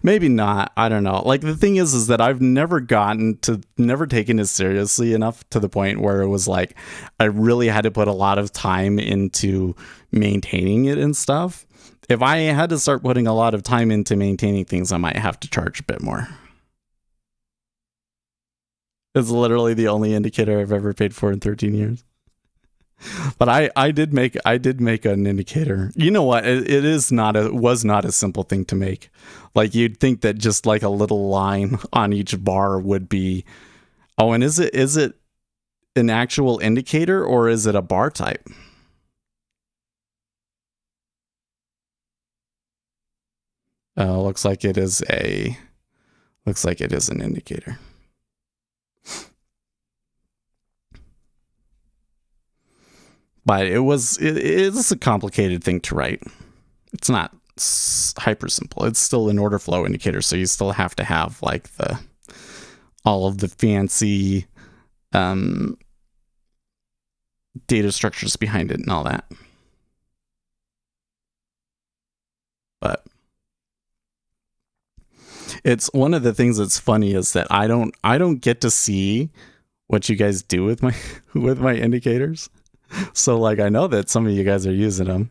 Speaker 2: Maybe not. I don't know. Like the thing is that I've never taken it seriously enough to the point where it was like I really had to put a lot of time into maintaining it and stuff. If I had to start putting a lot of time into maintaining things, I might have to charge a bit more. It's literally the only indicator I've ever paid for in 13 years. But I did make an indicator. You know what? It was not a simple thing to make. Like you'd think that just like a little line on each bar would be. Oh, and is it an actual indicator or is it a bar type? Looks like it is an indicator. But it's a complicated thing to write. It's not hyper simple. It's still an order flow indicator, so you still have to have like all of the fancy data structures behind it and all that. But it's one of the things that's funny is that I don't get to see what you guys do with my indicators. So like I know that some of you guys are using them.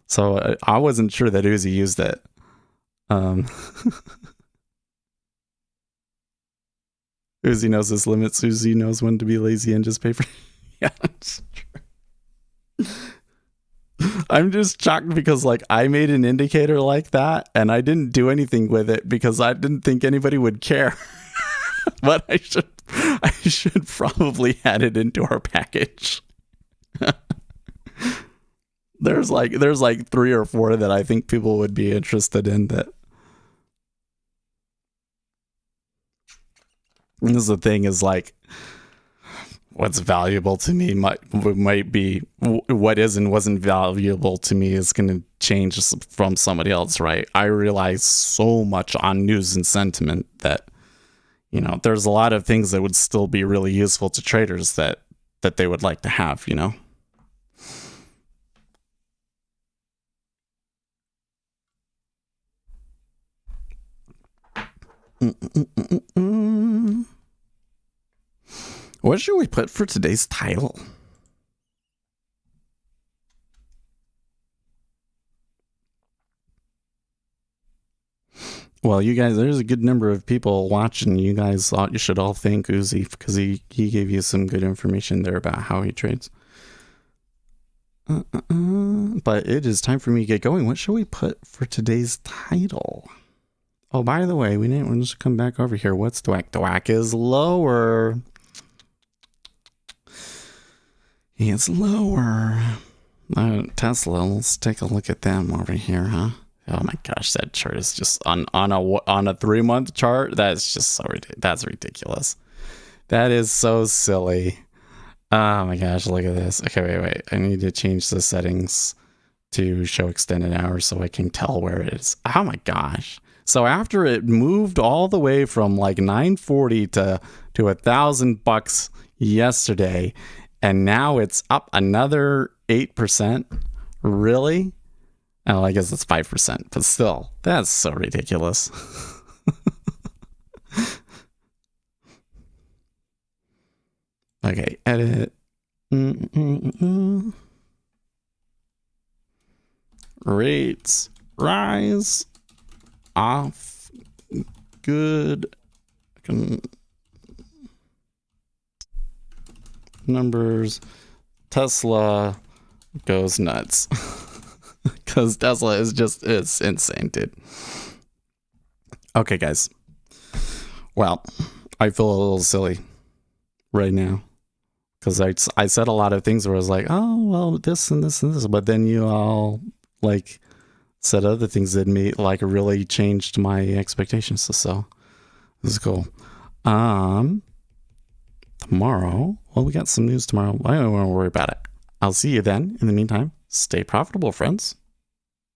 Speaker 2: So I wasn't sure that Uzi used it. Uzi knows his limits. Uzi knows when to be lazy and just pay for. Yeah, that's true. I'm just shocked because like I made an indicator like that and I didn't do anything with it because I didn't think anybody would care. But I should probably add it into our package. There's like 3 or 4 that I think people would be interested in that. And this is the thing is like what's valuable to me might be what is and wasn't valuable to me is going to change from somebody else, right? I realize so much on news and sentiment that there's a lot of things that would still be really useful to traders that they would like to have, What should we put for today's title? Well, you guys, there's a good number of people watching. You guys you should all thank Uzi because he gave you some good information there about how he trades. But it is time for me to get going. What should we put for today's title? Oh, by the way, we didn't just come back over here. What's Dwack? Dwack is lower. It's lower. Tesla, let's take a look at them over here, huh? Oh my gosh, that chart is just on a 3-month chart. That's just so that's ridiculous. That is so silly. Oh my gosh, look at this. Okay, wait. I need to change the settings to show extended hours so I can tell where it is. Oh my gosh. So after it moved all the way from like 940 to $1,000 yesterday, and now it's up another 8%. Really? Oh, I guess it's 5%, but still, that's so ridiculous. Okay, edit. Rates. rise off good numbers. Tesla goes nuts. Because Tesla is it's insane, dude. Okay, guys. Well, I feel a little silly right now. Because I said a lot of things where I was like, oh, well, this and this and this. But then you all, like, said other things that made, like, really changed my expectations. So this is cool. Tomorrow, well, we got some news tomorrow. I don't want to worry about it. I'll see you then. In the meantime, stay profitable, friends.